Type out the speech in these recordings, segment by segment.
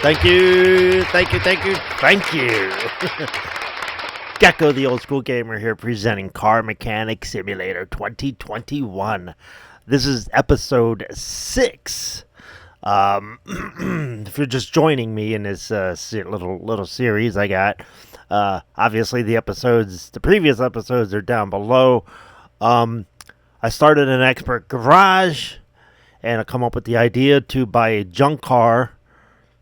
Thank you. Gecko, the old school gamer here, presenting Car Mechanic Simulator 2021. This is episode 6. If you're just joining me in this little series I got, obviously the previous episodes are down below. I started an expert garage, and I come up with the idea to buy a junk car,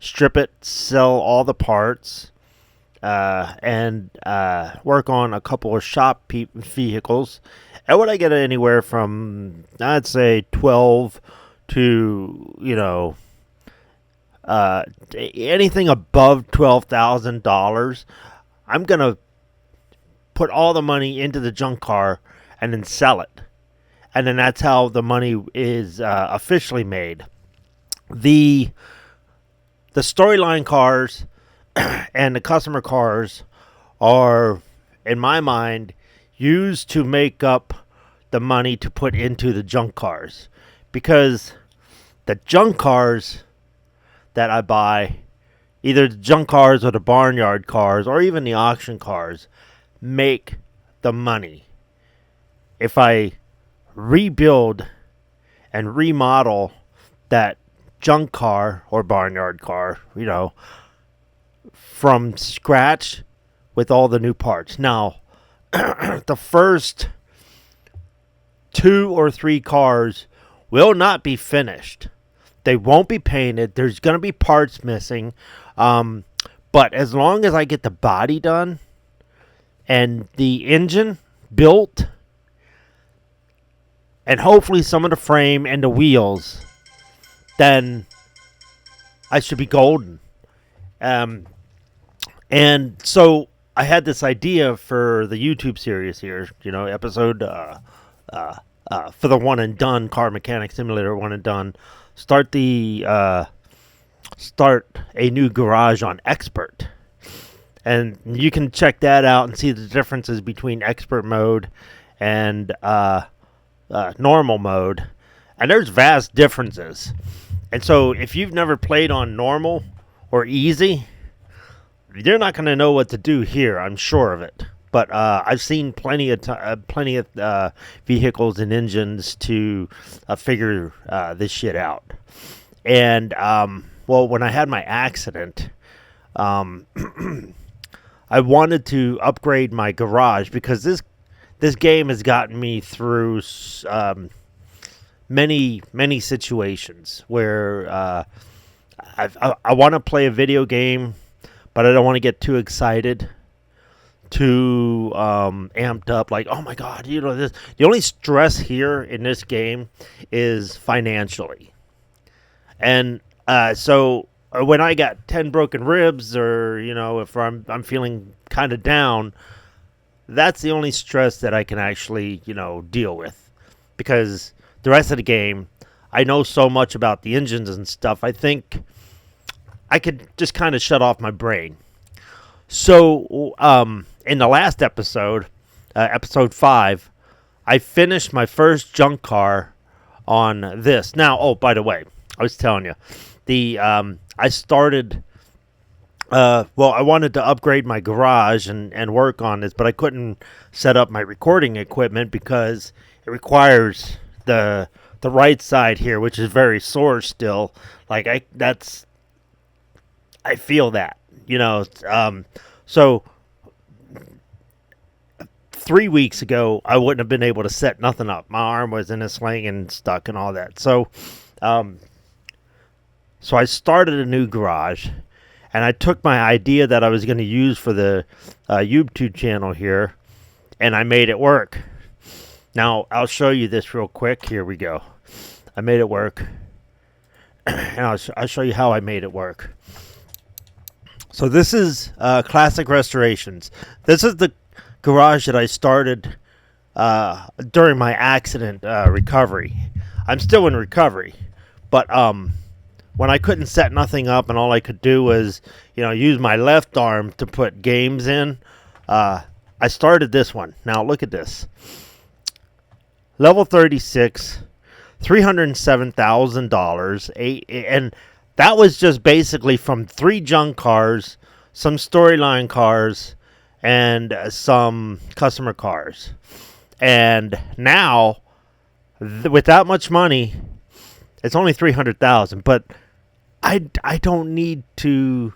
strip it, sell all the parts, and work on a couple of shop vehicles. And what I get anywhere from, I'd say, 12 to, anything above $12,000. I'm going to put all the money into the junk car and then sell it. And then that's how the money is officially made. The storyline cars and the customer cars are, in my mind, used to make up the money to put into the junk cars. Because the junk cars that I buy, either the junk cars or the barnyard cars or even the auction cars, make the money. If I rebuild and remodel that junk car or barnyard car, from scratch with all the new parts. Now, the first 2 or 3 cars will not be finished. They won't be painted. There's going to be parts missing. But as long as I get the body done and the engine built, and hopefully some of the frame and the wheels, then I should be golden. And so I had this idea for the YouTube series here, episode for the one and done Car Mechanic Simulator one and done. Start a new garage on Expert. And you can check that out and see the differences between Expert mode and normal mode, and there's vast differences. And so if you've never played on normal or easy, you're not going to know what to do here. I'm sure of it. But I've seen plenty of vehicles and engines to figure this shit out. And when I had my accident, I wanted to upgrade my garage because this game has gotten me through many situations where I want to play a video game, but I don't want to get too excited, too amped up. Like, oh my God, this. The only stress here in this game is financially, and so when I got 10 broken ribs, or if I'm feeling kind of down, that's the only stress that I can actually, deal with. Because the rest of the game, I know so much about the engines and stuff, I think I could just kind of shut off my brain. So, in the last episode, episode 5, I finished my first junk car on this. Now, by the way, I was telling you, I started... I wanted to upgrade my garage and work on this, but I couldn't set up my recording equipment because it requires the right side here, which is very sore still. Like I feel that, so 3 weeks ago, I wouldn't have been able to set nothing up. My arm was in a sling and stuck and all that. So I started a new garage. And I took my idea that I was going to use for the YouTube channel here, and I made it work. Now, I'll show you this real quick. Here we go. I made it work. And I'll show you how I made it work. So this is Classic Restorations. This is the garage that I started during my accident recovery. I'm still in recovery, but when I couldn't set nothing up and all I could do was, use my left arm to put games in, I started this one. Now, look at this. Level 36, $307,000, and that was just basically from 3 junk cars, some storyline cars, and some customer cars. And now, with that much money, it's only $300,000. But I don't need to.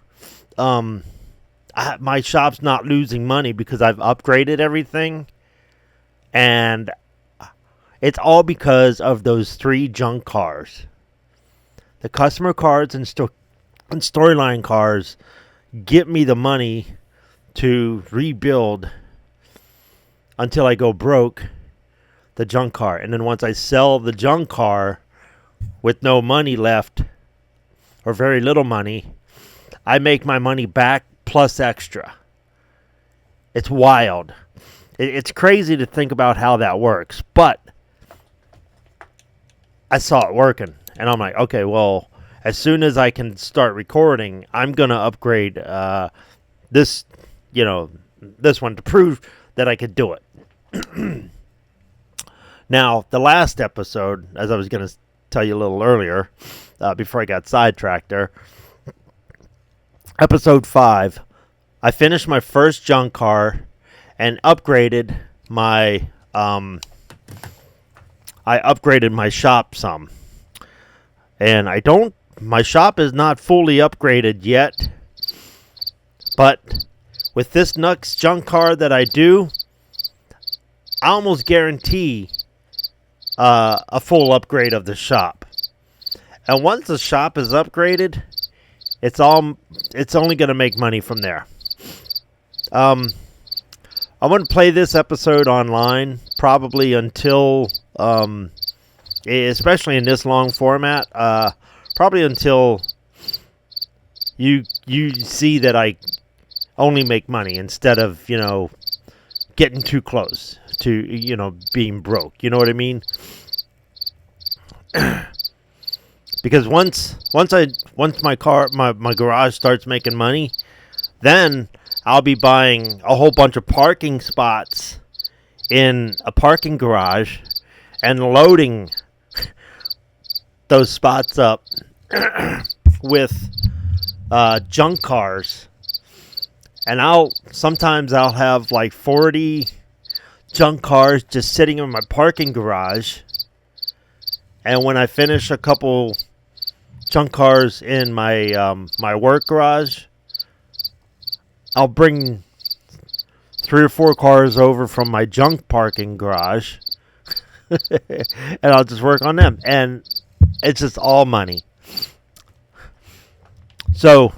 My shop's not losing money because I've upgraded everything, and it's all because of those 3 junk cars. The customer cars and storyline cars get me the money to rebuild until I go broke the junk car. And then once I sell the junk car with no money left, or very little money, I make my money back plus extra. It's wild. It's crazy to think about how that works, but I saw it working, and I'm like, okay, well, as soon as I can start recording, I'm gonna upgrade this one to prove that I could do it. Now, the last episode, as I was gonna tell you a little earlier, before I got sidetracked there, episode 5, I finished my first junk car and upgraded my shop some. And my shop is not fully upgraded yet, but with this next junk car that I do, I almost guarantee a full upgrade of the shop. And once the shop is upgraded, it's only going to make money from there. I want to play this episode online probably until, especially in this long format, probably until you see that I only make money instead of, getting too close to, being broke. You know what I mean? Because once my garage starts making money, then I'll be buying a whole bunch of parking spots in a parking garage and loading those spots up with junk cars. And sometimes I'll have like 40 junk cars just sitting in my parking garage. And when I finish a couple junk cars in my my work garage, I'll bring 3 or 4 cars over from my junk parking garage and I'll just work on them. And it's just all money. So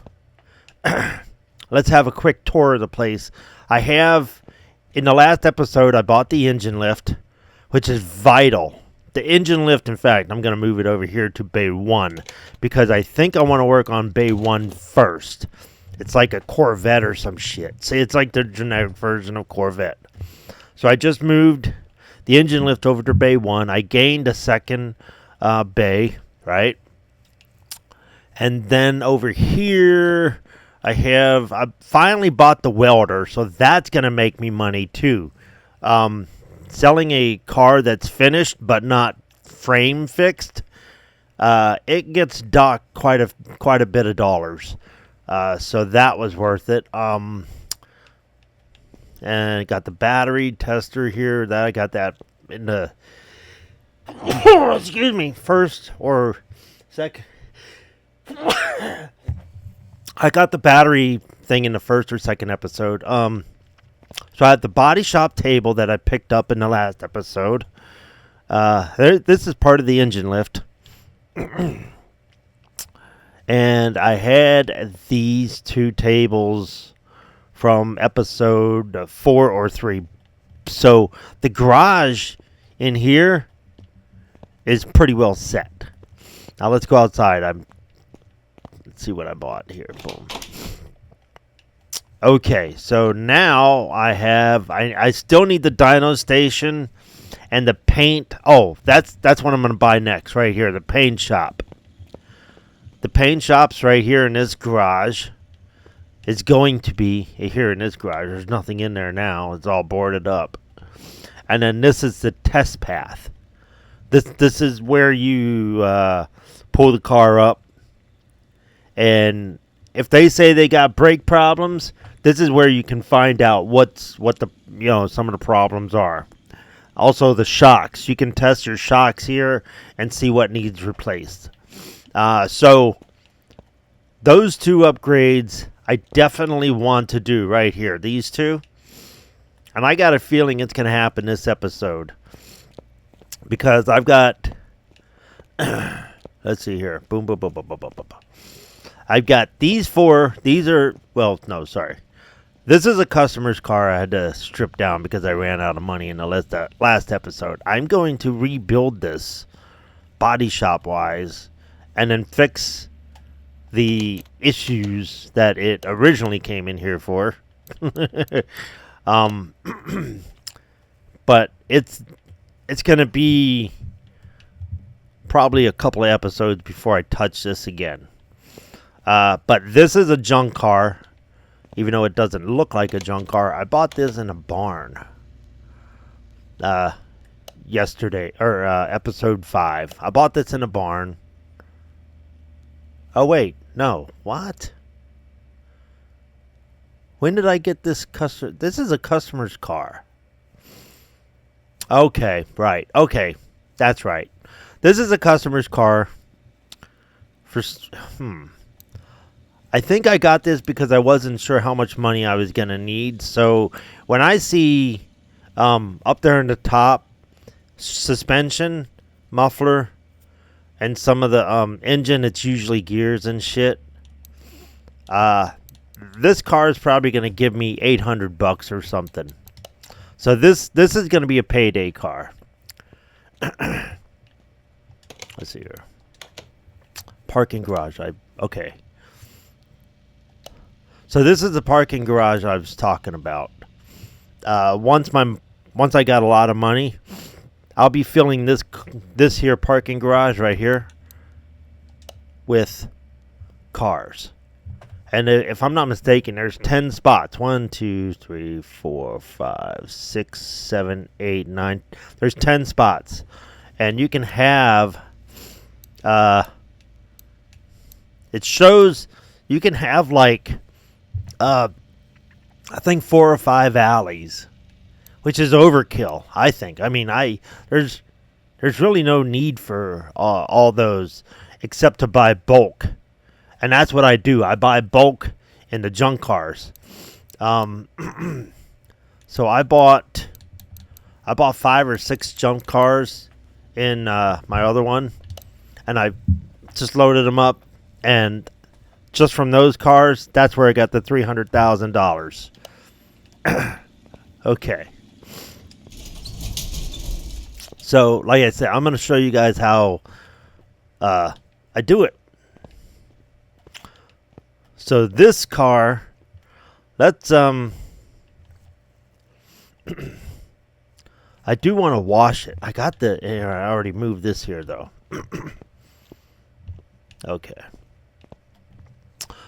let's have a quick tour of the place. In the last episode, I bought the engine lift, which is vital. The engine lift, in fact, I'm going to move it over here to Bay 1 because I think I want to work on Bay 1 first. It's like a Corvette or some shit. See, it's like the generic version of Corvette. So I just moved the engine lift over to Bay 1. I gained a second bay, right? And then over here, I finally bought the welder, so that's going to make me money too. Selling a car that's finished but not frame fixed, it gets docked quite a bit of dollars. So that was worth it. And I got the battery tester here. I got that in the excuse me, first or second. I got the battery thing in the first or second episode. So I had the body shop table that I picked up in the last episode. This is part of the engine lift. And I had these 2 tables from episode 4 or 3. So the garage in here is pretty well set. Now let's go outside. Let's see what I bought here. Boom. Okay, so now I still need the dyno station and the paint. Oh, that's what I'm going to buy next right here, the paint shop. The paint shop's right here in this garage. It's going to be here in this garage. There's nothing in there now. It's all boarded up. And then this is the test path. This is where you pull the car up And if they say they got brake problems, this is where you can find out what the some of the problems are. Also, the shocks. You can test your shocks here and see what needs replaced. So those two upgrades I definitely want to do right here. These two. And I got a feeling it's going to happen this episode. Because I've got... let's see here. Boom, boom, boom, boom, boom, boom, boom. I've got these four. These are... Well, no, sorry. This is a customer's car I had to strip down because I ran out of money in the last episode. I'm going to rebuild this body shop wise and then fix the issues that it originally came in here for. But it's going to be probably a couple of episodes before I touch this again. But this is a junk car. Even though it doesn't look like a junk car, I bought this in a barn yesterday, or episode 5. I bought this in a barn. Oh, wait. No. What? When did I get this customer? This is a customer's car. Okay. Right. Okay. That's right. This is a customer's car. I think I got this because I wasn't sure how much money I was going to need. So when I see up there in the top, suspension, muffler, and some of the engine, it's usually gears and shit. This car is probably going to give me $800 or something. So this is going to be a payday car. Let's see here. Parking garage. Okay. So this is the parking garage I was talking about. Once I got a lot of money, I'll be filling this here parking garage right here with cars. And if I'm not mistaken, there's 10 spots. 1, 2, 3, 4, 5, 6, 7, 8, 9. There's 10 spots. And you can have... it shows you can have like... I think 4 or 5 alleys, which is overkill. I think. I mean, there's really no need for all those except to buy bulk, and that's what I do. I buy bulk in the junk cars. So I bought 5 or 6 junk cars in my other one, and I just loaded them up and. Just from those cars, that's where I got the $300,000. Okay. So, like I said, I'm going to show you guys how I do it. So, this car, let's, I do want to wash it. I already moved this here, though. Okay.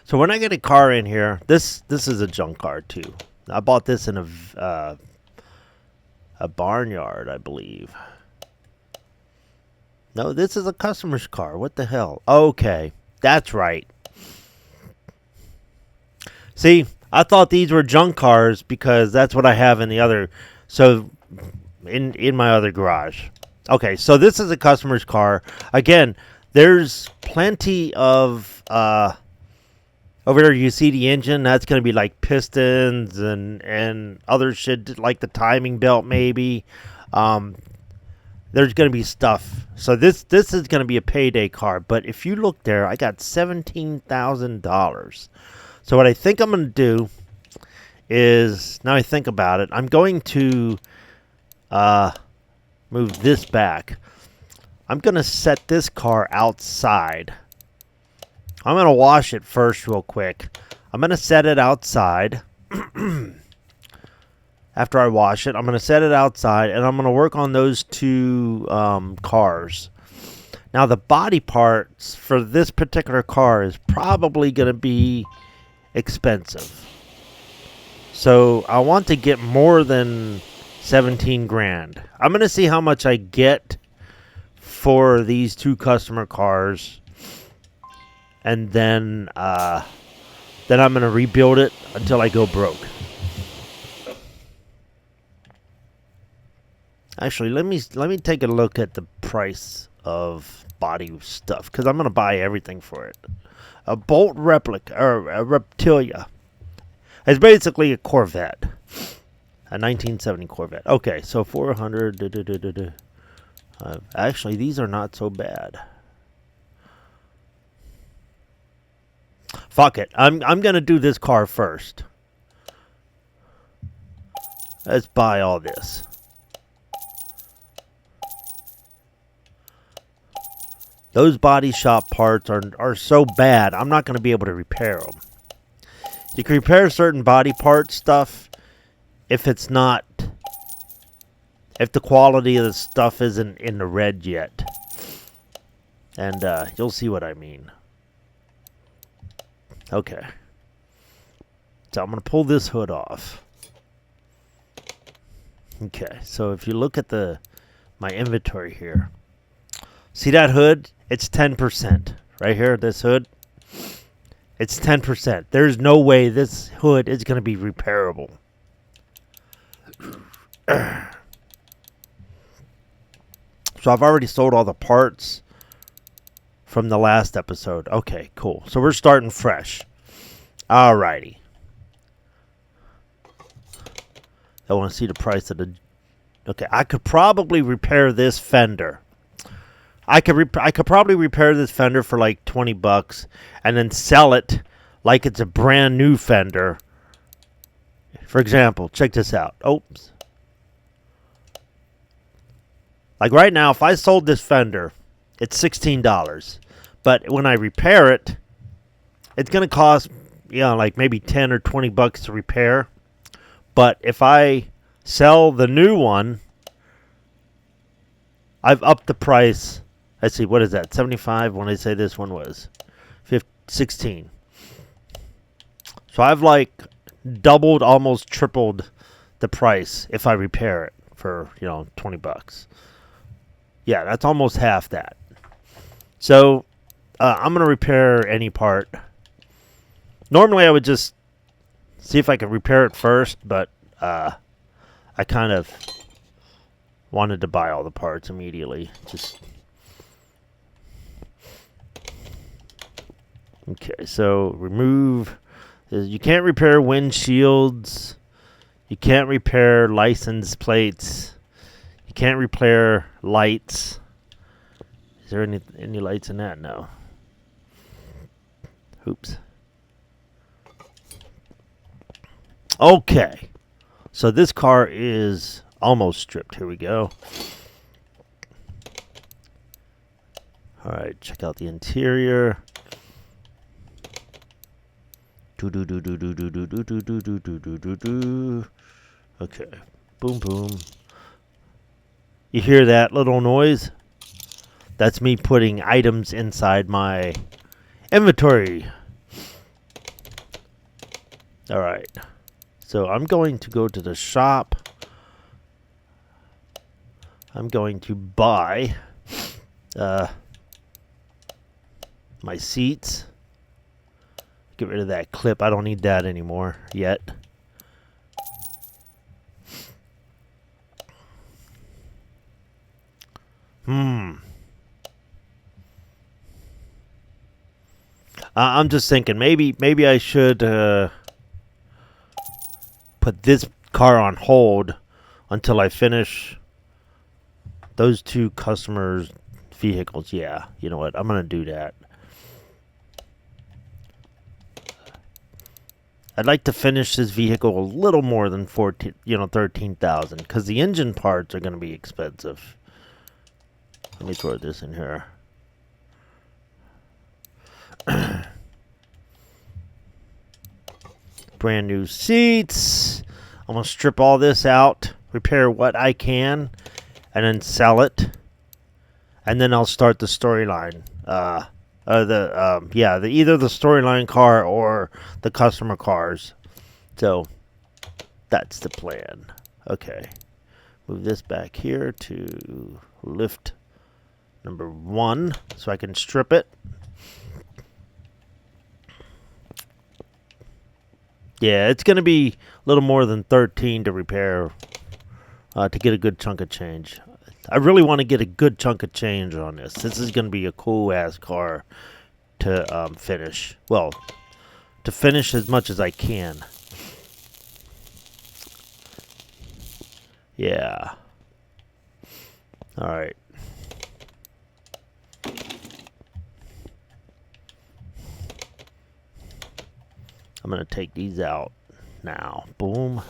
So when I get a car in here, this is a junk car too. I bought this in a barnyard, I believe. No, this is a customer's car. What the hell? Okay, that's right. See, I thought these were junk cars because that's what I have in the other. So in my other garage. Okay, so this is a customer's car. Again, there's plenty of over there you see the engine. That's going to be like pistons and other shit, like the timing belt maybe. There's going to be stuff. So this is going to be a payday car. But if you look there, I got $17,000. So what I think I'm going to do is, now I think about it, I'm going to move this back. I'm going to set this car outside. I'm going to wash it first real quick. I'm going to set it outside. After I wash it, I'm going to set it outside, and I'm going to work on those 2 cars. Now, the body parts for this particular car is probably going to be expensive. So, I want to get more than 17 grand. I'm going to see how much I get for these 2 customer cars. and then I'm gonna rebuild it until I go broke. Actually, let me take a look at the price of body stuff, because I'm gonna buy everything for it. A Bolt replica, or a Reptilia. It's basically a Corvette, a 1970 Corvette. Okay, so 400. Actually, these are not so bad. Fuck it, I'm gonna do this car first. Let's buy all this. Those body shop parts are so bad, I'm not going to be able to repair them. You can repair certain body part stuff if the quality of the stuff isn't in the red yet. And you'll see what I mean. Okay. So I'm going to pull this hood off. Okay, so if you look at my inventory here. See that hood? It's 10%. Right here, this hood. It's 10%. There's no way this hood is going to be repairable. So I've already sold all the parts from the last episode. Okay, cool. So we're starting fresh. Alrighty. I want to see the price of the... Okay, I could probably repair this fender. I could probably repair this fender for like $20 and then sell it like it's a brand new fender. For example, check this out. Oops. Like right now, if I sold this fender, it's $16. But when I repair it, it's going to cost, like maybe 10 or $20 to repair. But if I sell the new one, I've upped the price. Let's see, what is that? 75 when I say this one was 16. So I've like doubled, almost tripled the price if I repair it for, $20. Yeah, that's almost half that. So I'm going to repair any part. Normally I would just see if I could repair it first, but I kind of wanted to buy all the parts immediately. Okay, so remove. You can't repair windshields. You can't repair license plates. You can't repair lights. Is there any lights in that? No. Oops. Okay. So this car is almost stripped. Here we go. All right, check out the interior. Okay. Boom, boom. You hear that little noise? That's me putting items inside my inventory. All right. So I'm going to go to the shop. I'm going to buy my seats. Get rid of that clip. I don't need that anymore yet. I'm just thinking maybe I should put this car on hold until I finish those two customers' vehicles. Yeah, you know what? I'm going to do that. I'd like to finish this vehicle a little more than 13,000, because the engine parts are going to be expensive. Let me throw this in here. Brand new seats. I'm going to strip all this out, repair what I can, and then sell it. And then I'll start the storyline. Either the storyline car or the customer cars. So that's the plan. Okay. Move this back here to lift number 1 so I can strip it. Yeah, it's going to be a little more than 13 to repair to get a good chunk of change. I really want to get a good chunk of change on this. This is going to be a cool-ass car to finish. Well, to finish as much as I can. Yeah. Alright. I'm going to take these out now. Boom.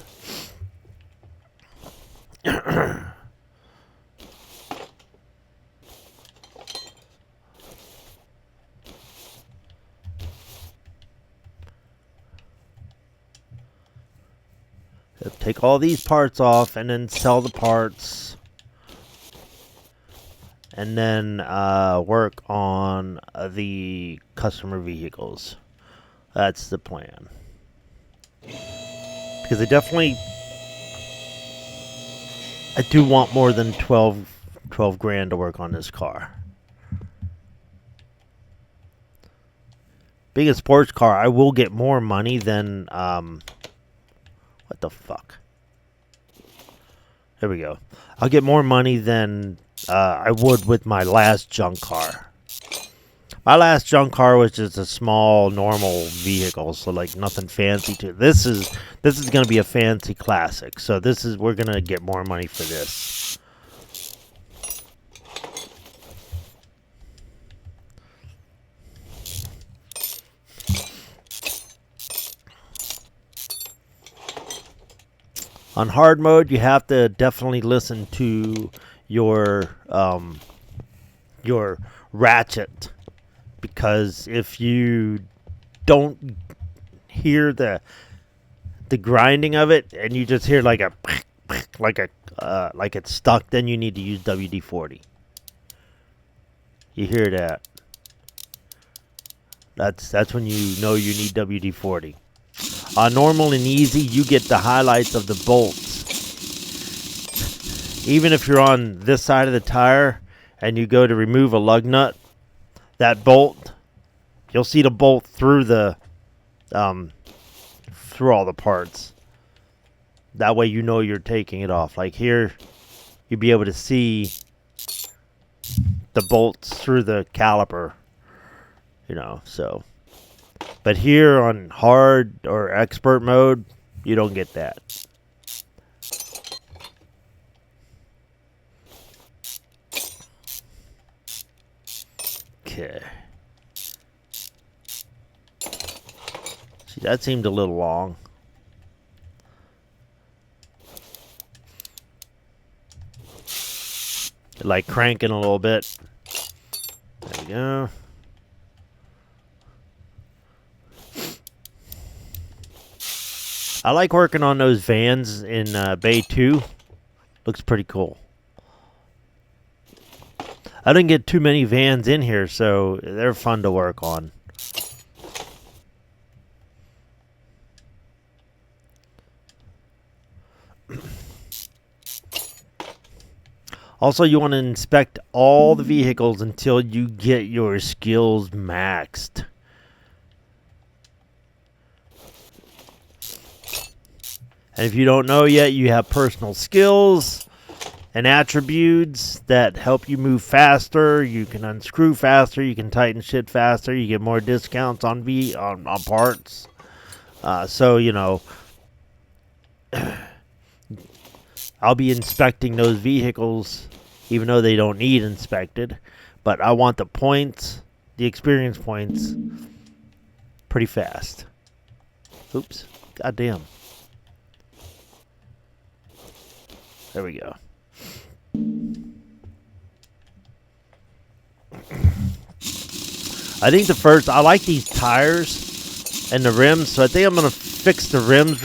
Take all these parts off and then sell the parts. And then work on the customer vehicles. That's the plan. Because I do want more than 12 grand to work on this car. Being a sports car, I will get more money than, what the fuck? There we go. I'll get more money than I would with my last junk car. My last junk car was just a small, normal vehicle, so like nothing fancy to it. This is going to be a fancy classic, so we're going to get more money for this. On hard mode, you have to definitely listen to your ratchet, because if you don't hear the grinding of it and you just hear like it's stuck, then you need to use WD-40. You hear that? That's when you know you need WD-40. Normal and easy, you get the highlights of the bolts. Even if you're on this side of the tire and you go to remove a lug nut, that bolt, you'll see the bolt through the through all the parts. That way you know you're taking it off. Like here, you'll be able to see the bolts through the caliper, you know, so. But here on hard or expert mode, you don't get that. Okay. See, that seemed a little long. Like cranking a little bit. There we go. I like working on those vans in Bay 2. Looks pretty cool. I didn't get too many vans in here, so they're fun to work on. Also, you want to inspect all the vehicles until you get your skills maxed. And if you don't know yet, you have personal skills and attributes that help you move faster. You can unscrew faster. You can tighten shit faster. You get more discounts on parts. So, you know, I'll be inspecting those vehicles, even though they don't need inspected. But I want the points, the experience points, pretty fast. Oops. Goddamn. There we go. I think I like these tires and the rims, so I think I'm gonna fix the rims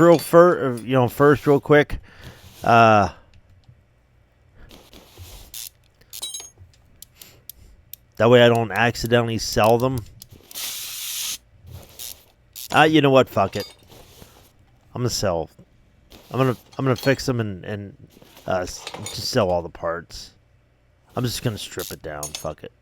first real quick. That way I don't accidentally sell them. You know what? Fuck it. I'm gonna fix them and just sell all the parts. I'm just gonna strip it down. Fuck it.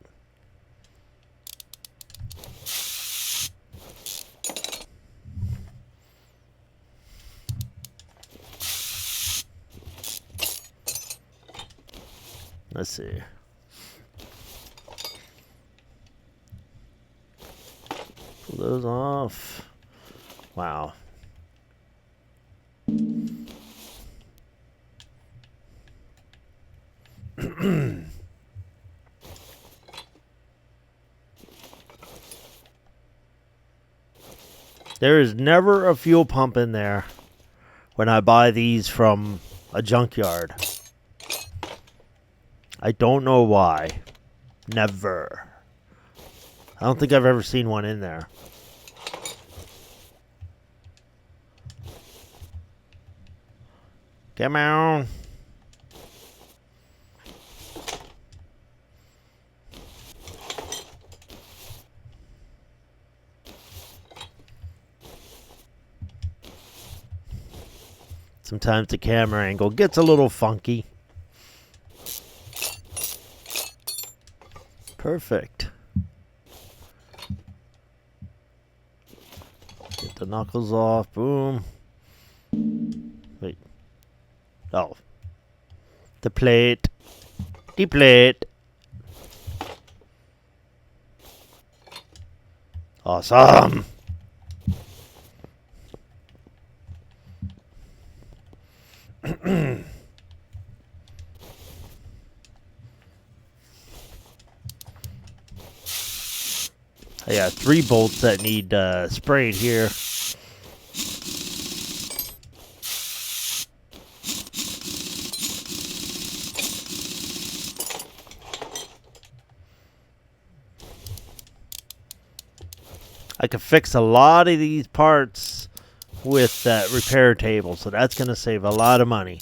Let's see. Pull those off. Wow. There is never a fuel pump in there when I buy these from a junkyard. I don't know why. Never. I don't think I've ever seen one in there. Come on. Sometimes the camera angle gets a little funky. Perfect. Get the knuckles off. Boom. Wait. Oh. The plate. The plate. Awesome. I got 3 bolts that need sprayed here. I could fix a lot of these parts with that repair table, so that's going to save a lot of money.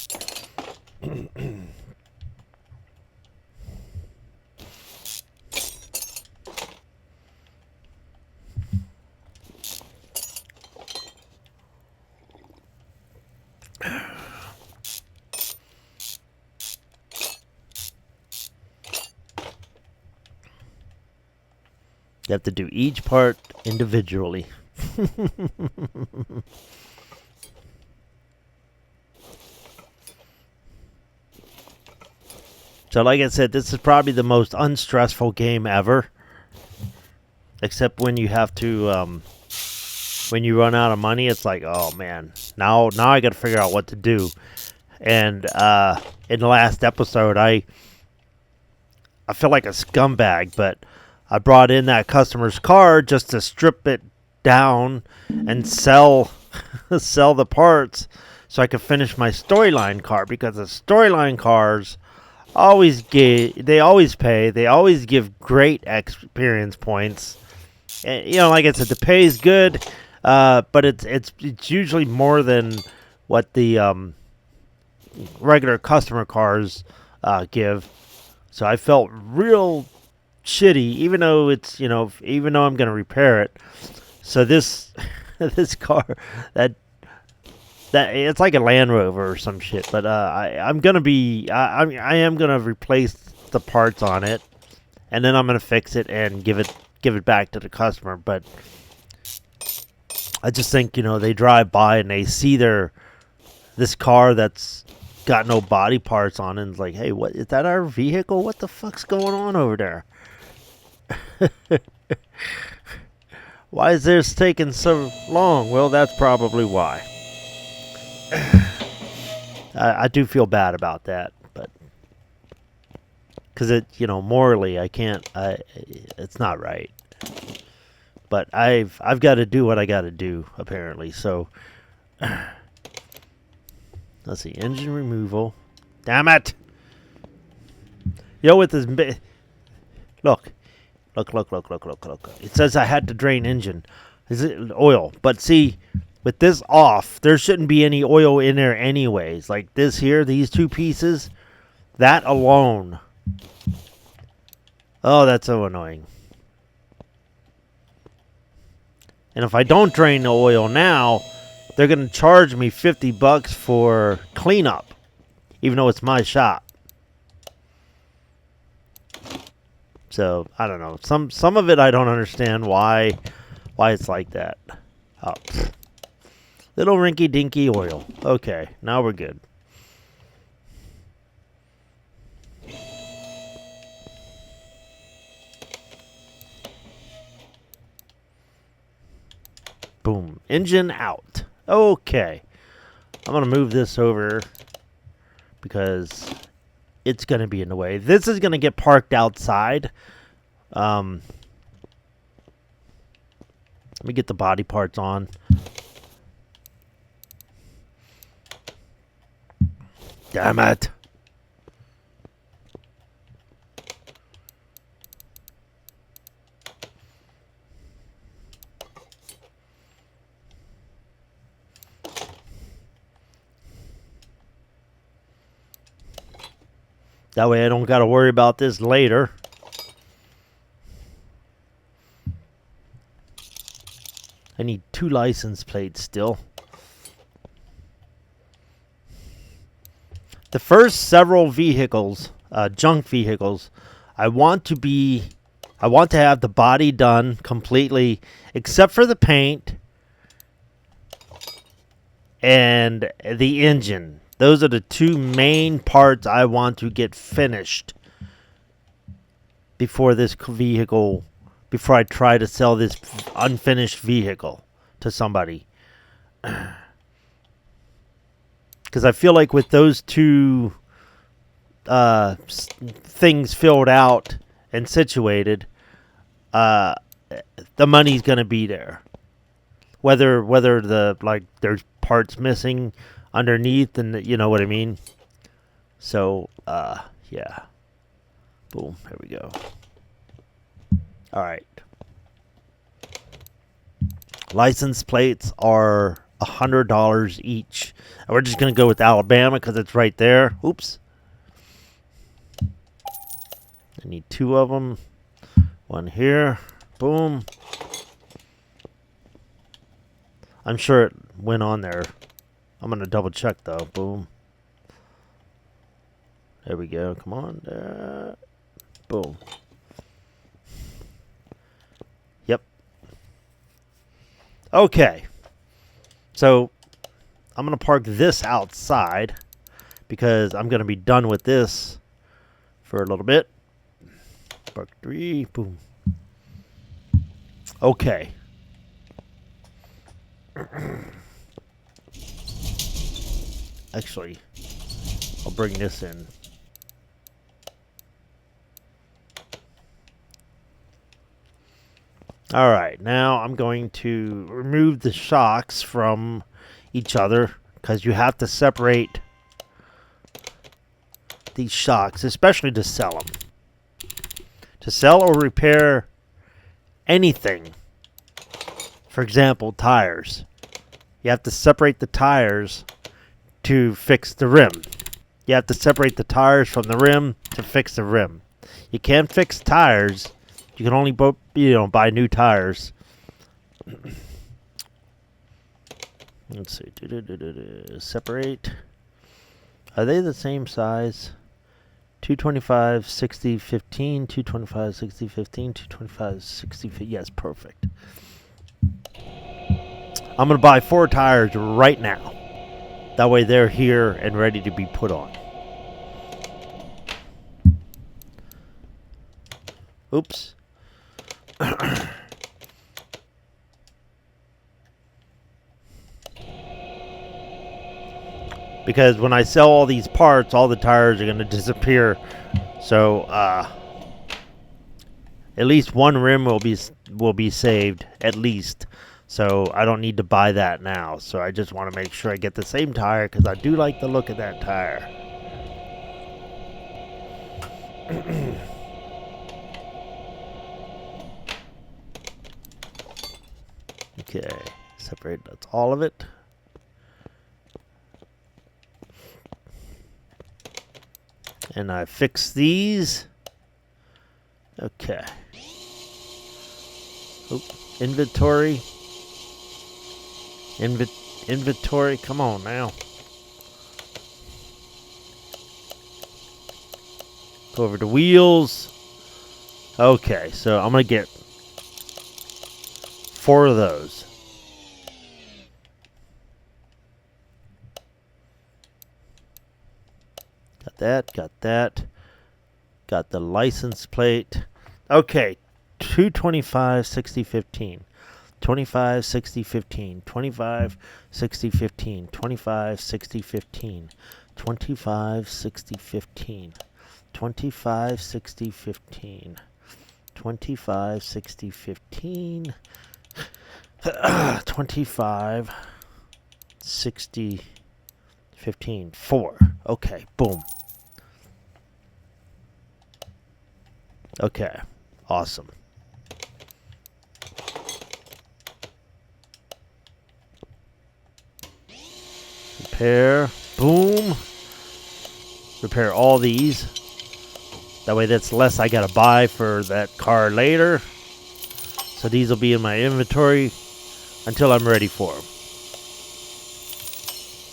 You have to do each part individually. So like I said, this is probably the most unstressful game ever. Except when you have to, when you run out of money, it's like, oh man, now I got to figure out what to do. And in the last episode, I feel like a scumbag, but I brought in that customer's car just to strip it down and sell the parts so I could finish my storyline car, because the storyline cars always pay, they always give great experience points. And, you know, like I said, the pay is good, but it's usually more than what the regular customer cars give. So I felt real shitty, even though it's, even though I'm going to repair it. So this this car, that it's like a Land Rover or some shit, but I am gonna replace the parts on it, and then I'm gonna fix it and give it back to the customer. But I just think, they drive by and they see this car that's got no body parts on it, and it's like, hey, what is that, our vehicle? What the fuck's going on over there? Why is this taking so long? Well, that's probably why. I do feel bad about that, but because morally I can't. It's not right. But I've got to do what I got to do, apparently. So let's see, engine removal. Damn it! With this look. It says I had to drain engine. Is it oil? But see, with this off, there shouldn't be any oil in there anyways. Like this here, these 2 pieces, that alone. Oh, that's so annoying. And if I don't drain the oil now, they're going to charge me $50 for cleanup, even though it's my shop. So, I don't know. Some of it I don't understand why it's like that. Oh, little rinky-dinky oil. Okay, now we're good. Engine out. Okay. I'm going to move this over because it's going to be in the way. This is going to get parked outside. Let me get the body parts on. Damn it. That way I don't got to worry about this later. I need 2 license plates still. The first several vehicles, junk vehicles, I want to have the body done completely, except for the paint and the engine. Those are the 2 main parts I want to get finished before this vehicle, before I try to sell this unfinished vehicle to somebody. Because I feel like with those 2 things filled out and situated, the money's going to be there. Whether there's parts missing underneath, and you know what I mean. So yeah, boom, there we go. All right, license plates are $100 each, and we're just gonna go with Alabama because it's right there. Oops, I need 2 of them. One here, boom. I'm sure it went on there. I'm going to double check though. Boom. There we go. Come on. Boom. Yep. Okay. So I'm going to park this outside because I'm going to be done with this for a little bit. Park 3. Boom. Okay. Actually, I'll bring this in. Alright, now I'm going to remove the shocks from each other because you have to separate these shocks, especially to sell them. To sell or repair anything, for example, tires, you have to separate the tires to fix the rim. You have to separate the tires from the rim to fix the rim. You can't fix tires. You can only buy new tires. Let's see. Separate. Are they the same size? 225, 60, 15, 225, 60, 15, 225, 60, yes, perfect. I'm going to buy 4 tires right now. That way they're here and ready to be put on. Oops. Because when I sell all these parts, all the tires are going to disappear. So, at least one rim will be saved, at least. So I don't need to buy that now. So I just want to make sure I get the same tire because I do like the look of that tire. Okay, separate, that's all of it. And I fix these. Okay. Oop, inventory. Inventory, come on now. Go over to wheels. Okay, so I'm going to get 4 of those. Got that, got that. Got the license plate. Okay, 225, 60, 15. 25, 60, 15. 25, 60, 15. 25, 60, 15. 25, 60, 15. 25, 60, 15. 25, 60, 15. 25, 60, 15. 4. Okay, boom. Okay, awesome. Repair, boom. Repair all these. That way that's less I gotta buy for that car later. So these will be in my inventory until I'm ready for them.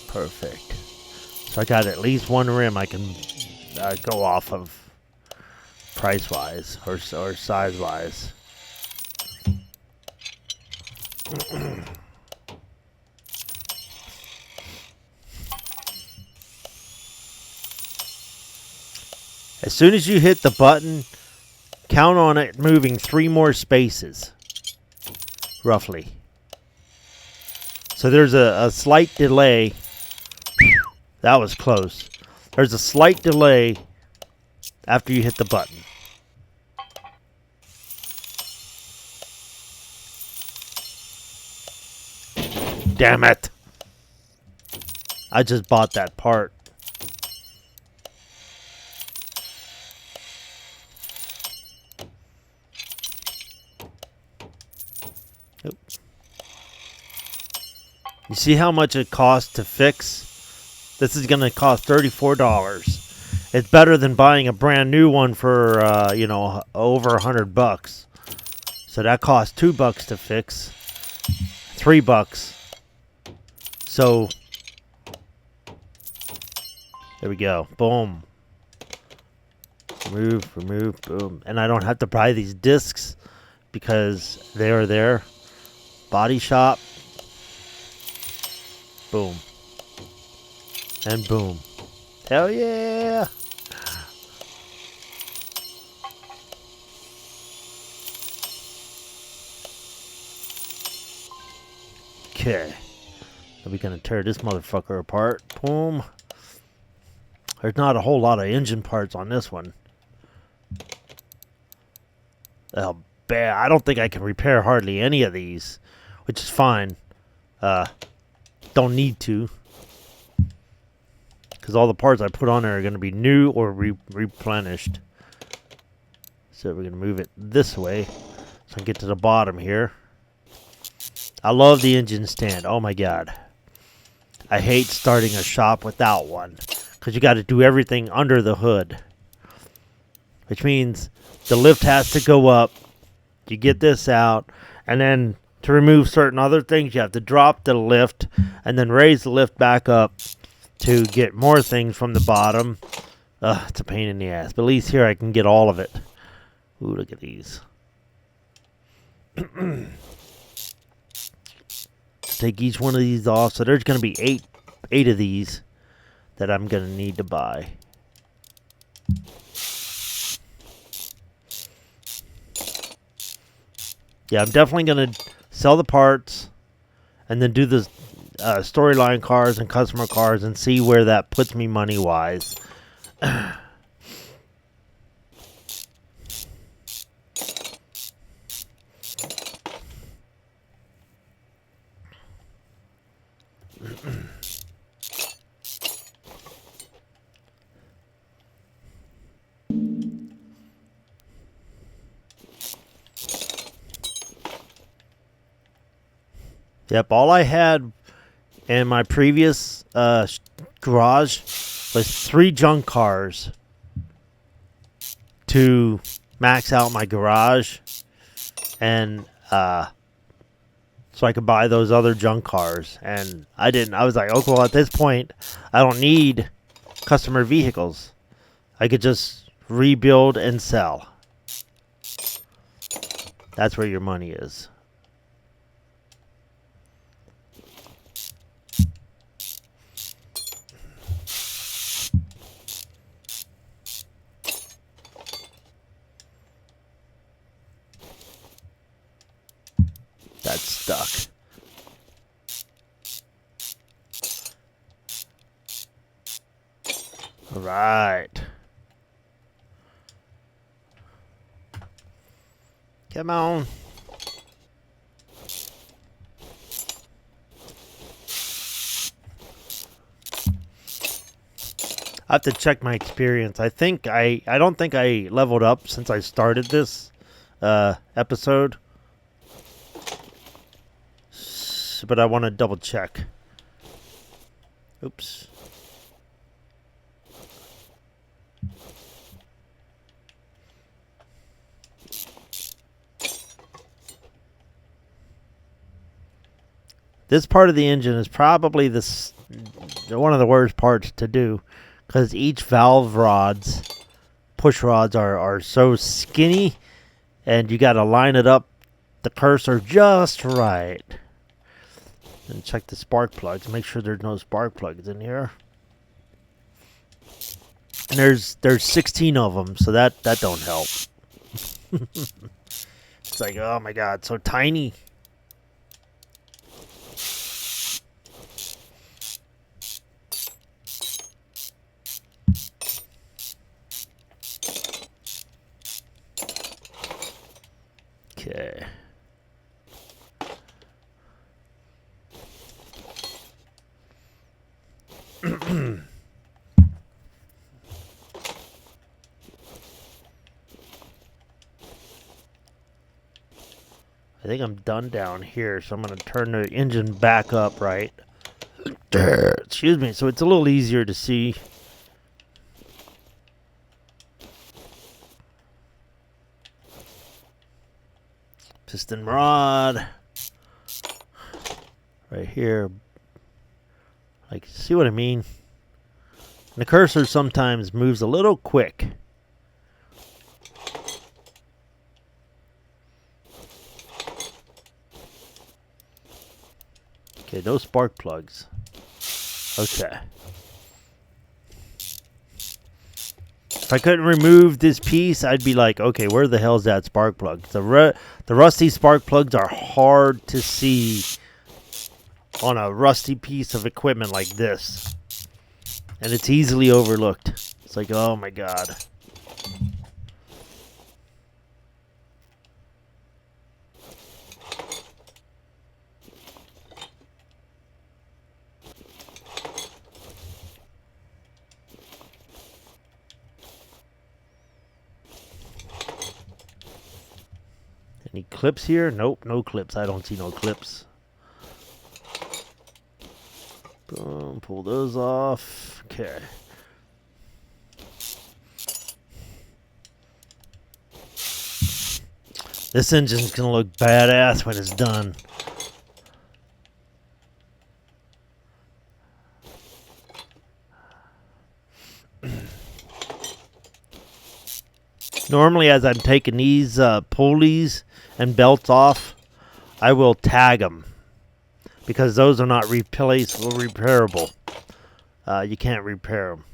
Perfect. So I got at least one rim I can go off of price-wise or size-wise. As soon as you hit the button, count on it moving 3 more spaces, roughly. So there's a slight delay. That was close. There's a slight delay after you hit the button. Damn it. I just bought that part. You see how much it costs to fix? This is going to cost $34. It's better than buying a brand new one for, over $100. So that costs $2 to fix. $3. So, there we go. Boom. Remove, boom. And I don't have to buy these discs because they're there. Body shop. Boom. And boom. Hell yeah! Okay. Are we gonna tear this motherfucker apart? Boom. There's not a whole lot of engine parts on this one. Oh, bad. I don't think I can repair hardly any of these, which is fine. Don't need to, because all the parts I put on there are going to be new or replenished. So we're going to move it this way so I can get to the bottom here. I love the engine stand. Oh my god. I hate starting a shop without one, because you got to do everything under the hood, which means the lift has to go up. You get this out, and then to remove certain other things, you have to drop the lift and then raise the lift back up to get more things from the bottom. It's a pain in the ass. But at least here I can get all of it. Ooh, look at these. Take each one of these off. So there's going to be eight of these that I'm going to need to buy. Yeah, I'm definitely going to sell the parts and then do the storyline cars and customer cars and see where that puts me money-wise. Yep, all I had in my previous garage was 3 junk cars to max out my garage, and so I could buy those other junk cars. And I didn't. I was like, okay, well, at this point, I don't need customer vehicles. I could just rebuild and sell. That's where your money is. That's stuck. All right. Come on. I have to check my experience. I don't think I leveled up since I started this episode. But I want to double check. Oops. This part of the engine is probably one of the worst parts to do, because each valve rods, push rods, are so skinny, and you got to line it up, the cursor just right. And check the spark plugs. Make sure there's no spark plugs in here. And there's 16 of them, so that don't help. It's like, oh my god, so tiny. Okay. I think I'm done down here, so I'm going to turn the engine back up, right? Excuse me, so it's a little easier to see. Piston rod. Right here. Like, see what I mean? And the cursor sometimes moves a little quick. Okay, those spark plugs. Okay. If I couldn't remove this piece, I'd be like, okay, where the hell's that spark plug? The rusty spark plugs are hard to see on a rusty piece of equipment like this. And it's easily overlooked. It's like, oh my god. Any clips here? Nope, no clips. I don't see no clips. Boom, pull those off. Okay. This engine's gonna look badass when it's done. Normally, as I'm taking these pulleys and belts off, I will tag them, because those are not repairable. You can't repair them,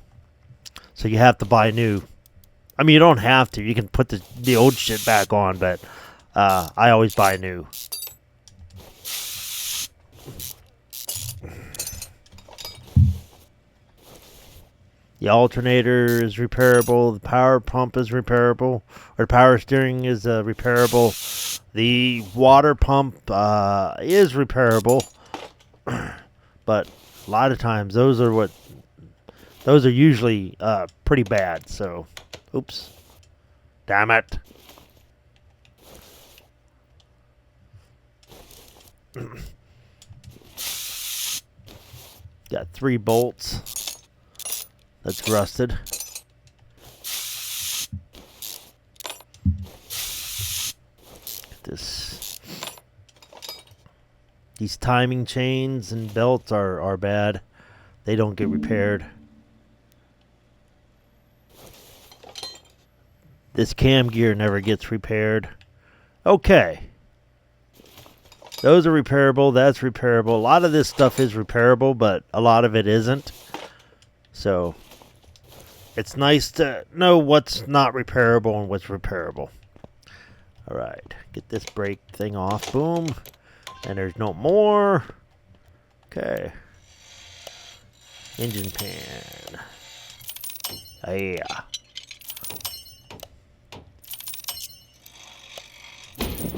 so you have to buy new. I mean, you don't have to. You can put the old shit back on, but I always buy new. The alternator is repairable. The power pump is repairable. Or the power steering is repairable. The water pump is repairable. But a lot of times those are usually pretty bad. So, oops. Damn it. Got 3 bolts. That's rusted. These timing chains and belts are bad. They don't get repaired. This cam gear never gets repaired. Okay. Those are repairable. That's repairable. A lot of this stuff is repairable, but a lot of it isn't. So it's nice to know what's not repairable and what's repairable. All right, get this brake thing off. Boom. And there's no more. Okay. Engine pan. Yeah.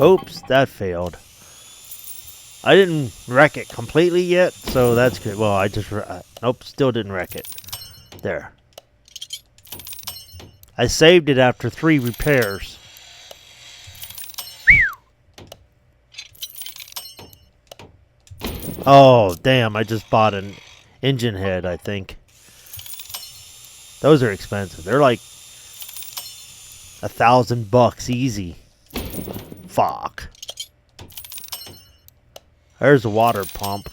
Oops, that failed. I didn't wreck it completely yet, so that's good. Well, I just... nope, still didn't wreck it. There. I saved it after 3 repairs. Oh, damn, I just bought an engine head, I think. Those are expensive. They're like $1,000 easy. Fuck. There's a water pump.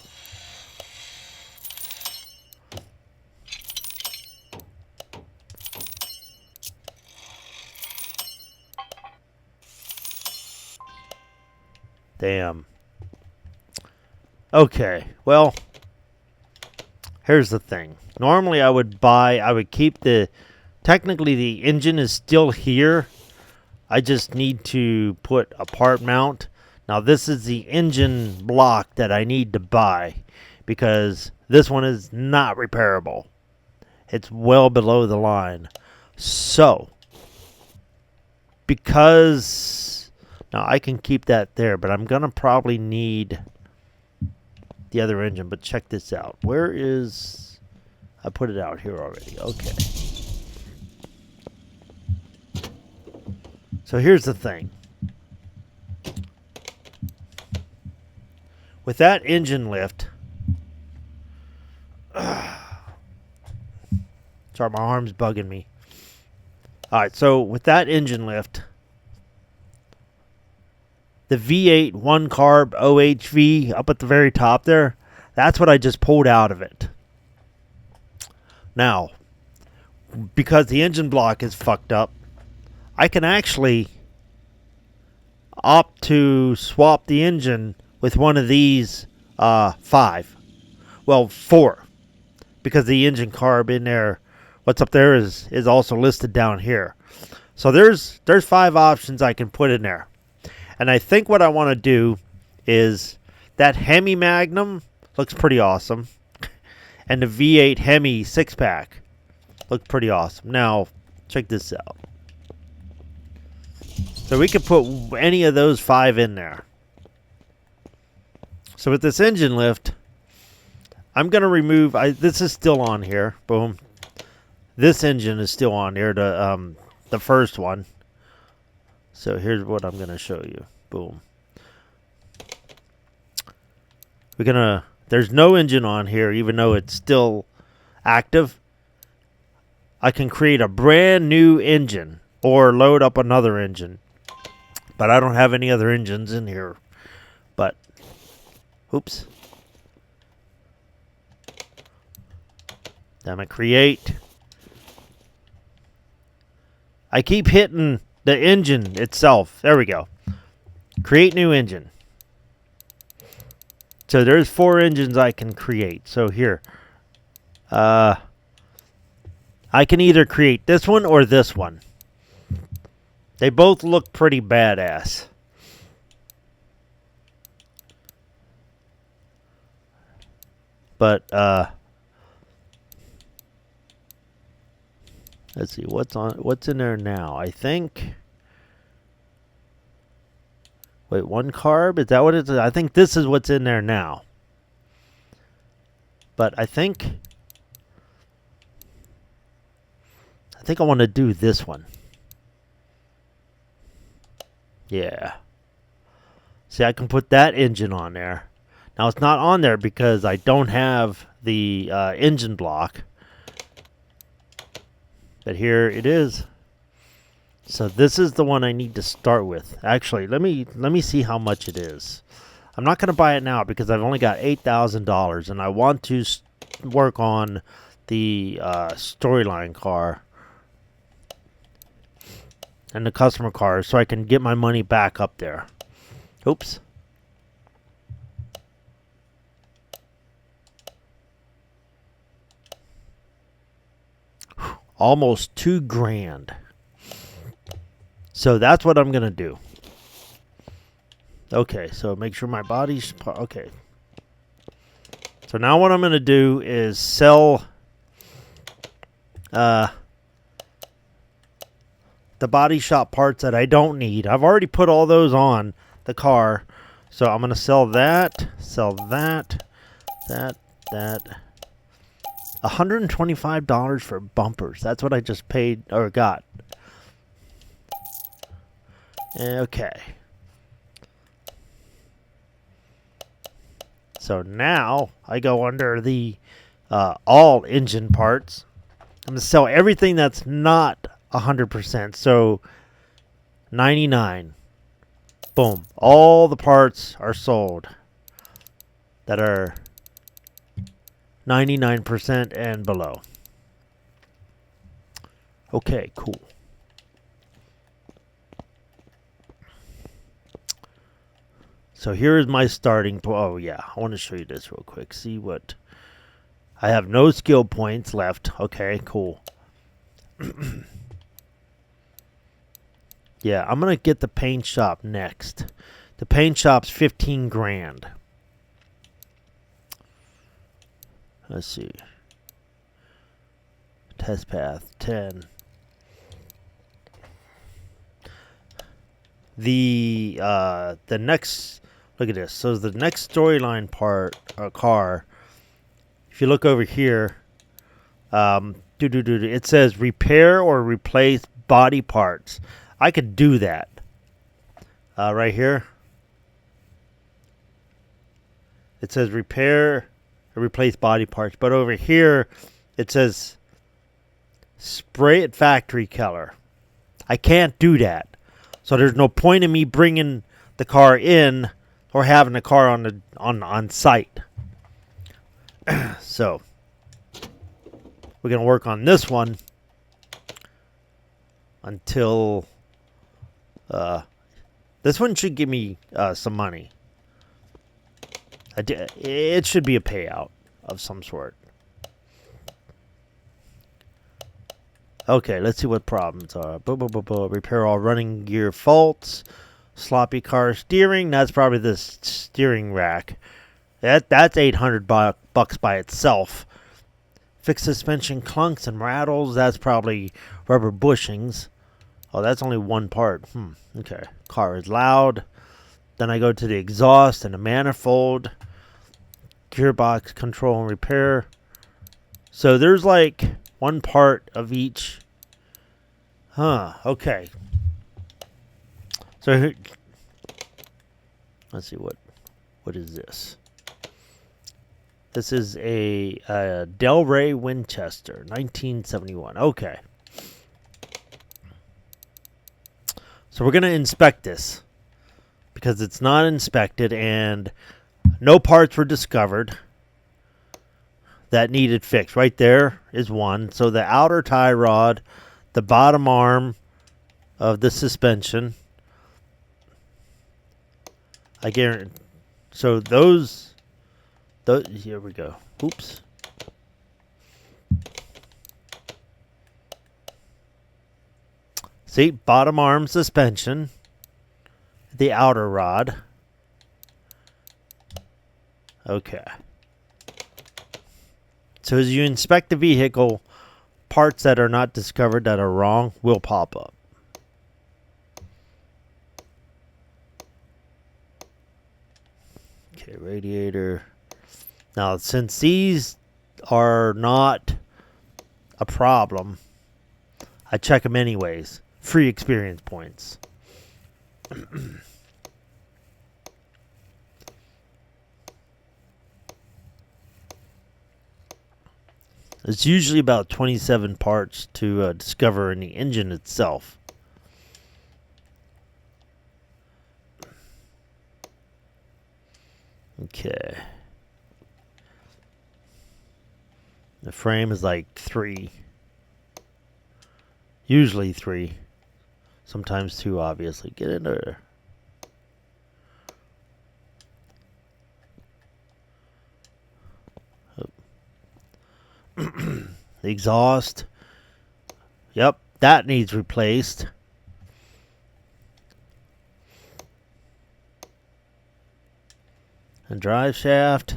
Damn. Okay, well, here's the thing. Normally I would keep technically the engine is still here. I just need to put a part mount. Now this is the engine block that I need to buy because this one is not repairable. It's well below the line. So, because now I can keep that there, but I'm going to probably need the other engine. But check this out. Where is... I put it out here already. Okay. So here's the thing. With that engine lift... sorry, my arm's bugging me. Alright, so with that engine lift... the V8 1 carb OHV up at the very top there, that's what I just pulled out of it. Now, because the engine block is fucked up, I can actually opt to swap the engine with one of these 5. Well, 4. Because the engine carb in there, what's up there is also listed down here. So there's 5 options I can put in there. And I think what I want to do is that Hemi Magnum looks pretty awesome. And the V8 Hemi 6-pack looks pretty awesome. Now, check this out. So we can put any of those 5 in there. So with this engine lift, I'm going to remove... this is still on here. Boom. This engine is still on here, the first one. So here's what I'm going to show you. Boom. There's no engine on here, even though it's still active. I can create a brand new engine or load up another engine. But I don't have any other engines in here. But, oops. I'm going to create. I keep hitting the engine itself. There we go. Create new engine. So there's 4 engines I can create. So here. I can either create this one or this one. They both look pretty badass. But, let's see, what's in there now? I think... Wait, 1 carb? Is that what it is? I think this is what's in there now. But I think I want to do this one. Yeah. See, I can put that engine on there. Now, it's not on there because I don't have the engine block. But here it is. So this is the one I need to start with. Actually, let me see how much it is. I'm not going to buy it now because I've only got $8,000 and I want to work on the storyline car and the customer cars so I can get my money back up there. Oops. Almost $2,000. So that's what I'm going to do. Okay, so make sure my body's... Okay. So now what I'm going to do is sell the body shop parts that I don't need. I've already put all those on the car. So I'm going to sell that, that. $125 for bumpers. That's what I just paid or got. Okay. So now I go under the all engine parts. I'm going to sell everything that's not 100%. So 99. Boom. All the parts are sold that are 99% and below. Okay, cool. So here is my starting point. Oh, yeah. I want to show you this real quick. See what... I have no skill points left. Okay, cool. Yeah, I'm going to get the paint shop next. The paint shop's 15 grand. Let's see. Test path 10. The next... Look at this. So the next storyline part, car, if you look over here, it says repair or replace body parts. I could do that. Right here. It says repair or replace body parts. But over here, it says spray it factory color. I can't do that. So there's no point in me bringing the car in or having the car on site. So we're going to work on this one until this one should give me some money. It should be a payout of some sort. Okay, let's see what problems are. Repair all running gear faults. Sloppy car steering. That's probably the steering rack. That's $800 by itself. Fix suspension clunks and rattles. That's probably rubber bushings. Oh, that's only one part. Okay. Car is loud. Then I go to the exhaust and the manifold. Gearbox control and repair. So there's like one part of each. Okay. So let's see what is this? This is a Delray Winchester, 1971. Okay. So we're going to inspect this because it's not inspected and no parts were discovered that needed fixed. Right there is one. So the outer tie rod, the bottom arm of the suspension. I guarantee. So those, here we go. Oops. See, bottom arm suspension, the outer rod. Okay. So as you inspect the vehicle, parts that are not discovered that are wrong will pop up. Okay, radiator. Now, since these are not a problem, I check them anyways. Free experience points. It's usually about 27 parts to discover in the engine itself. Okay. The frame is like 3. Usually 3. Sometimes 2, obviously. Get in there. The exhaust. Yep, that needs replaced. And drive shaft.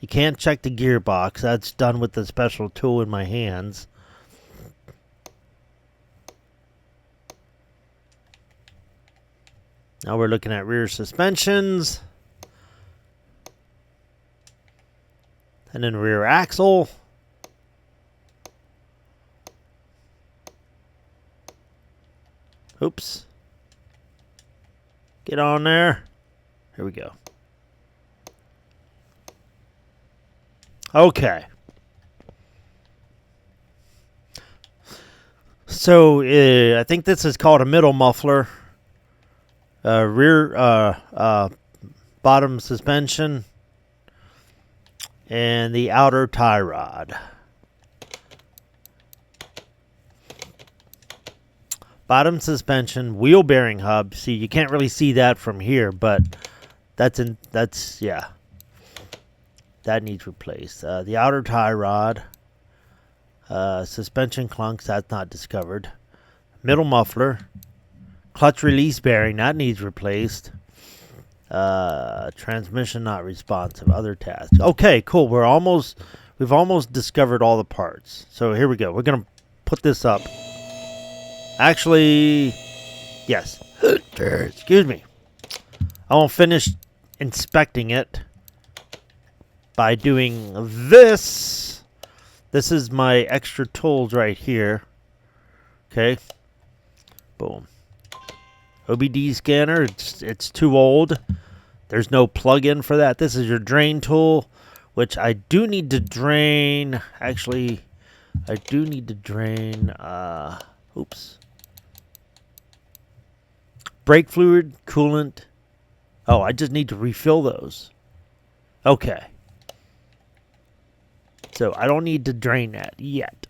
You can't check the gearbox. That's done with the special tool in my hands. Now we're looking at rear suspensions. And then rear axle. Oops. Get on there. Here we go. Okay. So I think this is called a middle muffler. Rear bottom suspension. And the outer tie rod. Bottom suspension, wheel bearing hub. See, you can't really see that from here, but yeah. That needs replaced. The outer tie rod. Suspension clunks, that's not discovered. Middle muffler. Clutch release bearing, that needs replaced. Transmission not responsive. Other tasks. Okay, cool. We've almost discovered all the parts. So here we go. We're gonna put this up. Actually, yes. Excuse me. I won't finish inspecting it by doing this. This is my extra tools right here. Okay. Boom. OBD scanner. It's too old. There's no plug-in for that. This is your drain tool, which I do need to drain. Actually, I do need to drain. Oops. Brake fluid, coolant. Oh, I just need to refill those. Okay. So I don't need to drain that yet.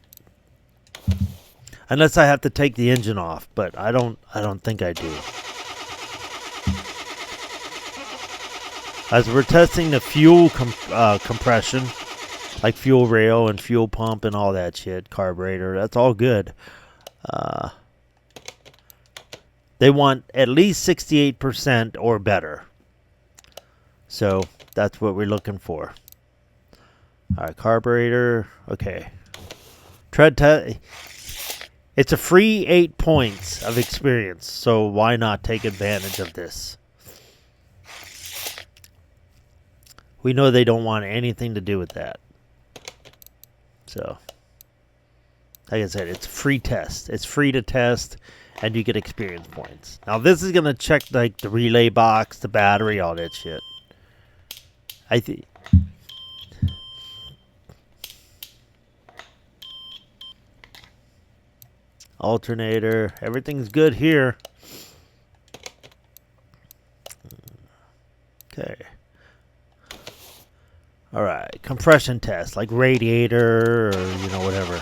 Unless I have to take the engine off, but I don't think I do. As we're testing the fuel compression, like fuel rail and fuel pump and all that shit, carburetor, that's all good. They want at least 68% or better. So that's what we're looking for. All right, carburetor. Okay. Tread test. It's a free 8 points of experience, so why not take advantage of this? We know they don't want anything to do with that. So, like I said, it's a free test. It's free to test, and you get experience points. Now, this is going to check like the relay box, the battery, all that shit. I think. Alternator, everything's good here. Okay. All right, compression test, like radiator or, whatever.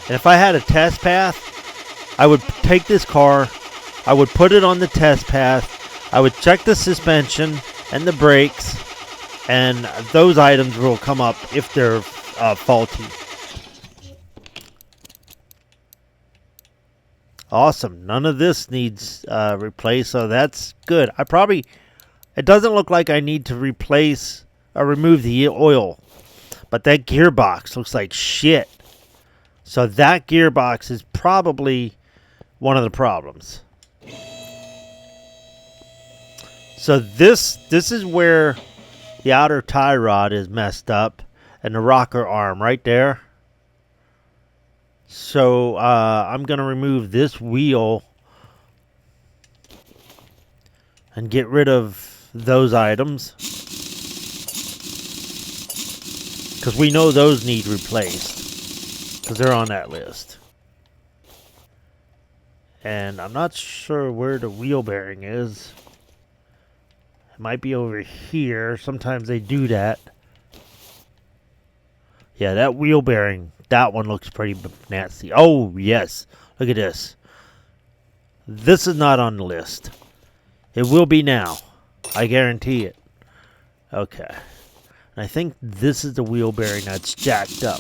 And if I had a test path, I would take this car, I would put it on the test path, I would check the suspension and the brakes, and those items will come up if they're faulty. Awesome. None of this needs replaced, so that's good. It doesn't look like I need to replace or remove the oil, but that gearbox looks like shit. So that gearbox is probably one of the problems. So this is where the outer tie rod is messed up and the rocker arm right there. So I'm going to remove this wheel and get rid of those items, because we know those need replaced because they're on that list. And I'm not sure where the wheel bearing is. It might be over here. Sometimes they do that. Yeah, that wheel bearing, that one looks pretty nasty. Oh, yes. Look at this. This is not on the list. It will be now. I guarantee it. Okay. And I think this is the wheel bearing that's jacked up.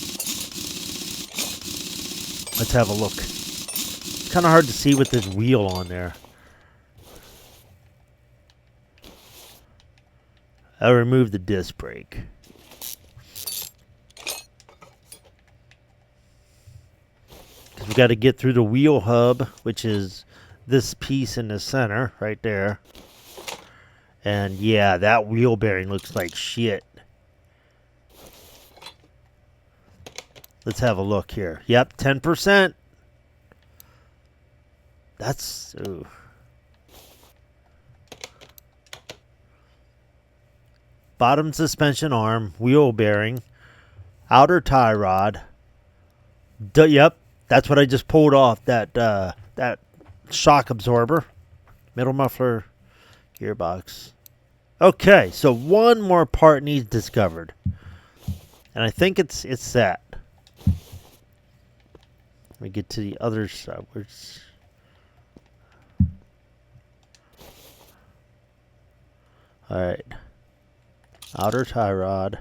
Let's have a look. It's kind of hard to see with this wheel on there. I'll remove the disc brake. Because we got to get through the wheel hub, which is this piece in the center right there. And yeah, that wheel bearing looks like shit. Let's have a look here. Yep, 10%. That's... Ooh. Bottom suspension arm, wheel bearing, outer tie rod. Yep, that's what I just pulled off. That shock absorber, middle muffler, gearbox. Okay, so one more part needs discovered, and I think it's that. Let me get to the other side. Where's... All right. Outer tie rod.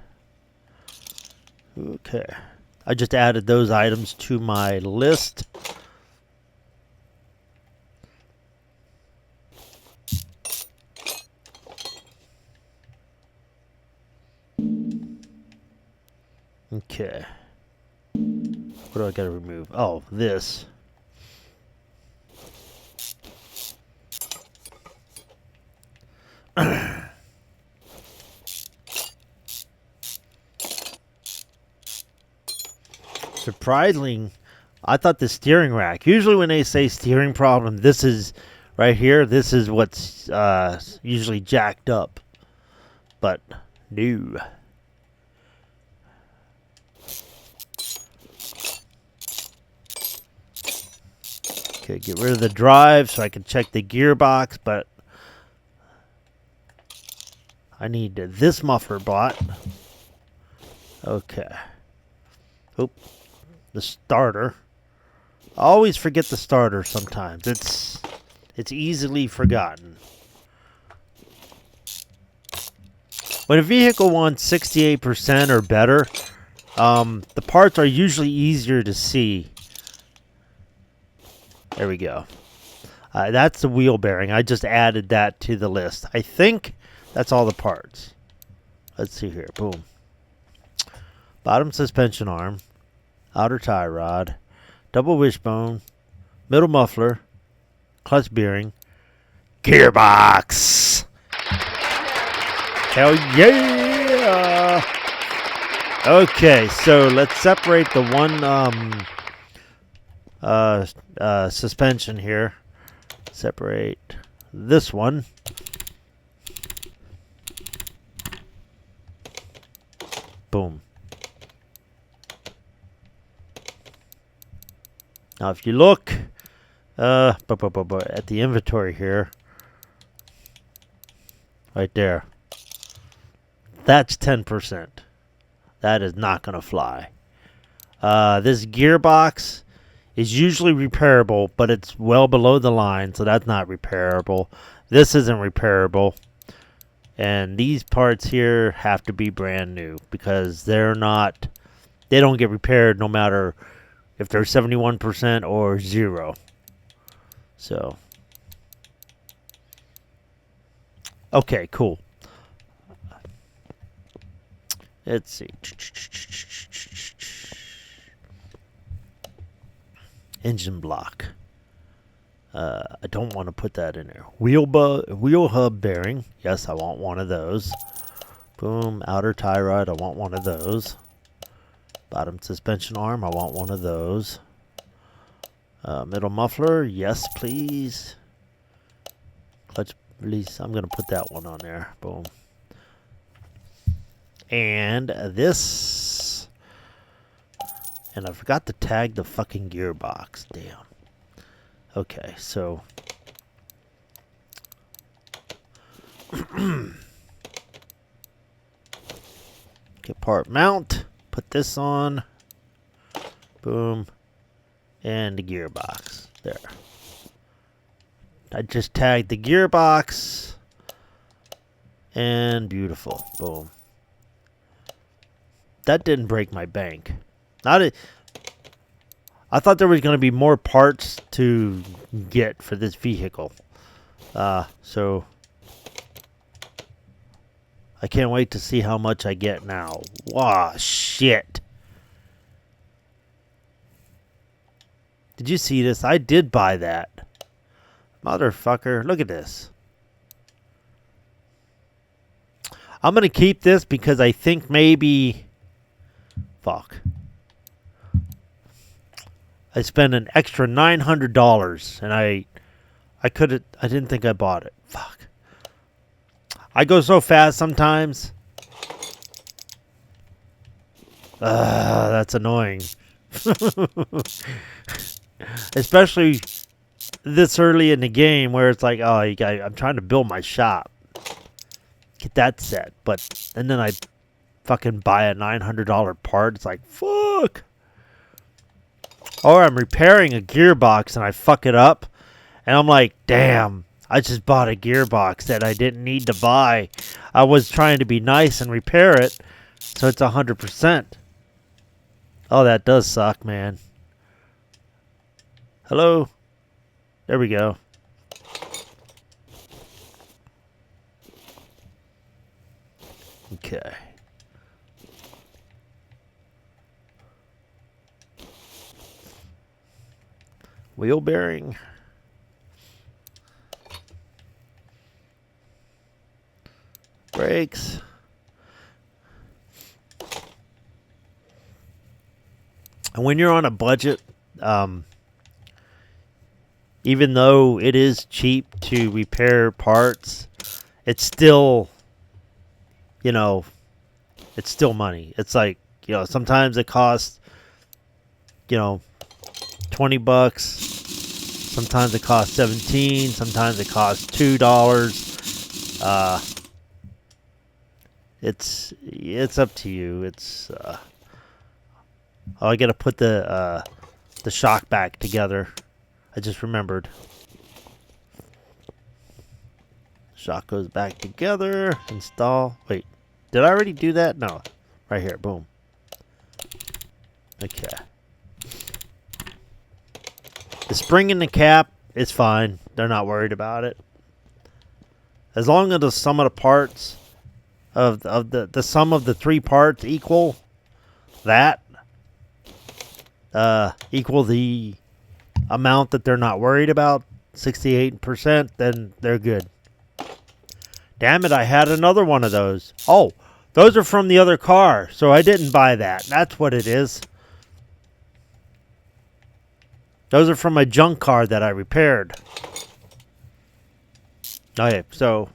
Okay. I just added those items to my list. Okay. What do I got to remove? Oh, this. Surprisingly, I thought the steering rack. Usually when they say steering problem, this is right here. This is what's usually jacked up. But no. Okay, get rid of the drive so I can check the gearbox, but I need this muffler bought. Okay. Oop. The starter. I always forget the starter sometimes. It's easily forgotten. When a vehicle wants 68% or better, the parts are usually easier to see. There we go. That's the wheel bearing. I just added that to the list. I think that's all the parts. Let's see here. Boom. Bottom suspension arm. Outer tie rod, double wishbone, middle muffler, clutch bearing, gearbox. Hell yeah! Okay, so let's separate the one suspension here. Separate this one. Boom. Now, if you look at the inventory here, right there, that's 10%. That is not going to fly. This gearbox is usually repairable, but it's well below the line, so that's not repairable. This isn't repairable. And these parts here have to be brand new because they don't get repaired no matter if they're 71% or 0. So, okay, cool. Let's see. Engine block. I don't want to put that in there. Wheel hub bearing. Yes, I want one of those. Boom. Outer tie rod. I want one of those. Bottom suspension arm, I want one of those. Middle muffler, yes please. Clutch release, I'm going to put that one on there. Boom. And this. And I forgot to tag the fucking gearbox. Damn. Okay, so. Get part mount. Put this on. Boom. And the gearbox. There. I just tagged the gearbox. And beautiful. Boom. That didn't break my bank. I thought there was going to be more parts to get for this vehicle. So I can't wait to see how much I get now. Wow, shit. Did you see this? I did buy that. Motherfucker, look at this. I'm going to keep this because I think maybe... Fuck. I spent an extra $900 and I didn't think I bought it. Fuck. I go so fast sometimes. That's annoying. Especially this early in the game where it's like, oh, I'm trying to build my shop. Get that set. And then I fucking buy a $900 part. It's like, fuck. Or I'm repairing a gearbox and I fuck it up. And I'm like, damn, I just bought a gearbox that I didn't need to buy. I was trying to be nice and repair it. So it's 100%. Oh, that does suck, man. Hello? There we go. Okay. Wheel bearing. Brakes. And when you're on a budget, even though it is cheap to repair parts, it's still, it's still money. It's like, sometimes it costs, $20. Sometimes it costs $17. Sometimes it costs $2. It's up to you. It's I gotta put the shock back together. I just remembered. Shock goes back together. Install. Wait, did I already do that? No. Right here. Boom. Okay. The spring in the cap is fine. They're not worried about it. As long as the sum of the parts of the sum of the three parts equal that, equal the amount that they're not worried about, 68%, then they're good. Damn it, I had another one of those. Oh, those are from the other car, so I didn't buy that. That's what it is. Those are from my junk car that I repaired. Okay, so...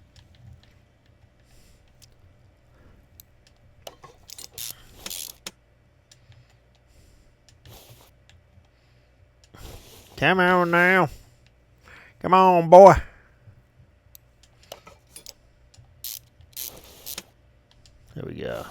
Come on now. Come on, boy. There we go.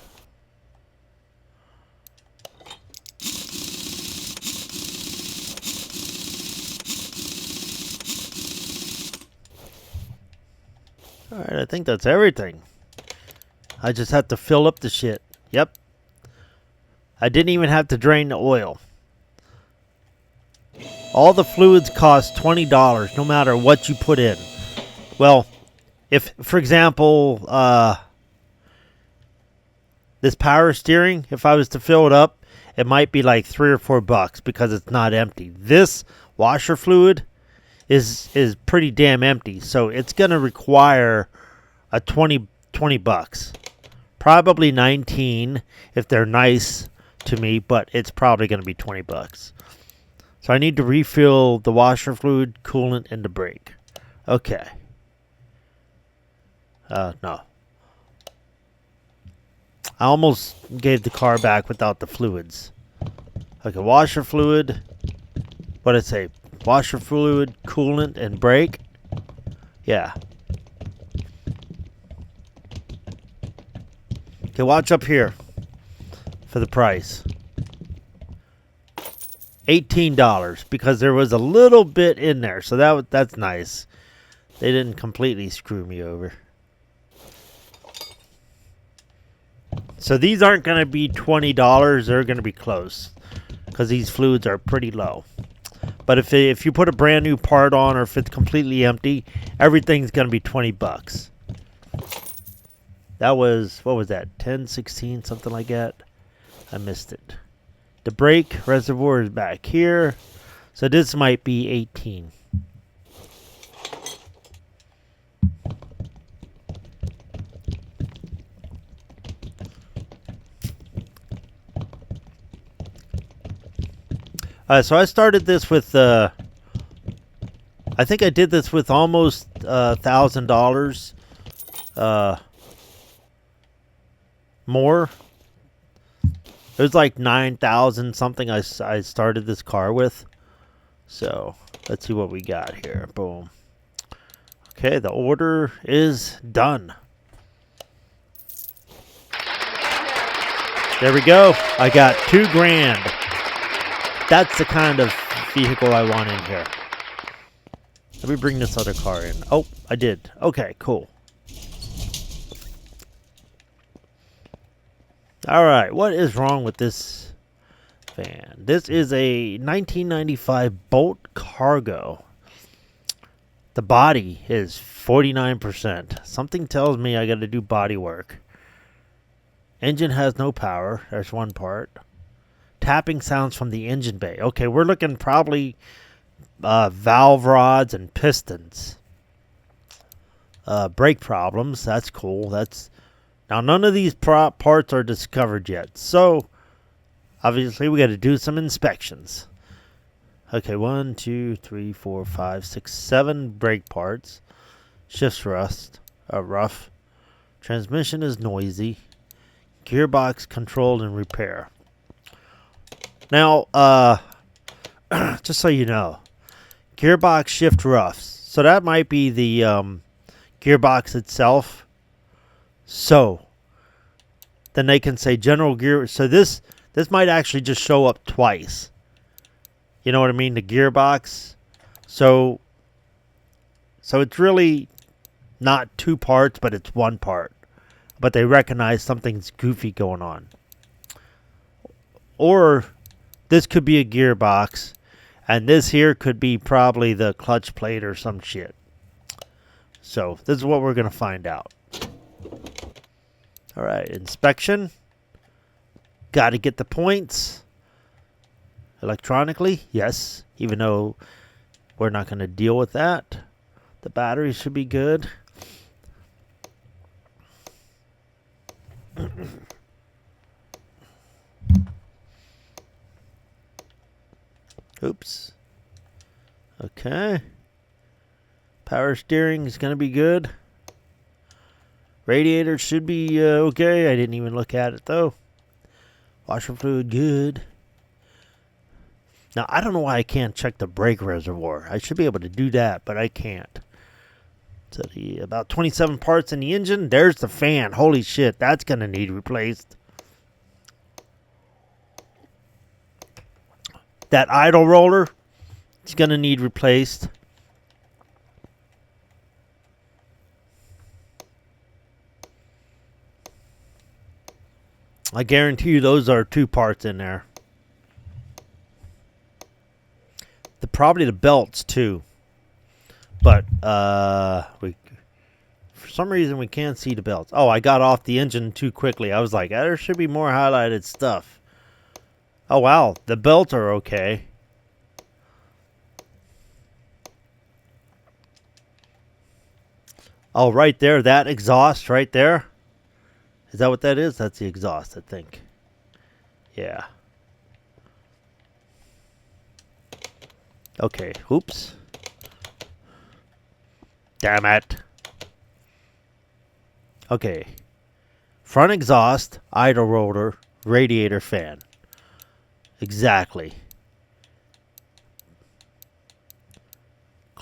Alright, I think that's everything. I just have to fill up the shit. Yep. I didn't even have to drain the oil. All the fluids cost $20 no matter what you put in. Well, if, for example, this power steering, if I was to fill it up, it might be like $3 or $4 because it's not empty. This washer fluid is pretty damn empty, so it's going to require a $20. Probably 19 if they're nice to me, but it's probably going to be $20. So I need to refill the washer fluid, coolant, and the brake. Okay. No. I almost gave the car back without the fluids. Okay, washer fluid. What did it say? Washer fluid, coolant, and brake. Yeah. Okay, watch up here for the price. $18 because there was a little bit in there, so that's nice. They didn't completely screw me over. So these aren't going to be $20. They're going to be close. because these fluids are pretty low. But if you put a brand new part on, or if it's completely empty, everything's going to be $20. That was, what was that, 10, 16, something like that? I missed it. The brake reservoir is back here, so this might be 18. So I started this with, I think I did this with almost $1,000 more. It was like 9,000 something I started this car with. So let's see what we got here. Boom. Okay, the order is done. There we go. I got $2,000. That's the kind of vehicle I want in here. Let me bring this other car in. Oh, I did. Okay, cool. Alright, what is wrong with this van? This is a 1995 Bolt Cargo. The body is 49%. Something tells me I gotta do body work. Engine has no power. There's one part. Tapping sounds from the engine bay. Okay, we're looking probably valve rods and pistons. Brake problems. That's cool. Now none of these parts are discovered yet. So obviously we got to do some inspections. Okay, 1, 2, 3, 4, 5, 6, 7 brake parts. Shifts rough. Transmission is noisy. Gearbox controlled and repair. Now, just so you know, gearbox shift roughs. So that might be the gearbox itself. So then they can say general gear. So this might actually just show up twice. You know what I mean? The gearbox. So it's really not two parts, but it's one part. But they recognize something's goofy going on. Or this could be a gearbox, and this here could be probably the clutch plate or some shit. So this is what we're going to find out. All right, inspection. Got to get the points. Electronically, yes, even though we're not going to deal with that. The battery should be good. Oops. Okay. Power steering is going to be good. Radiator should be okay. I didn't even look at it though. Washer fluid good. Now I don't know why I can't check the brake reservoir. I should be able to do that, but I can't. So about 27 parts in the engine. There's the fan. Holy shit, that's going to need replaced. That idle roller, it's going to need replaced. I guarantee you those are two parts in there. Probably the belts too. But for some reason we can't see the belts. Oh, I got off the engine too quickly. I was like, there should be more highlighted stuff. Oh wow, the belts are okay. Oh, right there, that exhaust right there. Is that what that is? That's the exhaust, I think. Yeah. Okay, oops. Damn it. Okay. Front exhaust, idle roller, radiator fan. Exactly.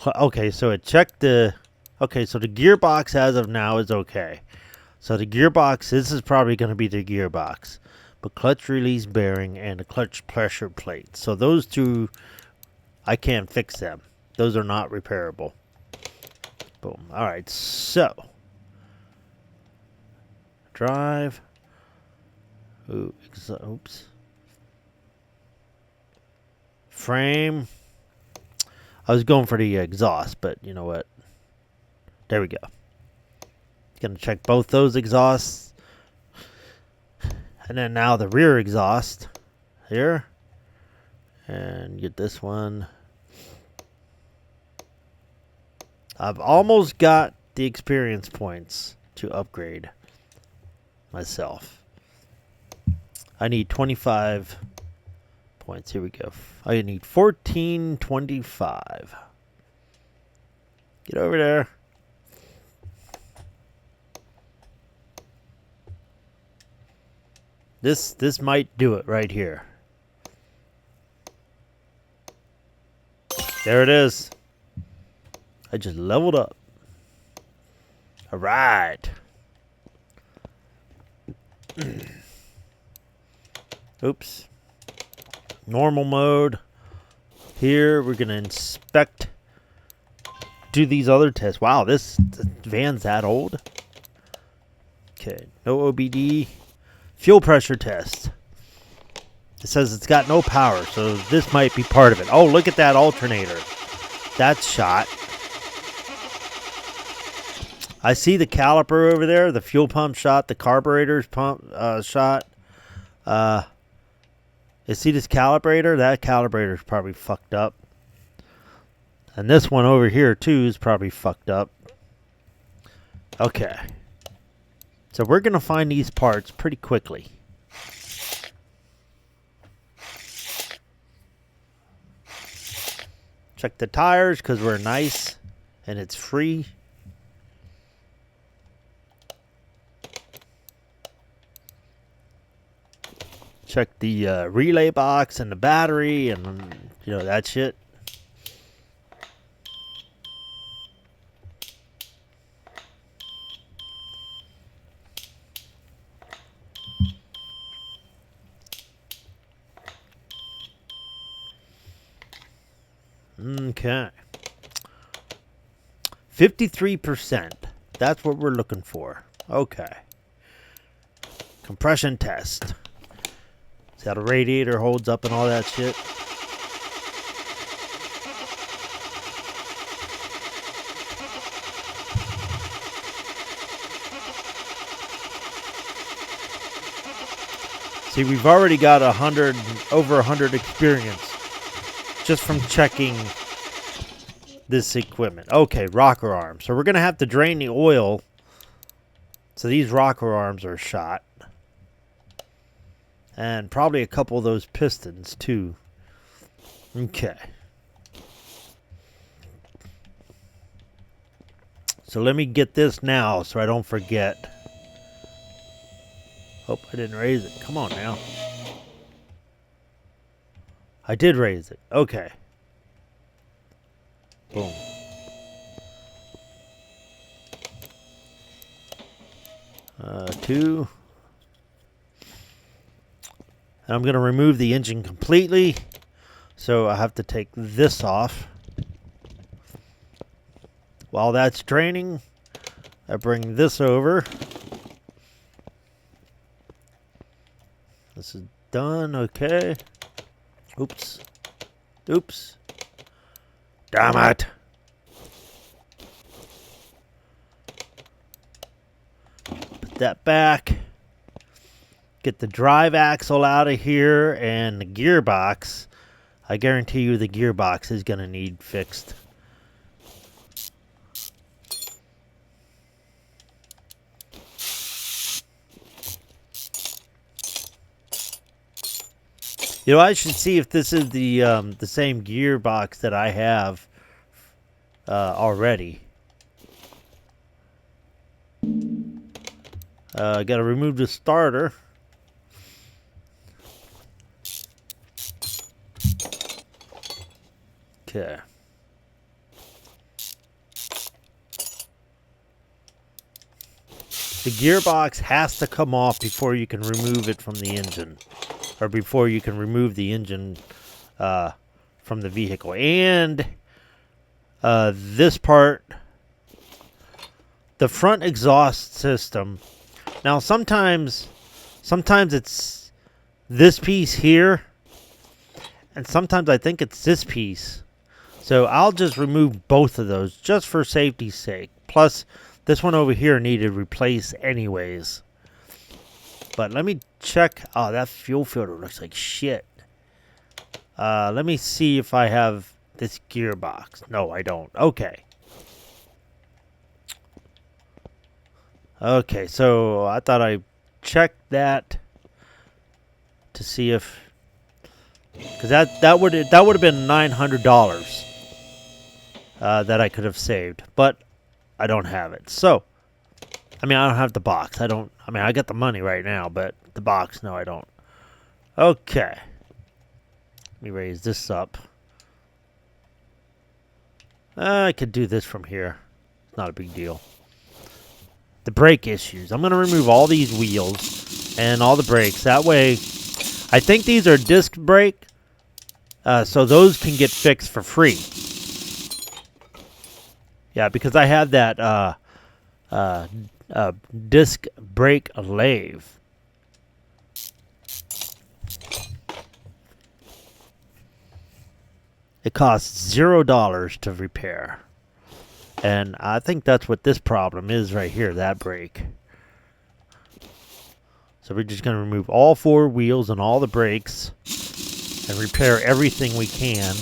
Okay, so it checked the... Okay, so the gearbox as of now is okay. So the gearbox, this is probably going to be the gearbox. But clutch release bearing and the clutch pressure plate. So those two, I can't fix them. Those are not repairable. Boom. Alright, so. Drive. Oops. frame. I was going for the exhaust, but you know what? There we go. Gonna check both those exhausts. And then now the rear exhaust here. And get this one. I've almost got the experience points to upgrade myself. I need 25 points. Here we go. I need 1425. Get over there. This might do it right here. There it is. I just leveled up. All right. Oops. Normal mode. Here we're gonna inspect. Do these other tests. Wow, this van's that old. Okay, no OBD. Fuel pressure test. It says it's got no power, so this might be part of it. Oh, look at that alternator. That's shot. I see the caliper over there. The fuel pump shot. The carburetor's pump shot. You see this calibrator? That calibrator's probably fucked up. And this one over here, too, is probably fucked up. Okay. So we're going to find these parts pretty quickly. Check the tires because we're nice and it's free. Check the relay box and the battery and, you know, that shit. Okay. 53%. That's what we're looking for. Okay. Compression test. See how the radiator holds up and all that shit. See, we've already got over 100 experience just from checking this equipment. Okay, rocker arms. So we're going to have to drain the oil. So these rocker arms are shot. And probably a couple of those pistons, too. Okay. So let me get this now so I don't forget. Hope I didn't raise it. Come on now. I did raise it. Okay. Boom. Two. And I'm going to remove the engine completely. So I have to take this off. While that's draining, I bring this over. This is done. Okay. Oops. Oops. Damn it. Put that back. Get the drive axle out of here and the gearbox. I guarantee you the gearbox is going to need fixed. You know, I should see if this is the same gearbox that I have already. Got to remove the starter. Okay. The gearbox has to come off before you can remove it from the engine. Or before you can remove the engine from the vehicle. And this part, the front exhaust system. Now sometimes it's this piece here. And sometimes I think it's this piece. So I'll just remove both of those just for safety's sake. Plus, this one over here needed replaced anyways. But let me check. Oh, that fuel filter looks like shit. Let me see if I have this gearbox. No, I don't. Okay. Okay, so I thought I checked that to see if, because that would have been $900 that I could have saved, but I don't have it. So, I mean, I don't have the box. I mean, I got the money right now, but the box, no, I don't. Okay. Let me raise this up. I could do this from here. Not a big deal. The brake issues. I'm going to remove all these wheels and all the brakes. That way, I think these are disc brake, so those can get fixed for free. Yeah, because I have that disc brake lathe. It costs $0 to repair. And I think that's what this problem is right here, that brake. So we're just going to remove all four wheels and all the brakes and repair everything we can.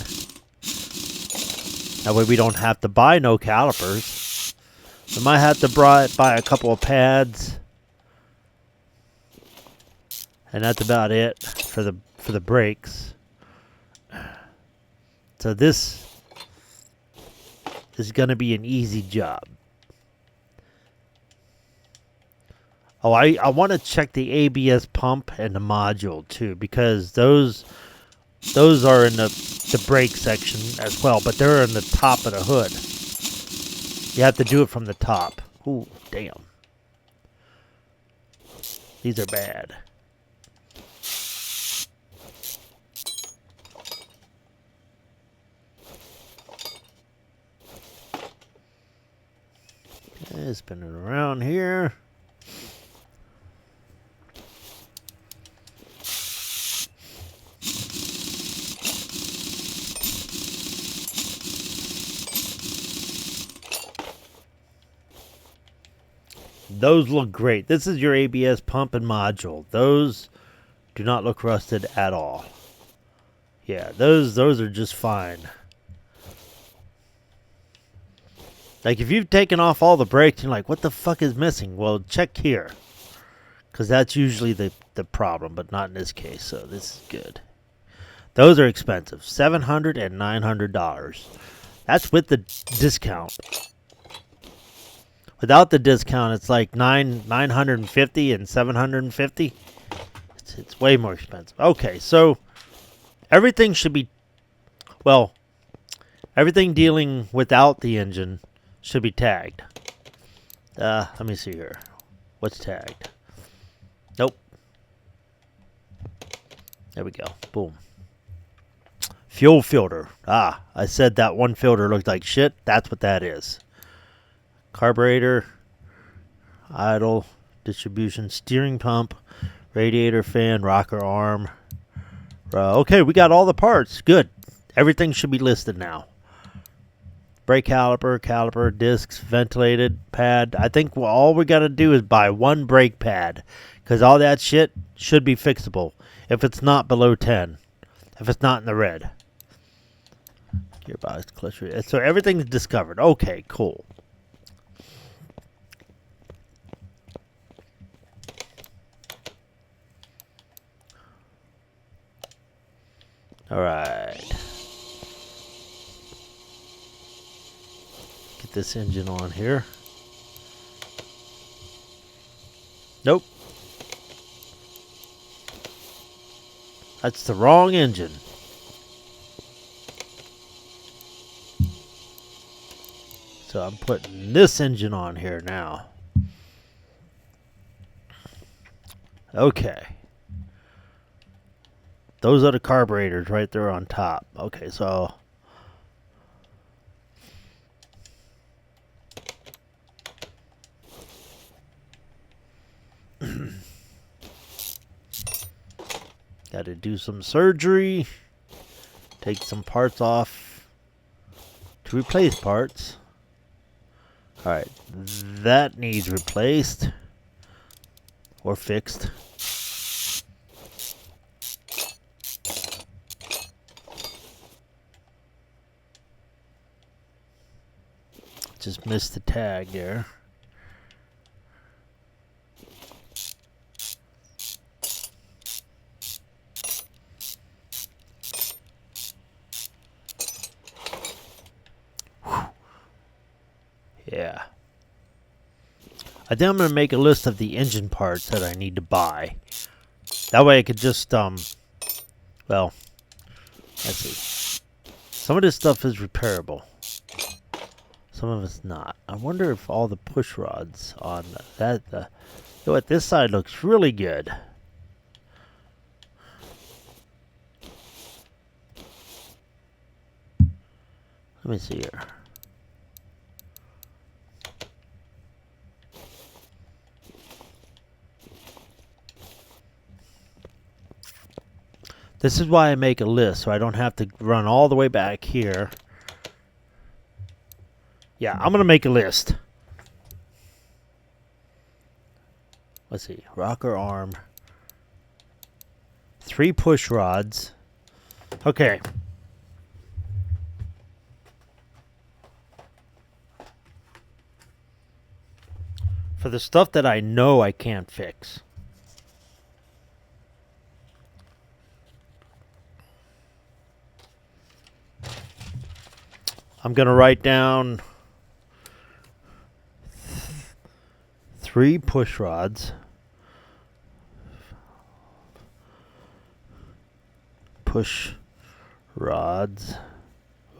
That way we don't have to buy no calipers. We might have to buy a couple of pads. And that's about it for the brakes. So this is going to be an easy job. Oh, I want to check the ABS pump and the module too, because those are in the brake section as well, but they're in the top of the hood. You have to do it from the top. Ooh, damn. These are bad. Okay, spinning around here. Those look great. This is your ABS pump and module. Those do not look rusted at all. Yeah, those are just fine. Like if you've taken off all the brakes and you're like, what the fuck is missing? Well, check here. Because that's usually the problem, but not in this case. So this is good. Those are expensive. $700 and $900. That's with the discount. Without the discount, it's like $950 and $750. It's way more expensive. Okay, so everything should be, well, everything dealing without the engine should be tagged. Let me see here. What's tagged? Nope. There we go. Boom. Fuel filter. I said that one filter looked like shit. That's what that is. Carburetor, idle, distribution, steering pump, radiator fan, rocker arm. Okay, we got all the parts. Good. Everything should be listed now. Brake caliper, discs, ventilated, pad. I think all we got to do is buy one brake pad, because all that shit should be fixable if it's not below 10, if it's not in the red. Gearbox, clutch. So everything's discovered. Okay, cool. All right. Get this engine on here. Nope. That's the wrong engine. So I'm putting this engine on here now. Okay. Those are the carburetors right there on top. Okay, so got to do some surgery. Take some parts off to replace parts. Alright, that needs replaced or fixed. Just missed the tag there. Yeah. I think I'm going to make a list of the engine parts that I need to buy. That way I could just, well, let's see. Some of this stuff is repairable. Some of it's not. I wonder if all the push rods on that, you know what, this side looks really good. Let me see here. This is why I make a list, so I don't have to run all the way back here. Yeah, I'm going to make a list. Let's see. Rocker arm. 3 push rods. Okay. For the stuff that I know I can't fix. I'm going to write down 3 push rods. Push rods.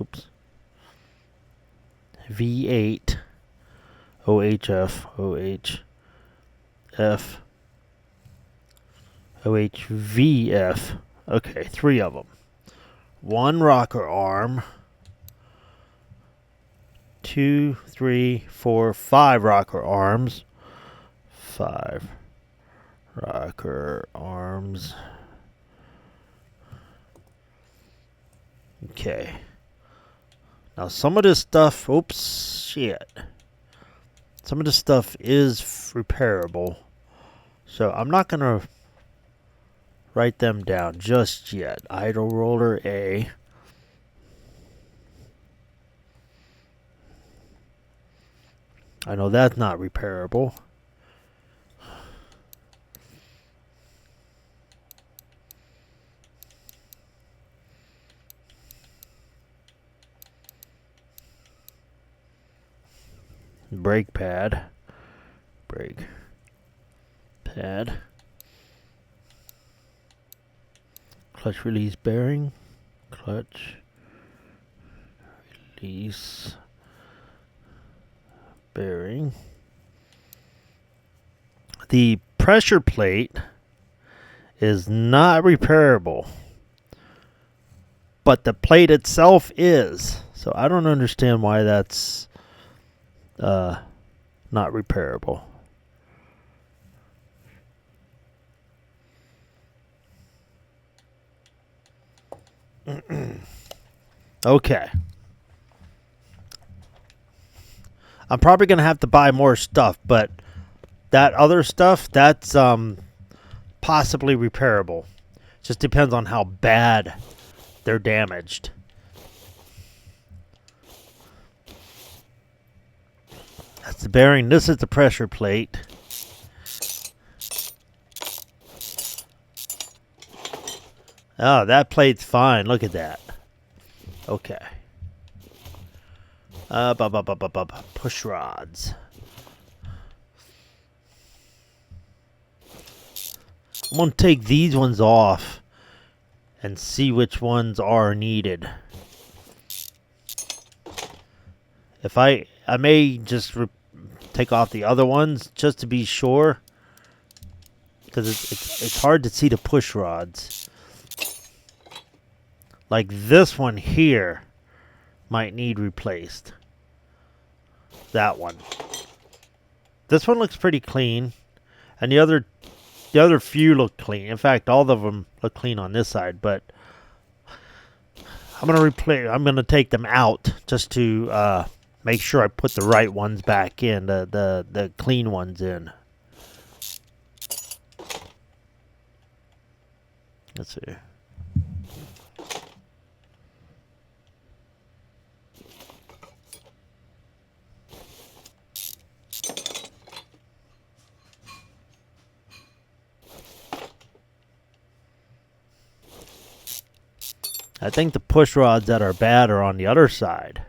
Oops. V8. OHF. OHF. OHVF. Okay, 3 of them. 1 rocker arm. 2, 3, 4, 5 rocker arms. 5 rocker arms. Okay. Now some of this stuff, oops, shit. Some of this stuff is repairable. So I'm not going to write them down just yet. Idle roller A. I know that's not repairable. Brake pad. Brake pad. Clutch release bearing. Clutch release bearing. The pressure plate is not repairable, but the plate itself is. So I don't understand why that's not repairable. Okay. I'm probably going to have to buy more stuff, but that other stuff, that's possibly repairable. Just depends on how bad they're damaged. That's the bearing. This is the pressure plate. Oh, that plate's fine. Look at that. Okay. Push rods. I'm going to take these ones off and see which ones are needed. If I may just take off the other ones just to be sure, because it's hard to see the push rods. Like this one here might need replaced. That one. This one looks pretty clean, and the other few look clean. In fact, all of them look clean on this side, but I'm gonna take them out just to make sure I put the right ones back in, the clean ones in. Let's see. I think the push rods that are bad are on the other side.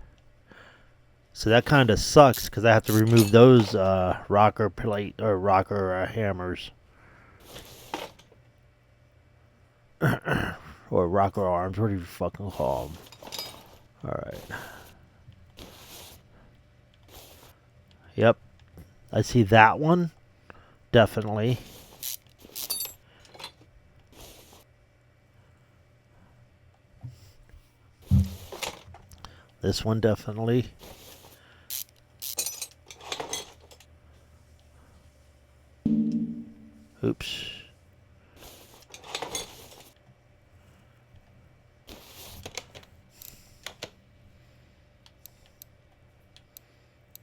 So that kind of sucks because I have to remove those rocker plate or rocker hammers. Or rocker arms, what do you fucking call them? Alright. Yep. I see that one. Definitely. This one definitely. Oops.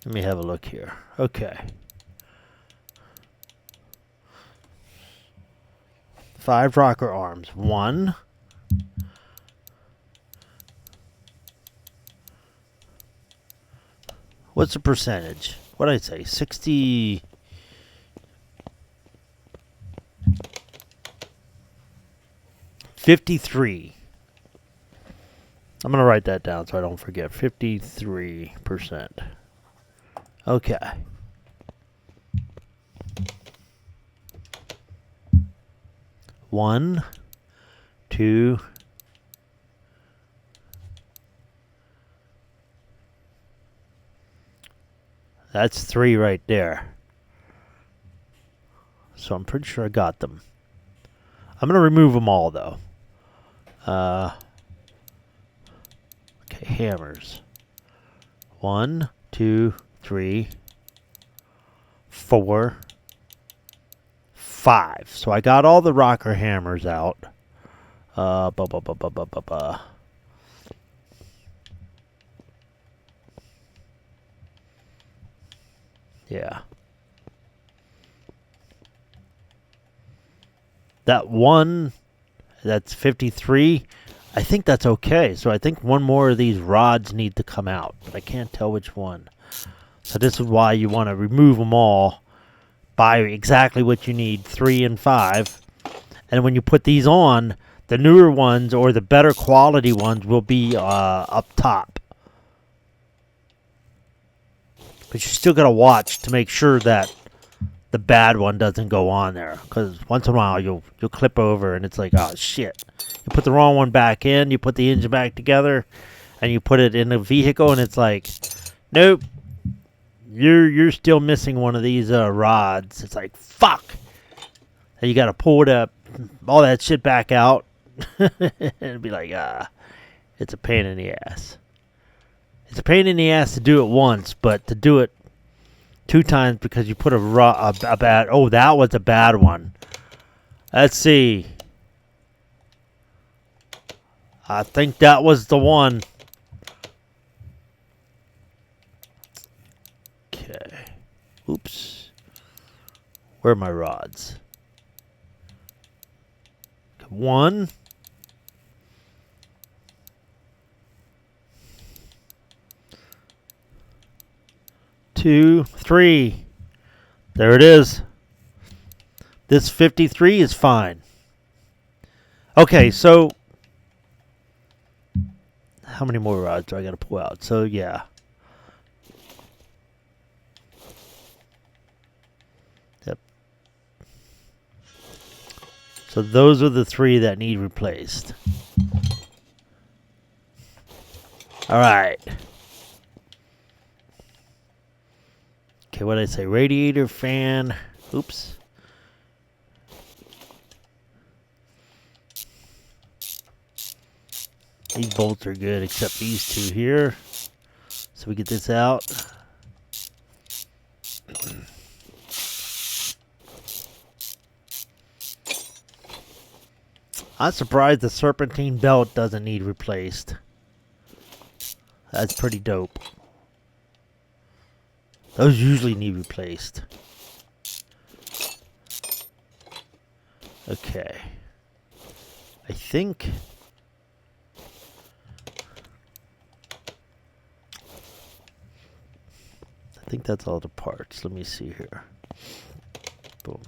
Let me have a look here. Okay. 5 rocker arms. 1. What's the percentage? What did I say? 60. 53. I'm going to write that down so I don't forget. 53%. Okay. One, two, that's 3 right there. So I'm pretty sure I got them. I'm going to remove them all, though. Okay, hammers. 1, 2, 3, 4, 5. So I got all the rocker hammers out. Yeah. That one, that's 53. I think that's okay. So I think one more of these rods need to come out, but I can't tell which one. So this is why you want to remove them all. Buy exactly what you need, 3 and 5. And when you put these on, the newer ones or the better quality ones will be up top. But you still got to watch to make sure that the bad one doesn't go on there. Because once in a while you'll clip over and it's like, oh shit. You put the wrong one back in, you put the engine back together, and you put it in the vehicle and it's like, nope. You're still missing one of these rods. It's like, fuck. And you got to pull all that shit back out. And be like, it's a pain in the ass. It's a pain in the ass to do it once, but to do it 2 times because you put a bad... Oh, that was a bad one. Let's see. I think that was the one. Okay. Oops. Where are my rods? 1. 2, 3. There it is. This 53 is fine. Okay, so how many more rods do I got to pull out? So yeah. Yep. So those are the 3 that need replaced. All right. Okay, what did I say? Radiator, fan. Oops. These bolts are good, except these 2 here. So we get this out. I'm surprised the serpentine belt doesn't need replaced. That's pretty dope. Those usually need replaced. Okay. I think that's all the parts. Let me see here. Boom.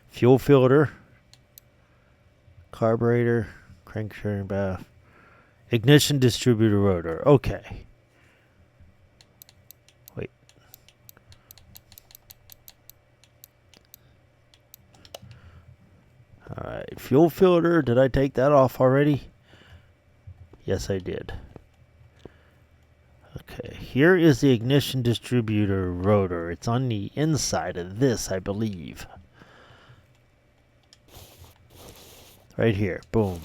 Fuel filter, carburetor, crank sharing bath, ignition distributor rotor. Okay. Wait. Alright, fuel filter. Did I take that off already? Yes, I did. Okay, here is the ignition distributor rotor. It's on the inside of this, I believe. Right here. Boom.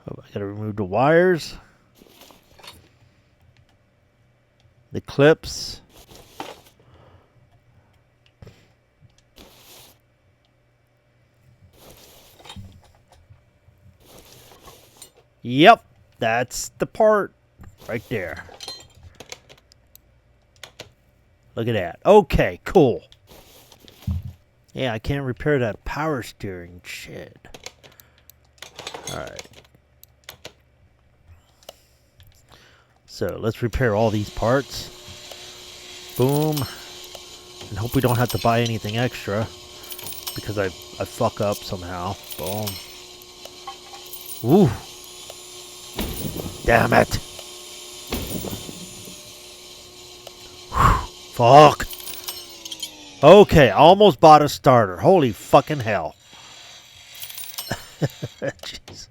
Oh, I gotta remove the wires. The clips. Yep, that's the part right there. Look at that. Okay, cool. Yeah, I can't repair that power steering shit. Alright. So, let's repair all these parts. Boom. And hope we don't have to buy anything extra. Because I fuck up somehow. Boom. Woo. Damn it. Whew. Fuck. Okay, I almost bought a starter. Holy fucking hell. Jeez.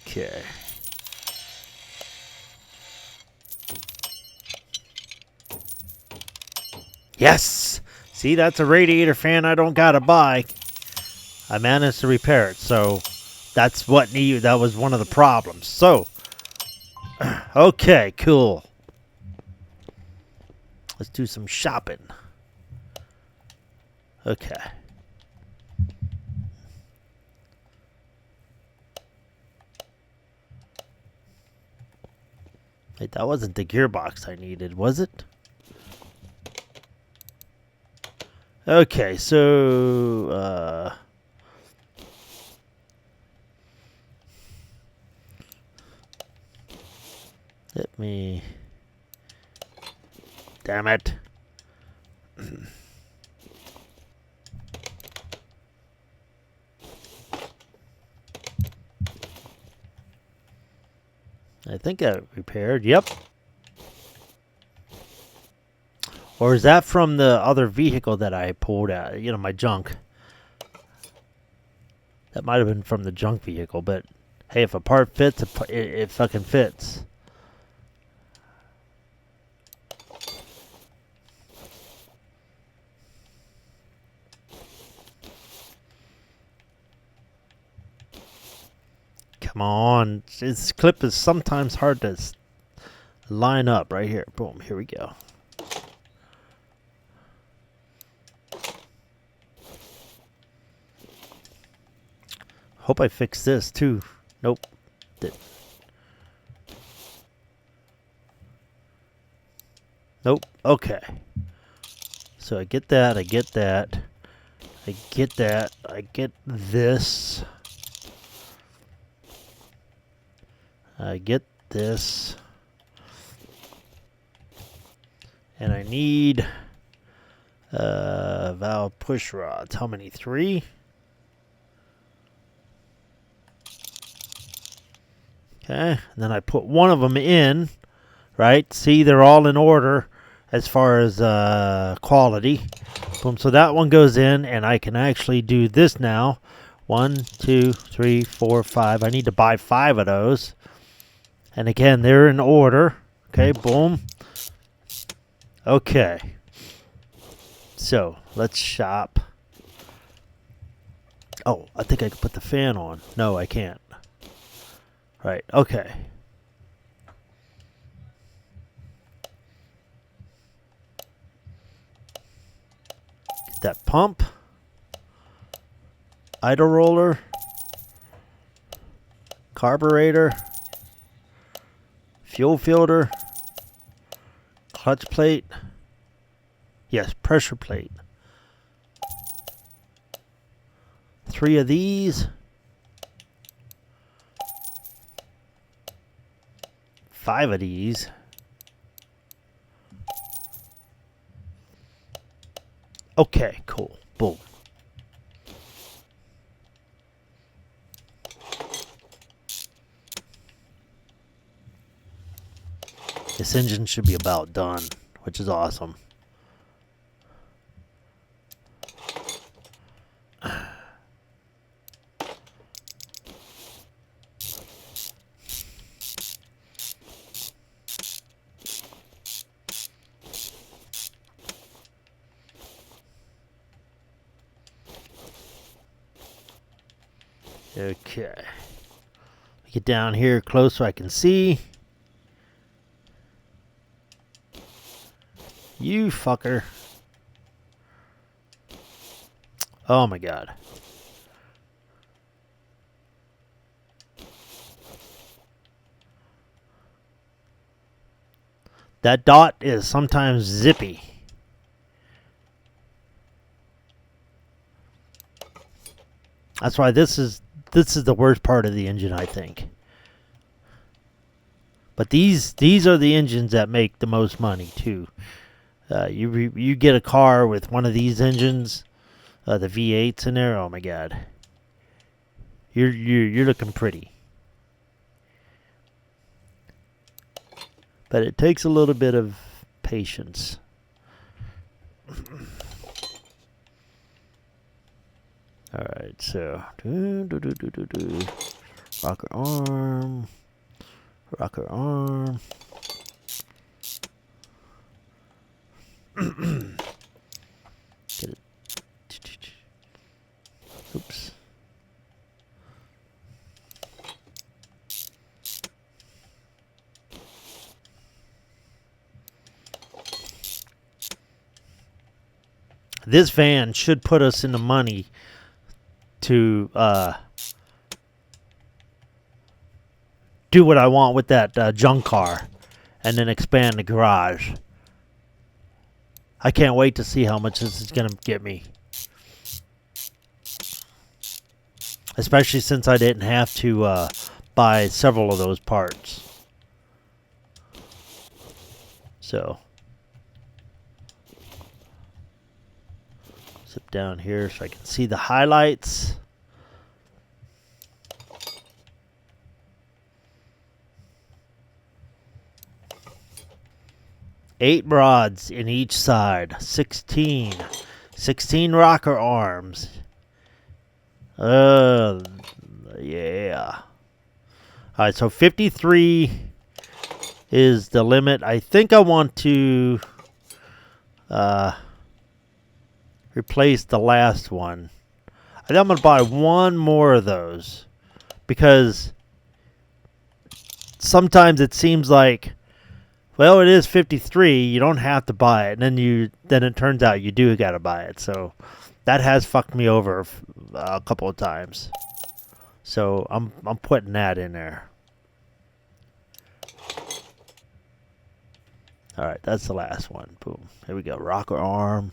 Okay. Yes! See, that's a radiator fan I don't gotta buy. I managed to repair it, so that's what that was one of the problems. So, okay, cool. Let's do some shopping. Okay. Wait, that wasn't the gearbox I needed, was it? Okay, so, let me... Damn it. I think I repaired. Yep. Or is that from the other vehicle that I pulled out? You know, my junk. That might have been from the junk vehicle, but hey, if a part fits, it fucking fits. Come on. This clip is sometimes hard to line up right here. Boom, here we go. Hope I fixed this too. Nope. Nope. Okay. So I get that. I get that. I get that. I get this. I get this. And I need valve push rods. How many? 3? Okay, and then I put one of them in, right? See, they're all in order as far as quality. Boom, so that one goes in, and I can actually do this now. 1, 2, 3, 4, 5. I need to buy 5 of those. And again, they're in order. Okay, boom. Okay. So, let's shop. Oh, I think I can put the fan on. No, I can't. Right, okay. Get that pump. Idle roller. Carburetor. Fuel filter. Clutch plate. Yes, pressure plate. 3 of these. 5 of these. Okay, cool. Boom. This engine should be about done, which is awesome. Okay. Get down here close so I can see. You fucker. Oh my god. That dot is sometimes zippy. That's why this is the worst part of the engine, I think. But these are the engines that make the most money too. You get a car with one of these engines, the V8s in there. Oh my god, you're looking pretty. But it takes a little bit of patience. All right, so rocker arm, rocker arm. Get it. Oops. This van should put us in the money to do what I want with that junk car and then expand the garage. I can't wait to see how much this is going to get me. Especially since I didn't have to buy several of those parts. So. Zip down here so I can see the highlights. Eight rods in each side. 16 rocker arms. Yeah. Alright, so 53 is the limit. I think I want to replace the last one. I think I'm going to buy one more of those. Because sometimes it seems like, well, it is 53. You don't have to buy it, and then it turns out you do got to buy it. So that has fucked me over a couple of times. So I'm putting that in there. All right, that's the last one. Boom. Here we go. Rocker arm,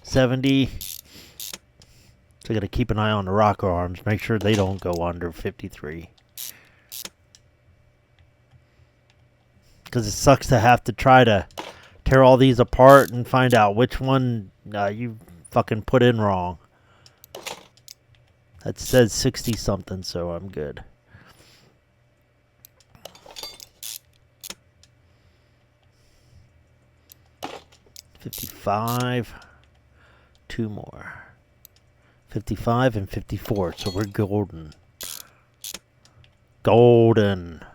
70. So I got to keep an eye on the rocker arms. Make sure they don't go under 53. Because it sucks to have to try to tear all these apart and find out which one you fucking put in wrong. That says 60 something, so I'm good. $55. 2 more. 55 and 54, so we're golden. Golden.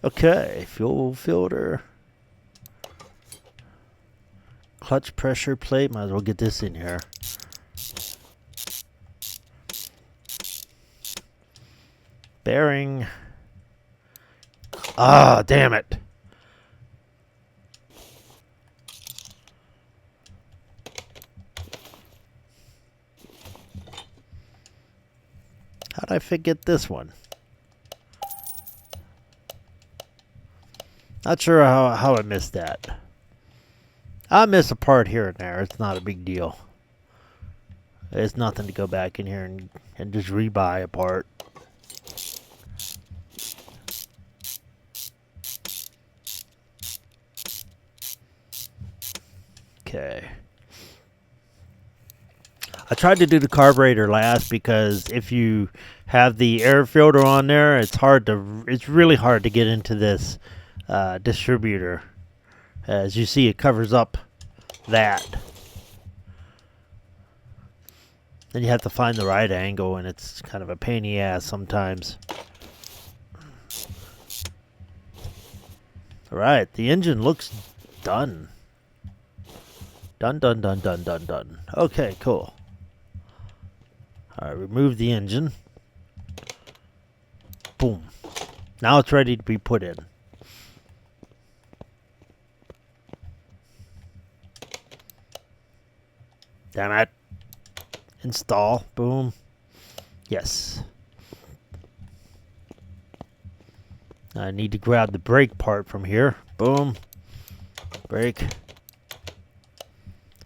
Okay, fuel filter. Clutch pressure plate. Might as well get this in here. Bearing. Ah, damn it. How'd I forget this one? Not sure how I missed that. I miss a part here and there. It's not a big deal. It's nothing to go back in here and just rebuy a part. Okay. I tried to do the carburetor last because if you have the air filter on there, it's really hard to get into this distributor. As you see, it covers up that. Then you have to find the right angle, and it's kind of a pain in the ass sometimes. Alright, the engine looks done. Done. Okay, cool. Alright, remove the engine. Boom. Now it's ready to be put in. Damn it. Install. Boom. Yes. I need to grab the brake part from here. Boom. Brake.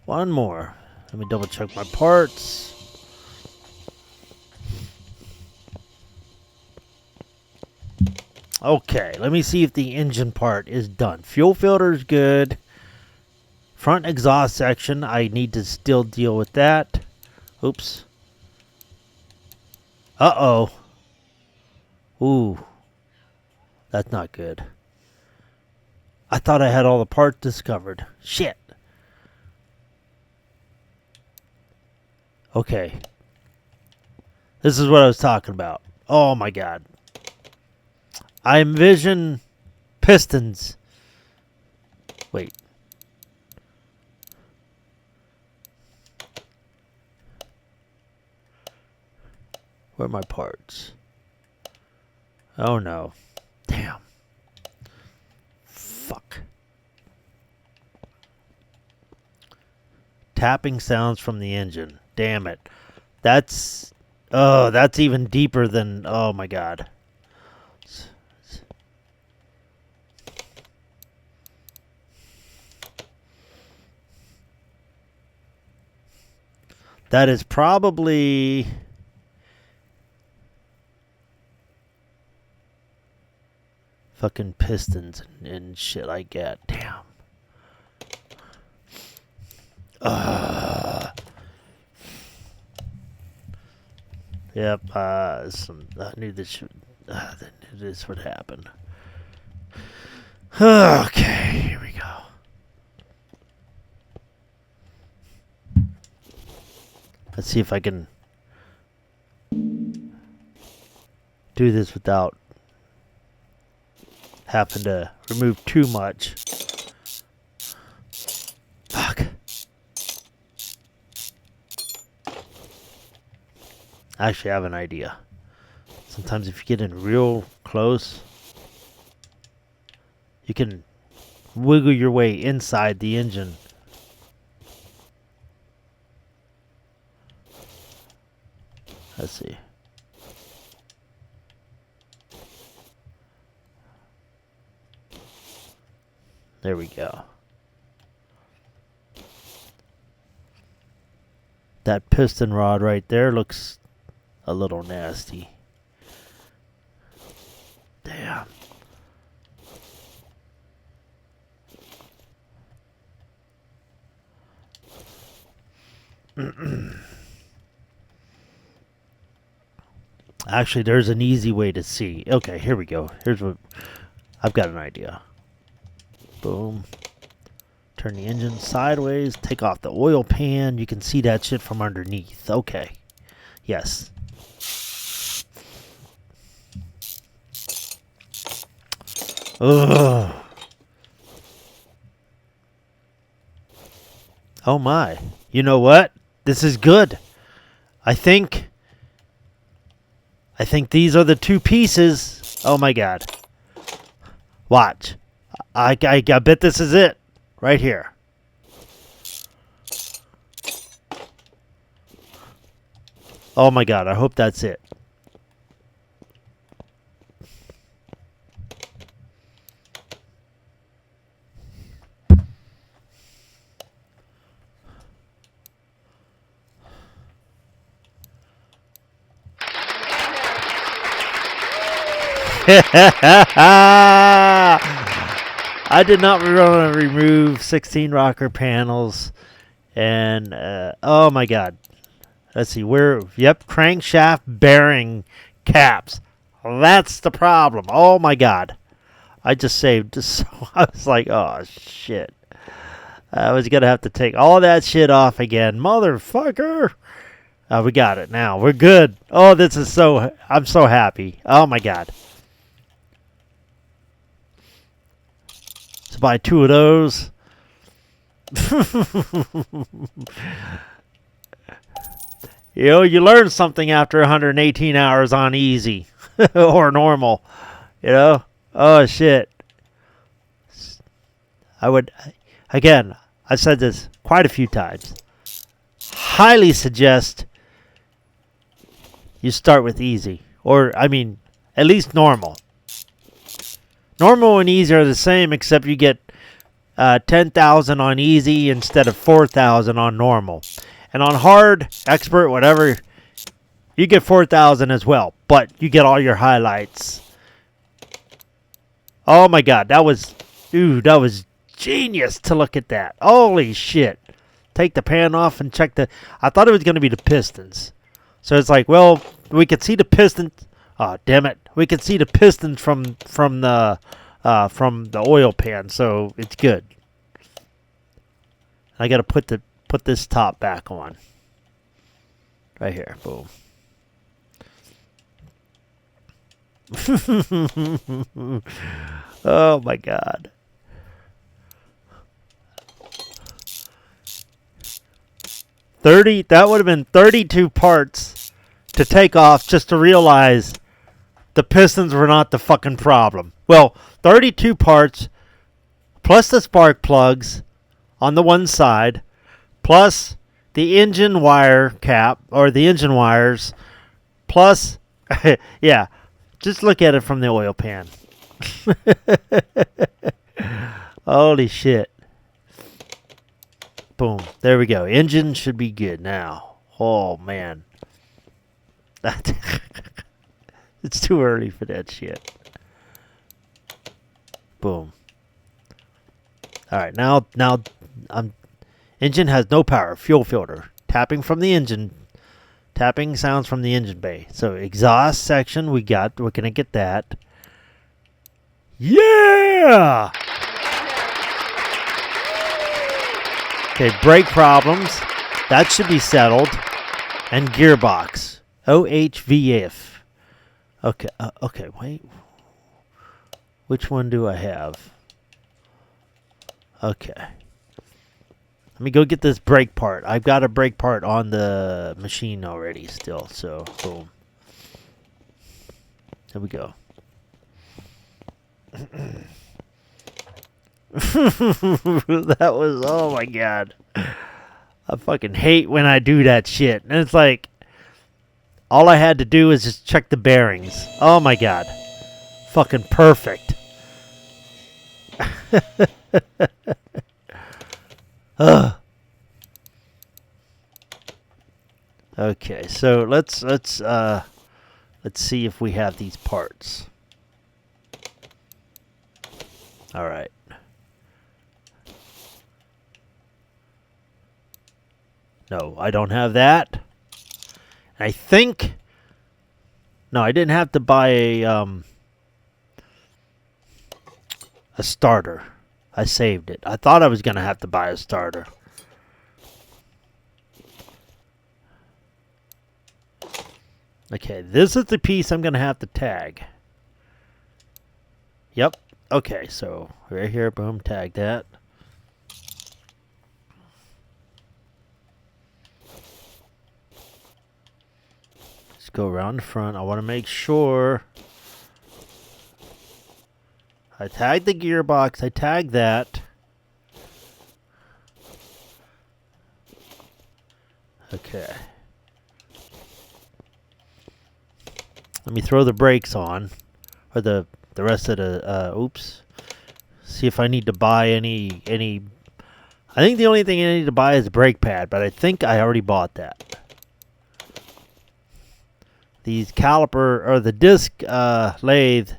One more. Let me double check my parts. Okay, let me see if the engine part is done. Fuel filter is good. Front exhaust section, I need to still deal with that. Oops. Uh-oh. Ooh. That's not good. I thought I had all the parts discovered. Shit. Okay. This is what I was talking about. Oh my god. I envision pistons. Wait. Where are my parts? Oh no. Damn. Fuck. Tapping sounds from the engine. Damn it. That's even deeper than, oh my god. That is probably fucking pistons and shit like that. Damn. Yep. I knew this would happen. Okay, here we go. Let's see if I can do this without having to remove too much. Fuck. Actually, I have an idea. Sometimes if you get in real close, you can wiggle your way inside the engine. Let's see. There we go. That piston rod right there looks a little nasty. Damn. Actually, there's an easy way to see. Okay, here we go. Here's what I've got an idea. Boom. Turn the engine sideways. Take off the oil pan. You can see that shit from underneath. Okay. Yes. Ugh. Oh my. You know what? This is good. I think I think these are the two pieces. Oh my god. Watch. I bet this is it. Right here. Oh my god, I hope that's it. I did not want to remove 16 rocker panels. And, oh my god. Let's see, yep, crankshaft bearing caps. That's the problem. Oh my god. I just saved, so I was like, oh shit. I was going to have to take all that shit off again. Motherfucker. We got it now. We're good. Oh, this is I'm so happy. Oh my god. To buy 2 of those. You know, you learn something after 118 hours on easy or normal. You know? Oh shit. Again, I've said this quite a few times. Highly suggest you start with easy. Or, I mean, at least normal. Normal and easy are the same, except you get 10,000 on easy instead of 4,000 on normal. And on hard, expert, whatever, you get 4,000 as well. But you get all your highlights. Oh my god, that was genius to look at that. Holy shit. Take the pan off and check I thought it was going to be the pistons. So it's like, well, we could see the pistons. Oh, damn it. We could see the pistons from the oil pan, so it's good. I got to put this top back on. Right here. Boom. Oh my god. That would have been 32 parts to take off just to realize the pistons were not the fucking problem. Well, 32 parts plus the spark plugs on the one side plus the engine wire cap or the engine wires plus yeah, just look at it from the oil pan. Holy shit. Boom. There we go. Engine should be good now. Oh, man. It's too early for that shit. Boom. All right. Now, engine has no power. Fuel filter. Tapping from the engine. Tapping sounds from the engine bay. So, exhaust section, we're going to get that. Yeah! Okay, brake problems. That should be settled. And gearbox. OHVF. Okay, okay, wait. Which one do I have? Okay. Let me go get this brake part. I've got a brake part on the machine already still, so boom. There we go. That was, oh my god. I fucking hate when I do that shit. And it's like, all I had to do is just check the bearings. Oh my god. Fucking perfect. Okay, so let's see if we have these parts. All right. No, I don't have that. I think. No, I didn't have to buy a starter. I saved it. I thought I was gonna have to buy a starter. Okay, this is the piece I'm gonna have to tag. Yep. Okay, so right here, boom, tag that. Let's go around the front. I want to make sure I tag the gearbox. I tag that. Okay. Let me throw the brakes on, or the rest of the. Oops. See if I need to buy any. I think the only thing I need to buy is a brake pad, but I think I already bought that. These caliper or the disc lathe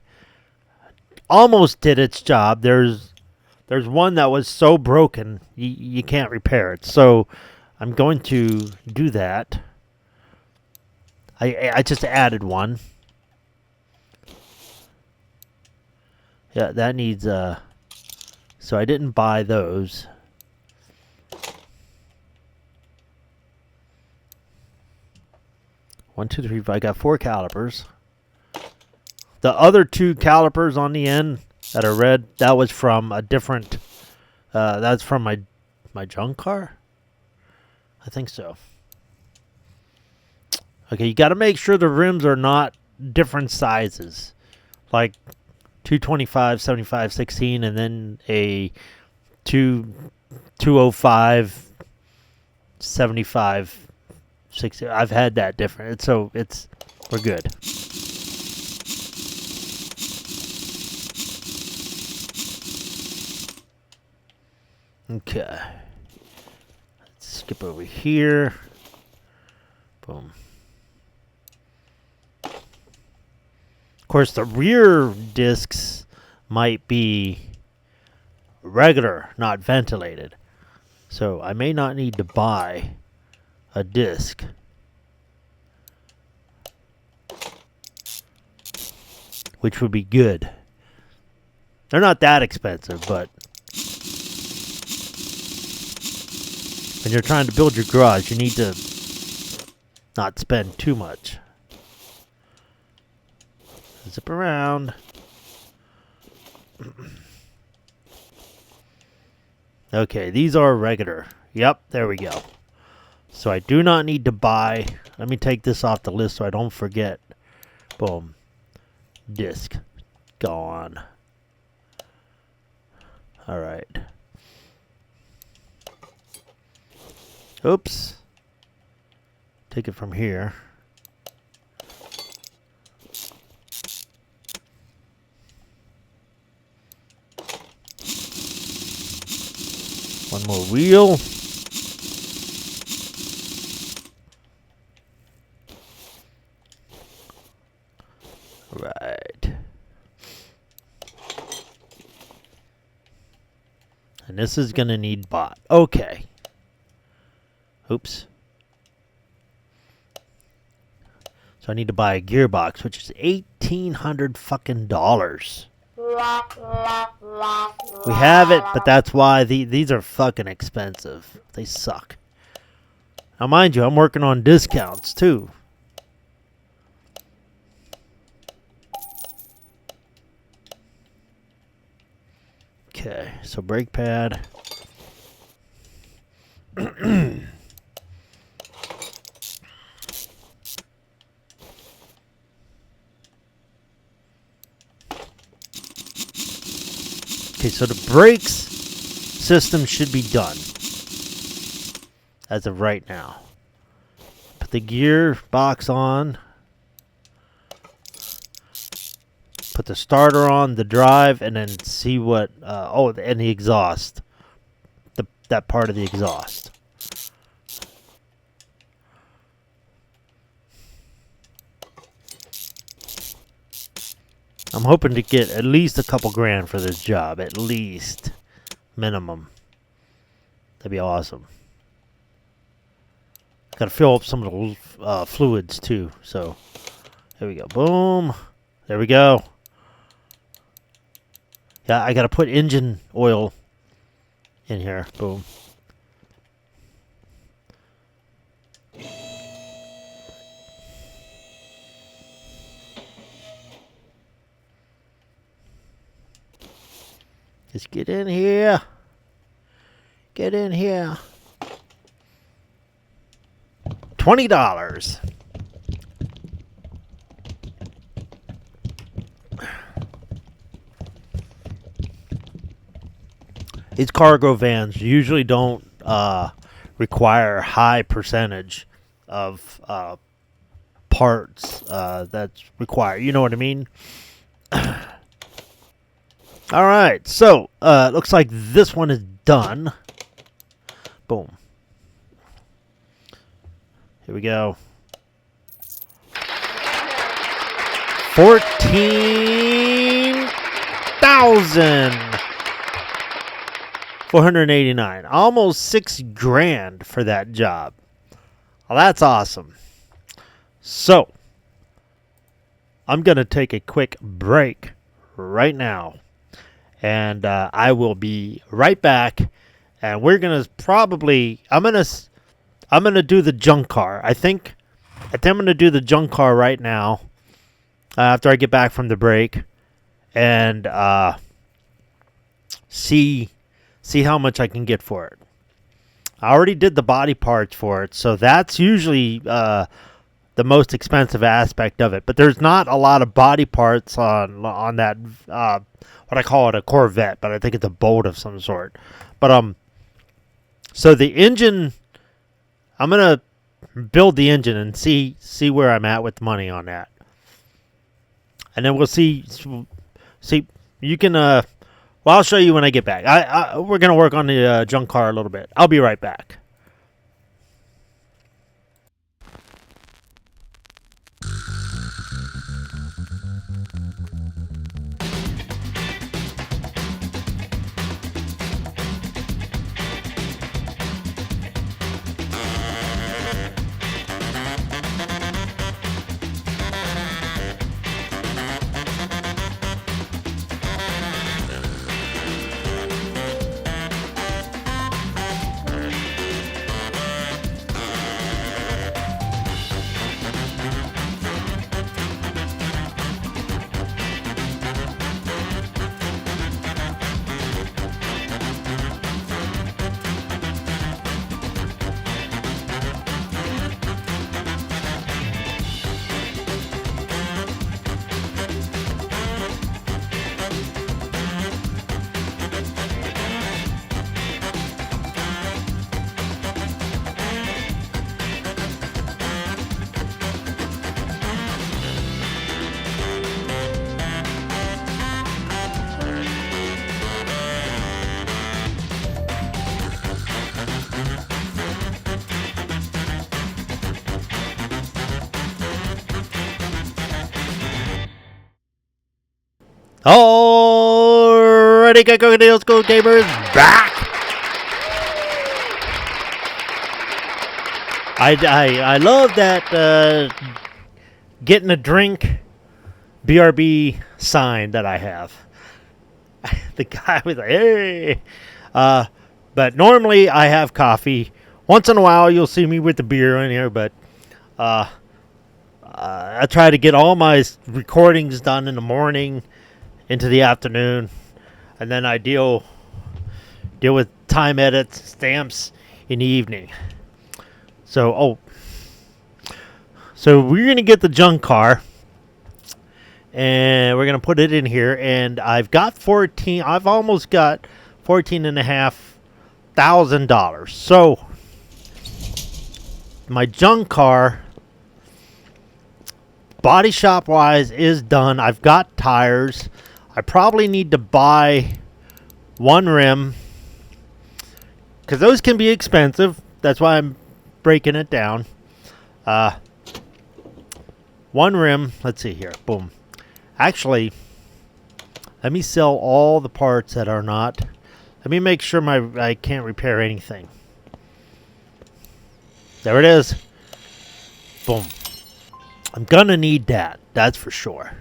almost did its job. There's one that was so broken you can't repair it. So I'm going to do that. I just added one. Yeah, that needs so I didn't buy those. One, two, three, I got 4 calipers. The other 2 calipers on the end that are red, that was from a different, that's from my junk car? I think so. Okay, you got to make sure the rims are not different sizes. Like 225, 75, 16, and then a 205, 75, 60. I've had that different. So we're good. Okay. Let's skip over here. Boom. Of course, the rear discs might be regular, not ventilated. So I may not need to buy a disc. Which would be good. They're not that expensive, but when you're trying to build your garage, you need to not spend too much. Zip around. Okay, these are regular. Yep, there we go. So I do not need to buy. Let me take this off the list so I don't forget. Boom. Disc. Gone. Alright. Oops. Take it from here. One more wheel. Right. And this is going to need bot. Okay. Oops. So I need to buy a gearbox, which is $1,800 fucking dollars. We have it, but that's why these are fucking expensive. They suck. Now, mind you, I'm working on discounts too. Okay, so brake pad. Okay, so the brakes system should be done as of right now. Put the gear box on. Put the starter on, the drive, and then see what... and the exhaust. That part of the exhaust. I'm hoping to get at least a couple grand for this job. At least. Minimum. That'd be awesome. Got to fill up some of the fluids too. So, there we go. Boom. There we go. Yeah, I got to put engine oil in here. Boom. Just get in here. Get in here. $20. These cargo vans usually don't require a high percentage of parts that's required. You know what I mean? All right, so looks like this one is done. Boom. Here we go. 14,489. Almost $6,000 for that job. Well, that's awesome. So, I'm going to take a quick break right now. And I will be right back. And we're going to probably... I'm going to do the junk car. I think I'm going to do the junk car right now. After I get back from the break, and see how much I can get for it. I already did the body parts for it, so that's usually the most expensive aspect of it. But there's not a lot of body parts on that what I call it a Corvette, but I think it's a boat of some sort. But so the engine, I'm gonna build the engine and see where I'm at with money on that. And then we'll see. You can. Well, I'll show you when I get back. We're gonna work on the junk car a little bit. I'll be right back. Alrighty, Go School Gamers back. I love that getting a drink BRB sign that I have. The guy was like, hey. But normally I have coffee. Once in a while you'll see me with the beer in here, but I try to get all my recordings done in the morning into the afternoon, and then I deal with time edits, stamps in the evening. So we're gonna get the junk car, and we're gonna put it in here. And I've almost got $14,500. So my junk car, body shop wise, is done. I've got tires. I probably need to buy one rim, because those can be expensive. That's why I'm breaking it down. One rim. Let's see here. Boom. Actually, let me sell all the parts that are not. Let me make sure I can't repair anything. There it is. Boom. I'm gonna need that. That's for sure.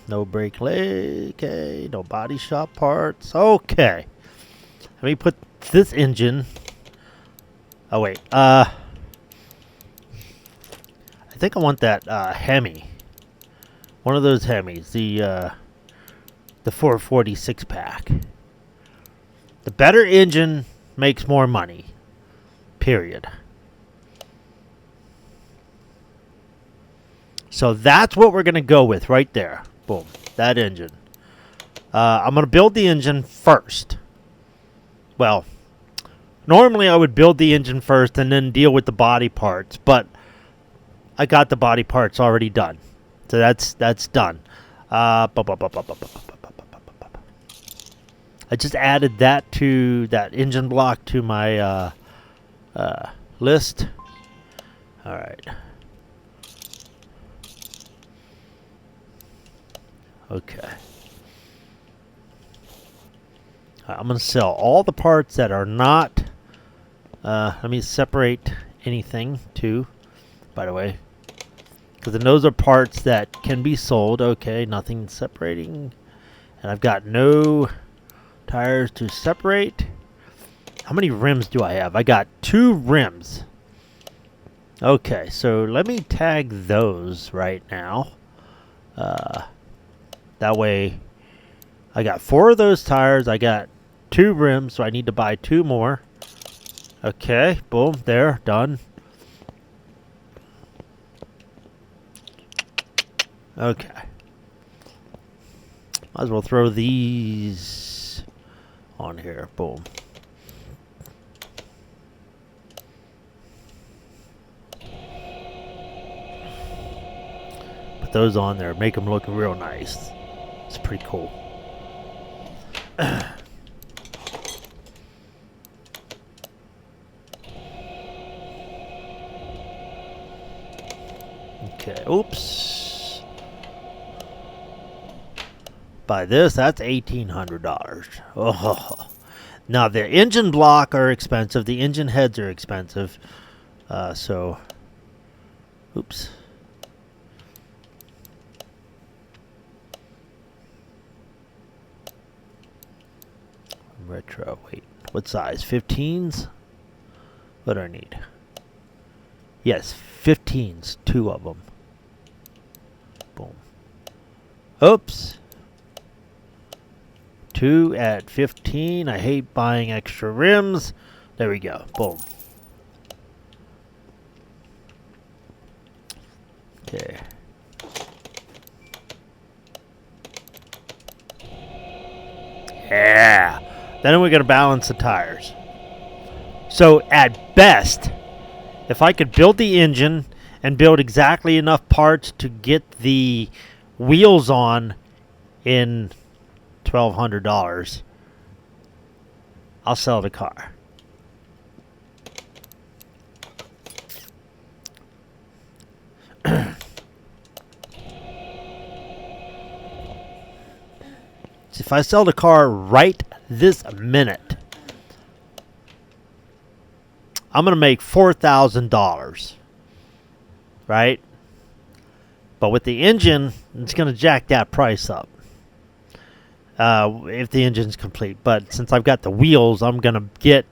No brake light. Okay. No body shop parts. Okay. Let me put this engine. Oh wait. I think I want that Hemi. One of those Hemis. The 446 pack. The better engine makes more money. Period. So that's what we're going to go with right there. Boom. That engine. I'm going to build the engine first. Well, normally I would build the engine first and then deal with the body parts. But I got the body parts already done. So that's done. I just added that to that engine block to my list. All right. Okay. I'm going to sell all the parts that are not... let me separate anything, too, by the way. Because then those are parts that can be sold. Okay, nothing separating. And I've got no tires to separate. How many rims do I have? I got 2 rims. Okay, so let me tag those right now. That way, I got 4 of those tires. I got 2 rims, so I need to buy 2 more. Okay, boom, there, done. Okay. Might as well throw these on here. Boom. Put those on there. Make them look real nice. It's pretty cool. Okay, oops. Buy this, that's $1,800. Oh. Now the engine block are expensive, the engine heads are expensive. So oops. Retro, wait, what size? 15s? What do I need? Yes, 15s, 2 of them. Boom. Oops. 2 at 15. I hate buying extra rims. There we go. Boom. Okay. Yeah. Then we're going to balance the tires. So at best, if I could build the engine and build exactly enough parts to get the wheels on in $1,200, I'll sell the car. If I sell the car right this minute, I'm going to make $4,000, right? But with the engine, it's going to jack that price up if the engine's complete. But since I've got the wheels, I'm going to get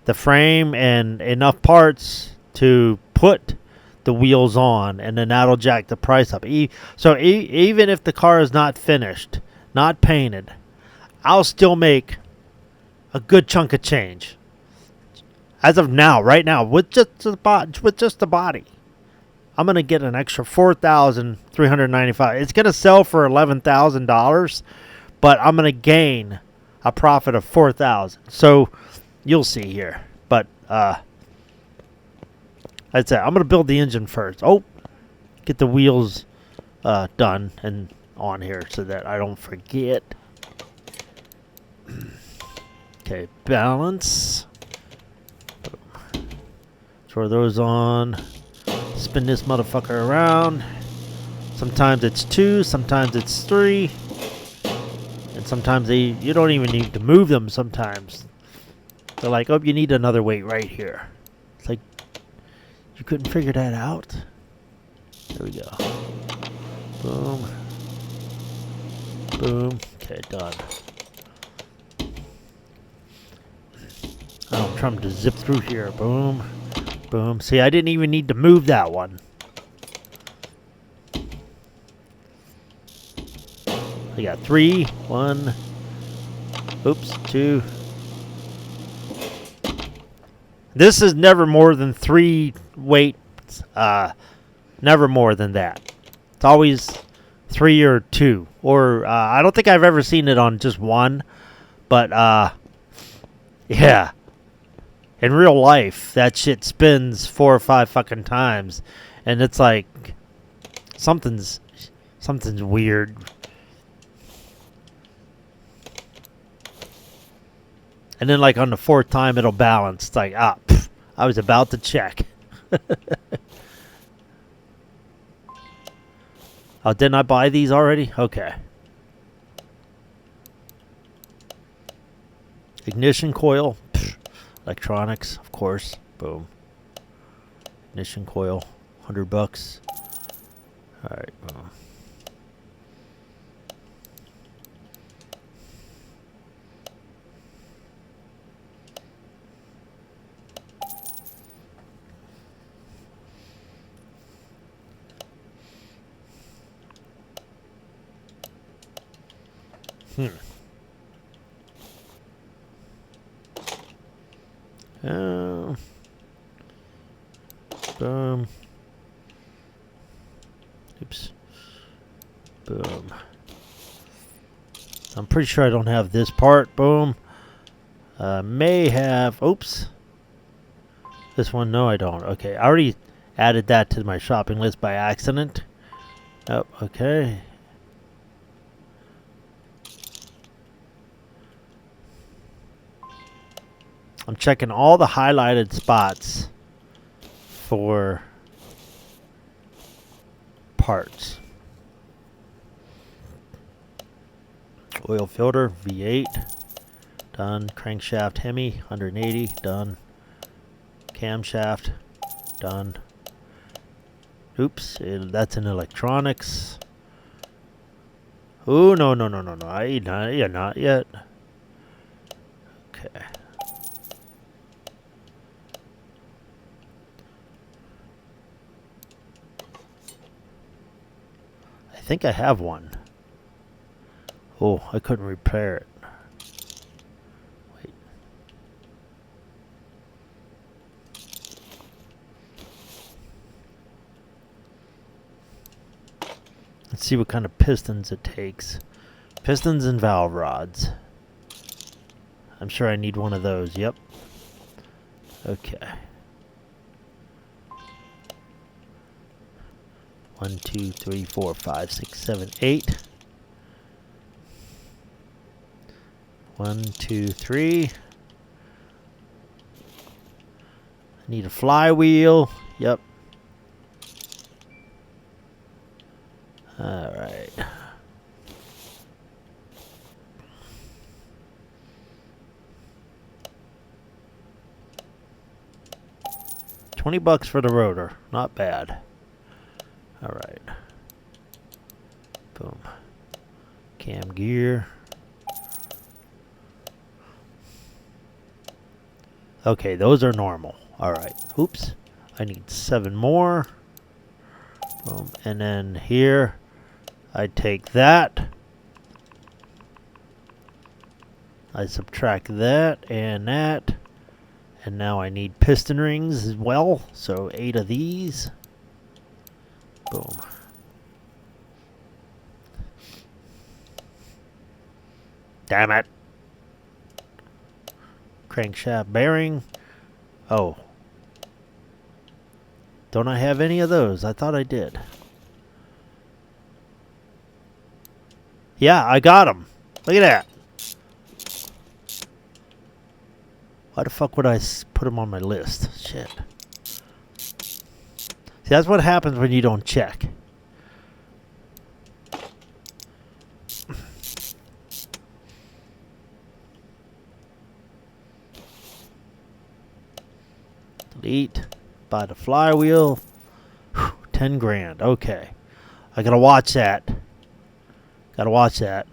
the frame and enough parts to put the wheels on, and then that'll jack the price up. So even if the car is not finished, not painted, I'll still make a good chunk of change. As of now, right now, with just the body, I'm gonna get an extra $4,395. It's gonna sell for $11,000, but I'm gonna gain a profit of $4,000. So you'll see here. But that's it. I'm gonna build the engine first. Oh, get the wheels done and on here so that I don't forget. Okay, balance. Throw those on. Spin this motherfucker around. Sometimes it's 2, sometimes it's 3. And sometimes you don't even need to move them sometimes. They're like, oh, you need another weight right here. It's like, you couldn't figure that out? There we go. Boom. Boom. Okay, done. Oh, I'm trying to zip through here. Boom. Boom. See, I didn't even need to move that one. I got 3, 1, oops, 2. This is never more than 3 weights. Never more than that. It's always 3 or 2. Or I don't think I've ever seen it on just one. But, yeah. In real life, that shit spins 4 or 5 fucking times. And it's like, something's weird. And then like on the 4th time, it'll balance. It's like, I was about to check. Oh, didn't I buy these already? Okay. Ignition coil. Electronics, of course. Boom. Ignition coil. $100. Alright. Boom. Oops. Boom. I'm pretty sure I don't have this part. Boom. May have... Oops. This one, no, I don't. Okay, I already added that to my shopping list by accident. Oh, okay. I'm checking all the highlighted spots for parts. Oil filter, V8. Done. Crankshaft Hemi, 180. Done. Camshaft. Done. Oops, that's in electronics. Oh, no. Not yet. Okay. I think I have one. Oh, I couldn't repair it. Wait. Let's see what kind of pistons it takes. Pistons and valve rods. I'm sure I need one of those. Yep. Okay. 1, 2, 3, 4, 5, 6, 7, 8. 1, 2, 3. I need a flywheel. Yep. All right. $20 for the rotor. Not bad. All right. Boom. Cam gear. Okay, those are normal. All right. Oops. I need 7 more. Boom. And then here, I take that. I subtract that and that. And now I need piston rings as well. So 8 of these. Boom. Damn it. Crankshaft bearing. Oh. Don't I have any of those? I thought I did. Yeah, I got them. Look at that. Why the fuck would I put them on my list? Shit. See, that's what happens when you don't check. Delete. Buy the flywheel. Whew, 10 grand. Okay. I gotta watch that. Gotta watch that.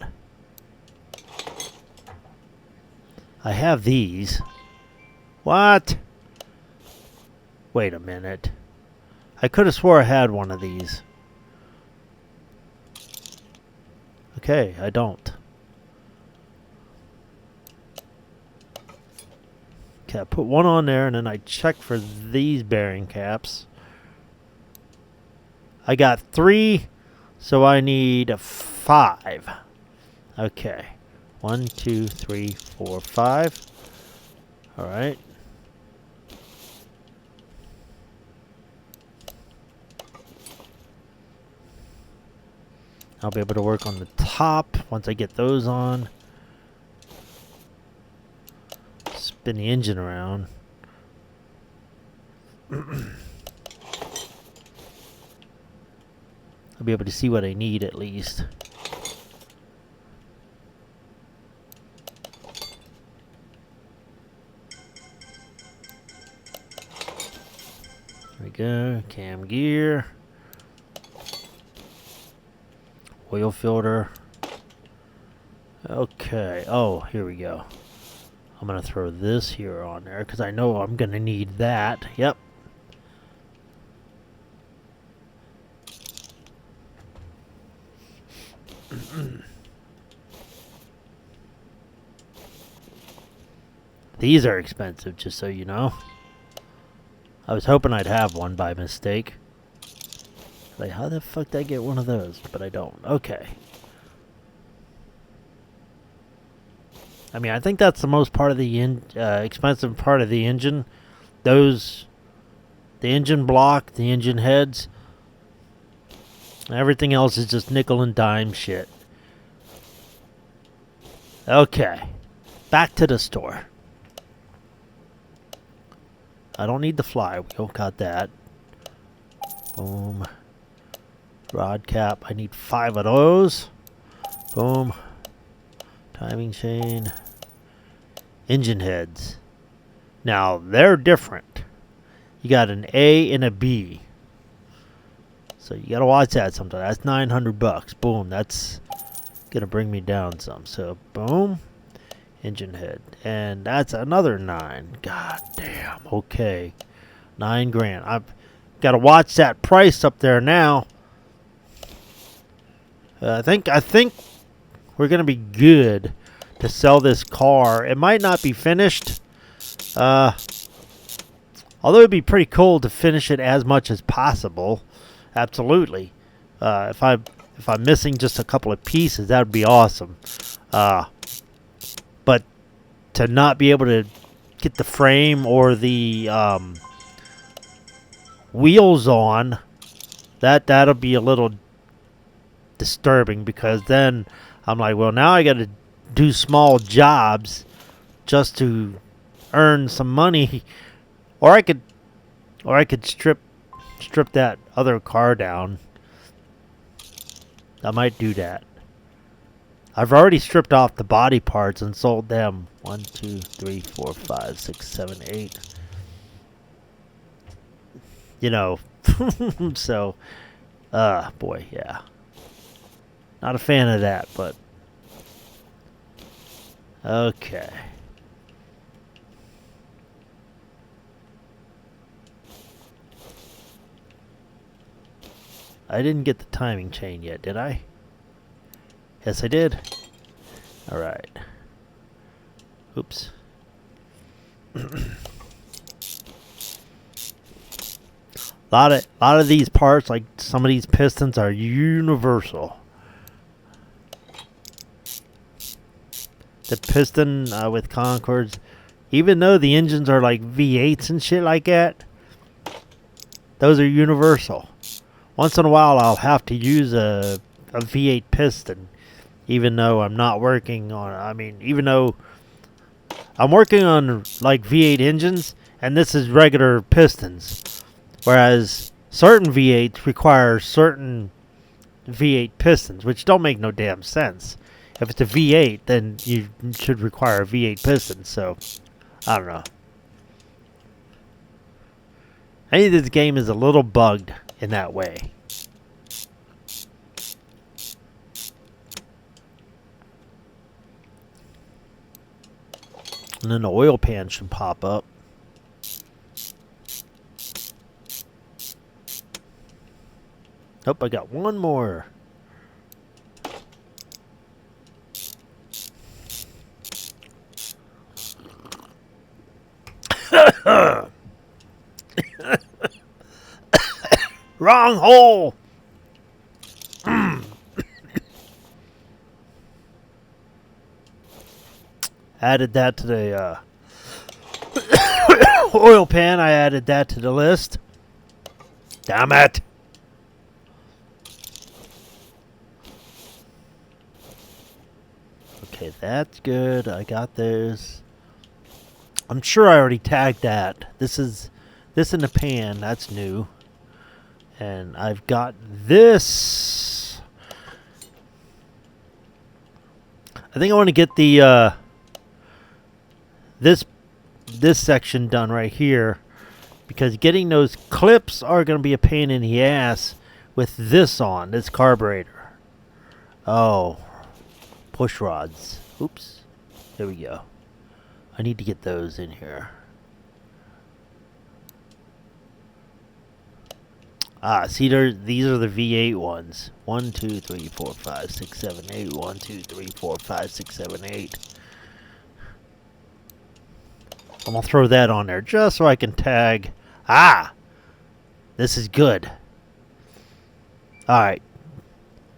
I have these. What? Wait a minute. I could have swore I had one of these. Okay, I don't. Okay, I put one on there and then I check for these bearing caps. I got 3 So I need 5. Okay. 1, 2, 3, 4, 5. All right. I'll be able to work on the top once I get those on. Spin the engine around. I'll be able to see what I need at least. There we go. Cam gear. Oil filter. Okay. Oh, here we go. I'm going to throw this here on there because I know I'm going to need that. Yep. These are expensive, just so you know. I was hoping I'd have one by mistake. Like, how the fuck did I get one of those? But I don't. Okay. I mean, I think that's the most part of the expensive part of the engine. The engine block, the engine heads. Everything else is just nickel and dime shit. Okay. Back to the store. I don't need the flywheel. Got that. Boom. Rod cap. I need 5 of those. Boom. Timing chain. Engine heads. Now, they're different. You got an A and a B. So you gotta watch that sometime. That's $900. Boom. That's gonna bring me down some. So, boom. Engine head. And that's another 9. God damn. Okay. 9 grand. I've got to watch that price up there now. I think we're going to be good to sell this car. It might not be finished. Although it'd be pretty cool to finish it as much as possible. Absolutely. If I'm missing just a couple of pieces, that would be awesome. But to not be able to get the frame or the wheels on, that'll be a little disturbing, because then I'm like, well, now I got to do small jobs just to earn some money, or I could strip that other car down. I might do that. I've already stripped off the body parts and sold them. 1, 2, 3, 4, 5, 6, 7, 8. You know, so, boy, yeah. Not a fan of that, but okay. I didn't get the timing chain yet, did I? Yes, I did. All right. Oops. lot of these parts, like some of these pistons, are universal. The piston with Concords, even though the engines are like V8s and shit like that, those are universal. Once in a while, I'll have to use a V8 piston, even though I'm not working on. I mean, even though I'm working on like V8 engines, and this is regular pistons, whereas certain V8s require certain V8 pistons, which don't make no damn sense. If it's a V8, then you should require a V8 piston. So, I don't know. I think this game is a little bugged in that way. And then the oil pan should pop up. Oh, I got one more. Wrong hole. Added that to the oil pan. I added that to the list. Damn it. Okay, that's good. I got those. I'm sure I already tagged that. This in the pan. That's new. And I've got this. I think I want to get the this section done right here, because getting those clips are going to be a pain in the ass with this on, this carburetor. Oh, push rods. Oops. There we go. I need to get those in here. Ah, see, these are the V8 ones. 1, 2, 3, 4, 5, 6, 7, 8. 1, 2, 3, 4, 5, 6, 7, 8. I'm going to throw that on there just so I can tag. Ah! This is good. Alright.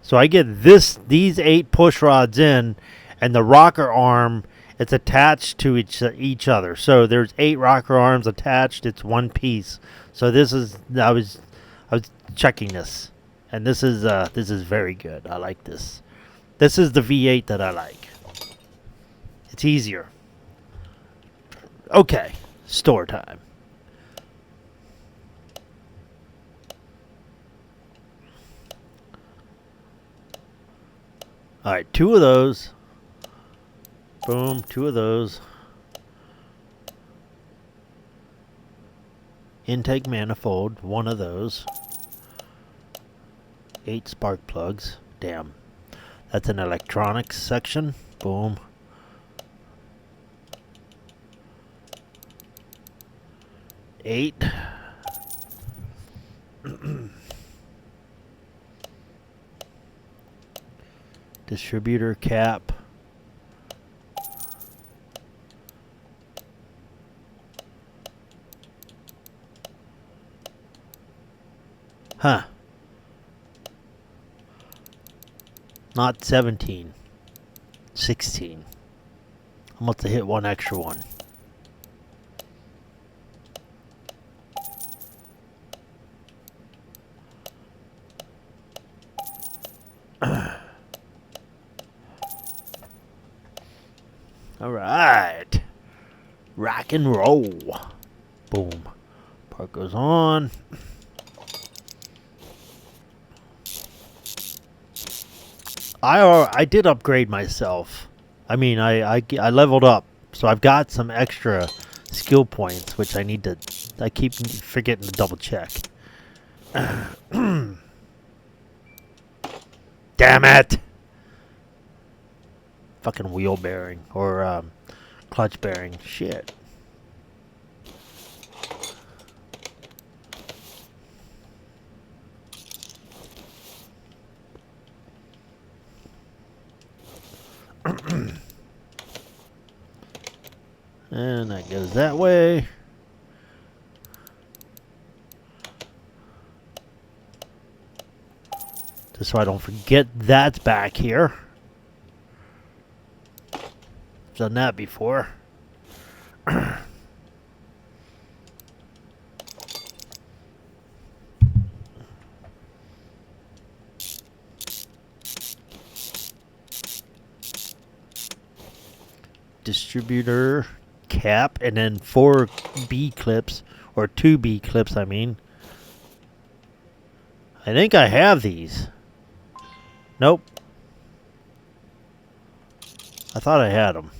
So I get these 8 push rods in, and the rocker arm, it's attached to each other. So there's 8 rocker arms attached. It's one piece. So this is, I was checking this, and this is very good. I like this. This is the V8 that I like. It's easier. Okay, store time. All right, 2 of those. Boom, 2 of those. Intake manifold, 1 of those. 8 spark plugs. Damn. That's an electronics section. Boom. Eight. Distributor cap. Huh. Not 17. 16. I must have hit one extra one. All right. Rock and roll. Boom. Part goes on. I did upgrade myself. I mean, I leveled up, so I've got some extra skill points, which I keep forgetting to double check. Damn it! Fucking wheel bearing or clutch bearing. Shit. And that goes that way. Just so I don't forget that's back here. Done that before. Distributor cap, and then 4 B clips, or 2 B clips, I mean. I think I have these. Nope. I thought I had them.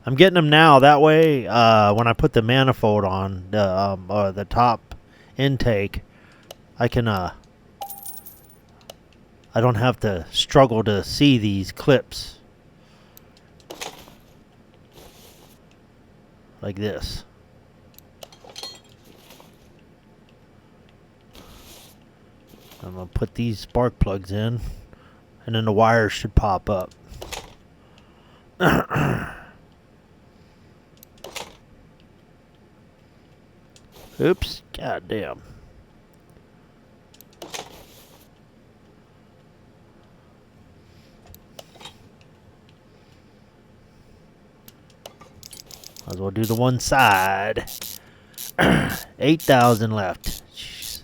I'm getting them now. That way, when I put the manifold on, the top intake, I can, I don't have to struggle to see these clips. Like this. I'm going to put these spark plugs in, and then the wires should pop up. Oops, goddamn. as well do the one side. 8,000 left. Jeez.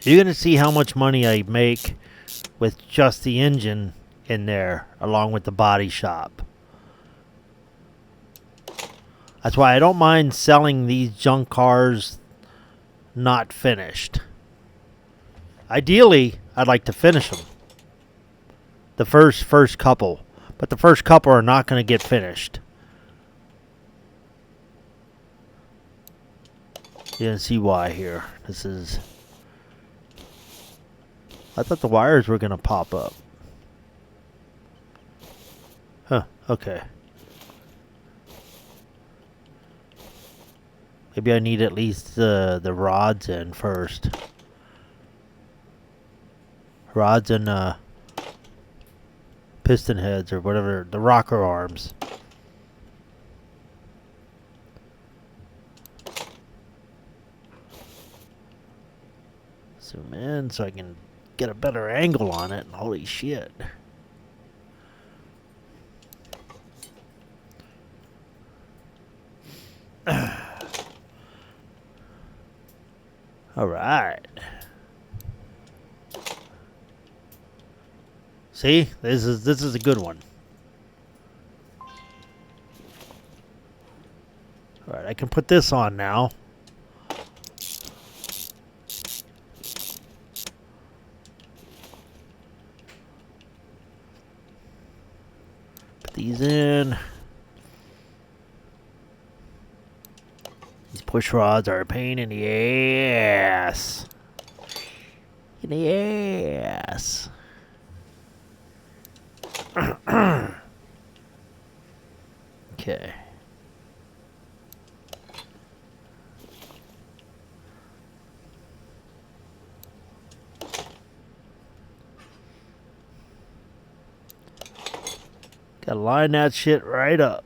You're going to see how much money I make with just the engine in there, along with the body shop. That's why I don't mind selling these junk cars not finished. Ideally, I'd like to finish them. The first couple. But the first couple are not going to get finished. You can see why here. This is... I thought the wires were going to pop up. Huh, okay. Maybe I need at least the rods in first. Rods and piston heads or whatever, the rocker arms. Zoom in so I can get a better angle on it. Holy shit. All right. See, this is a good one. All right, I can put this on now. Put these in. These push rods are a pain in the ass. In the ass. Okay. Gotta line that shit right up.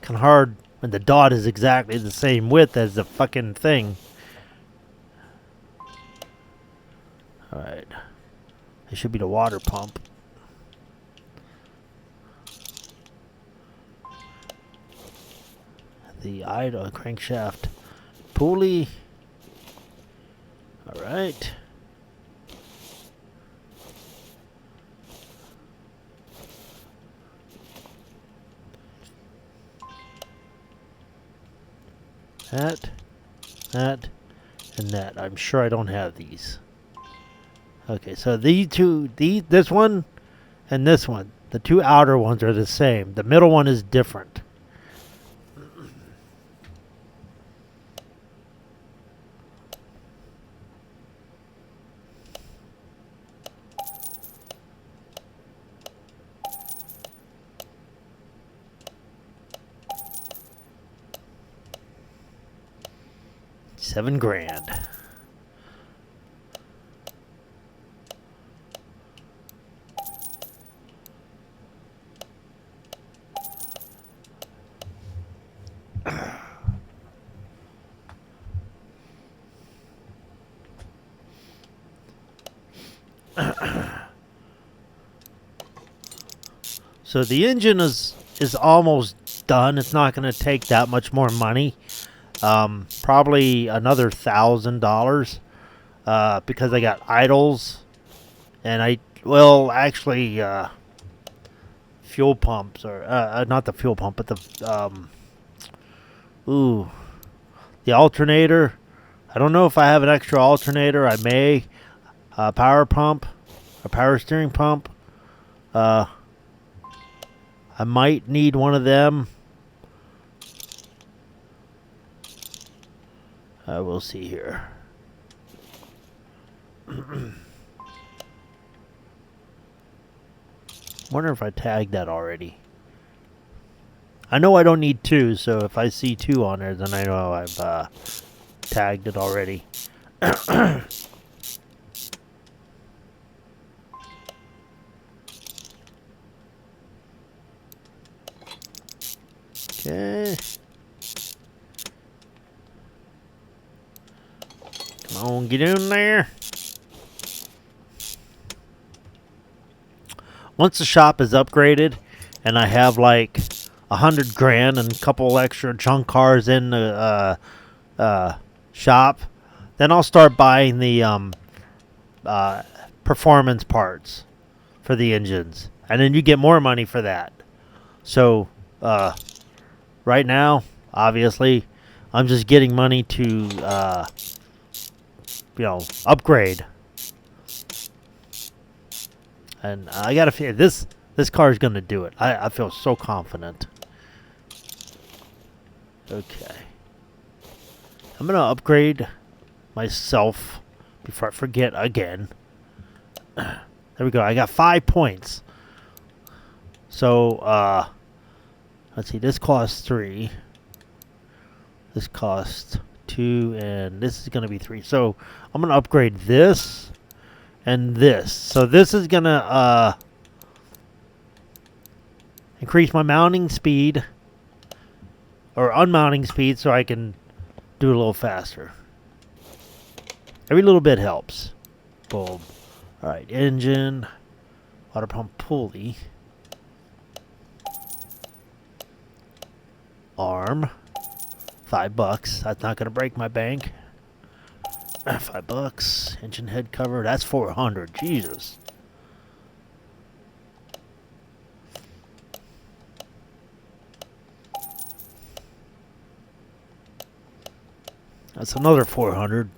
Kind of hard when the dot is exactly the same width as the fucking thing. Alright. It should be the water pump. The idle crankshaft pulley. Alright. That, and that. I'm sure I don't have these. Okay, so this one and this one, the two outer ones are the same. The middle one is different. $7,000. So the engine is almost done. It's not going to take that much more money. Probably another $1,000 because I got idles and fuel pumps or not the fuel pump, but the alternator. I don't know if I have an extra alternator. I may power pump, a power steering pump. I might need one of them. We'll see here. Wonder if I tagged that already. I know I don't need two, so if I see two on there, then I know I've tagged it already. Okay. Get in there. Once the shop is upgraded and I have like 100 grand and a couple extra junk cars in the shop, then I'll start buying the performance parts for the engines, and then you get more money for that. So right now, obviously, I'm just getting money to upgrade. And I got to feel this car is going to do it. I feel so confident. Okay. I'm going to upgrade myself before I forget again. There we go. I got 5 points. So, let's see. This costs 3. This costs 2. And this is going to be 3. So, I'm going to upgrade this. And this. So this is going to increase my mounting speed. Or unmounting speed so I can do it a little faster. Every little bit helps. Boom. Alright, engine. Water pump pulley. Arm. $5. That's not going to break my bank. $5. Engine head cover. That's 400. Jesus. That's another 400.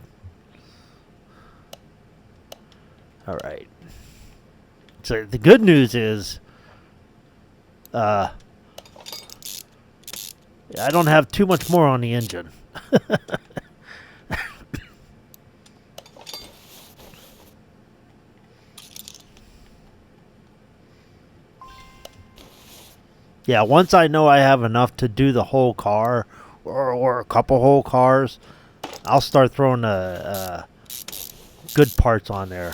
All right. So the good news is, I don't have too much more on the engine. Yeah, once I know I have enough to do the whole car, or a couple whole cars, I'll start throwing good parts on there.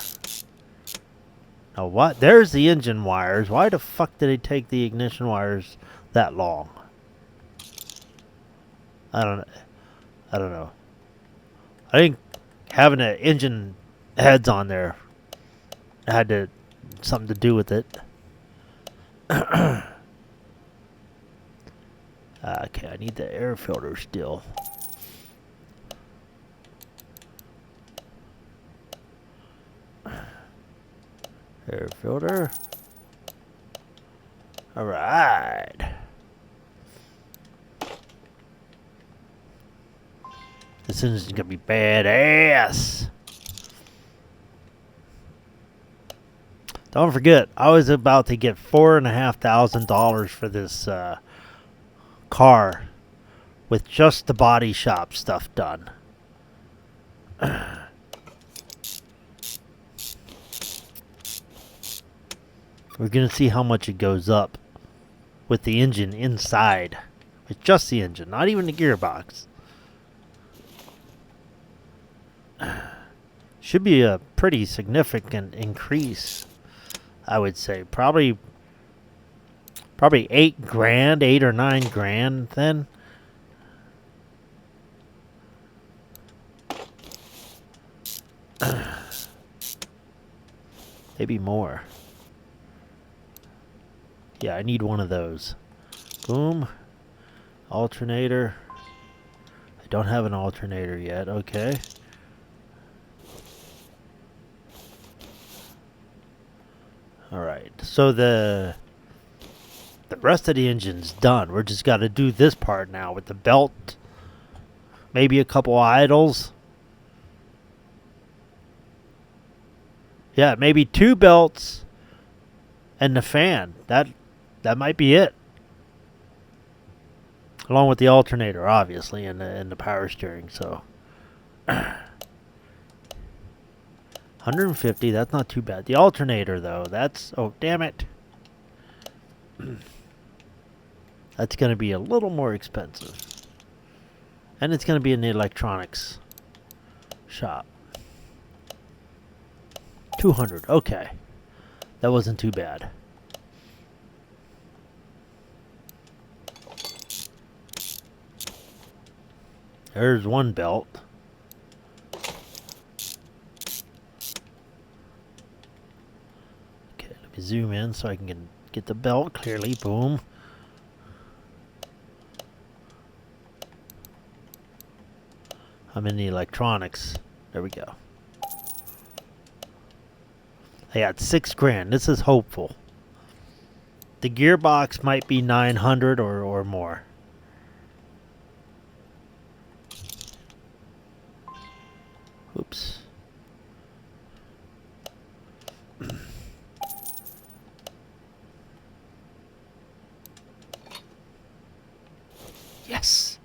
Now what? There's the engine wires. Why the fuck did it take the ignition wires that long? I don't know. I think having the engine heads on there had something to do with it. Okay, I need the air filter still. Air filter. Alright. This engine's gonna be badass. Don't forget, I was about to get $4,500 for this car with just the body shop stuff done. We're going to see how much it goes up with the engine inside. With just the engine, not even the gearbox. Should be a pretty significant increase, I would say. Probably 8 grand, 8 or 9 grand then. Maybe more. Yeah, I need one of those. Boom. Alternator. I don't have an alternator yet. Okay. Alright. So the rest of the engine's done. We're just got to do this part now with the belt. Maybe a couple idles. Yeah, maybe 2 belts and the fan. That might be it. Along with the alternator, obviously, and the power steering. So 150, that's not too bad. The alternator, though, that's... Oh, damn it. That's going to be a little more expensive. And it's going to be in the electronics shop. 200, okay. That wasn't too bad. There's one belt. Zoom in so I can get the belt clearly. Boom. I'm in the electronics. There we go. I got $6,000. This is hopeful. The gearbox might be 900 or more. Oops. Yes.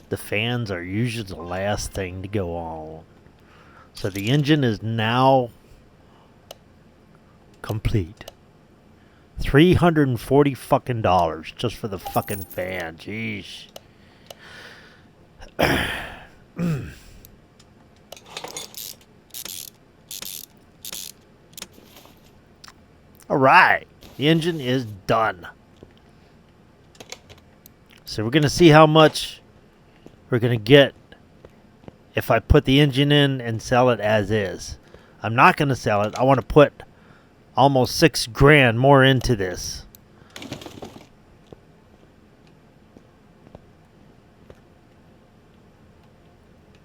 The fans are usually the last thing to go on. So the engine is now complete. $340 fucking dollars just for the fucking fan. Jeez. All right. The engine is done. So we're going to see how much we're going to get if I put the engine in and sell it as is. I'm not going to sell it. I want to put almost $6,000 more into this.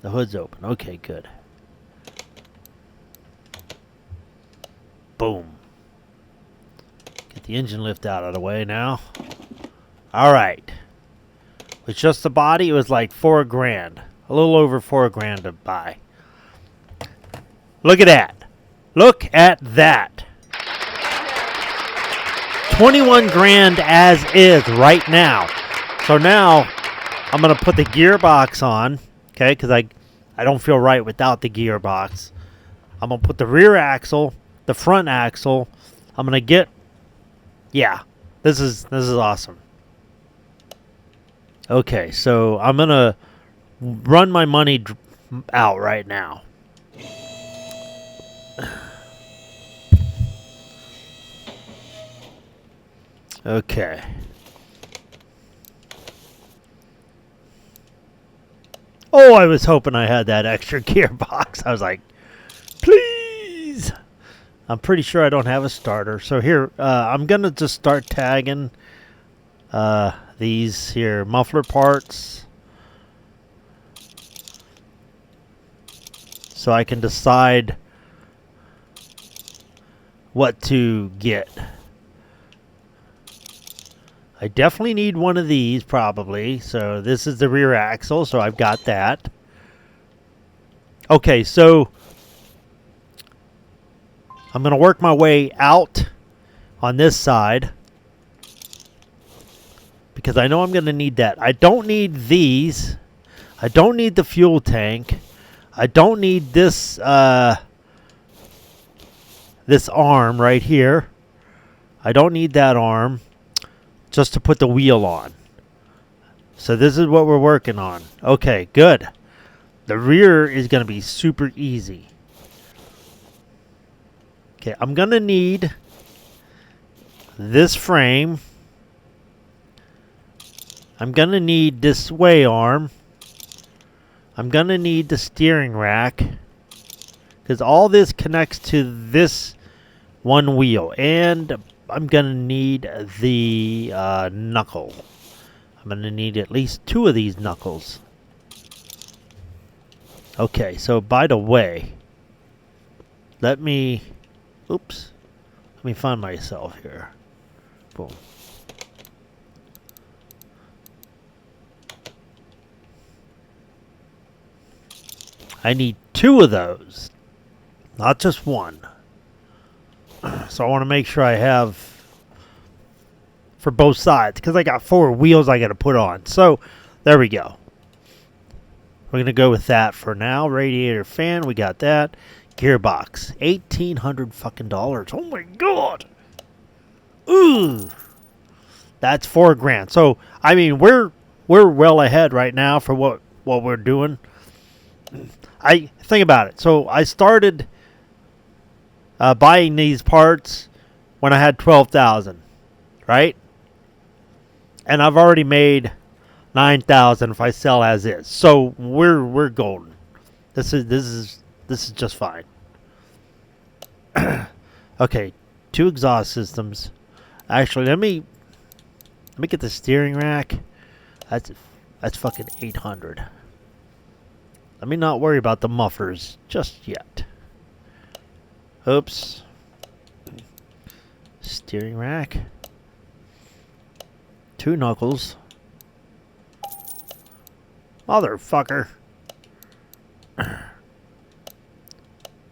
The hood's open. Okay, good. Boom. Get the engine lift out of the way now. All right. With just the body, it was like $4,000. A little over $4,000 to buy. Look at that. Look at that. $21,000 as is right now. So now I'm going to put the gearbox on, okay, because I don't feel right without the gearbox. I'm going to put the rear axle, the front axle. I'm going to get, yeah, this is awesome. Okay, so I'm going to run my money out right now. Okay. Oh, I was hoping I had that extra gearbox. I was like, please. I'm pretty sure I don't have a starter. So here, I'm going to just start tagging these here muffler parts so I can decide what to get. I definitely need one of these probably. So this is the rear axle, so I've got that. Okay, so I'm going to work my way out on this side because I know I'm going to need that. I don't need these. I don't need the fuel tank. I don't need this this arm right here. I don't need that arm just to put the wheel on. So this is what we're working on. Okay, good. The rear is going to be super easy. Okay, I'm going to need this frame. I'm going to need this sway arm. I'm going to need the steering rack because all this connects to this one wheel. And I'm going to need the knuckle. I'm going to need at least 2 of these knuckles. Okay, so by the way, let me find myself here. Boom. I need 2 of those, not just 1. So I want to make sure I have for both sides because I got 4 wheels I got to put on. So there we go. We're going to go with that for now. Radiator fan, we got that. Gearbox, $1,800 fucking dollars. Oh my god. Ooh. That's $4,000. So I mean we're well ahead right now for what we're doing. I think about it. So I started buying these parts when I had 12,000, right? And I've already made 9,000 if I sell as is. So we're golden. This is just fine. Okay, 2 exhaust systems. Actually, let me get the steering rack. That's fucking 800. Let me not worry about the mufflers just yet. Oops. Steering rack. 2 knuckles. Motherfucker.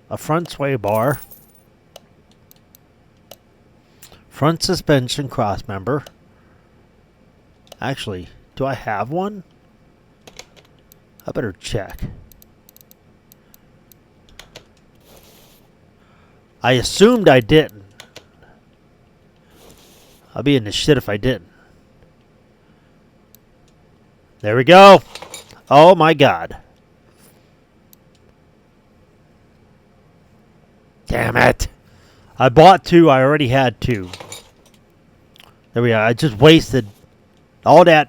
A front sway bar. Front suspension cross member. Actually, do I have one? I better check. I assumed I didn't. I'll be in the shit if I didn't. There we go. Oh my god. Damn it. I bought 2. I already had 2. There we are. I just wasted all that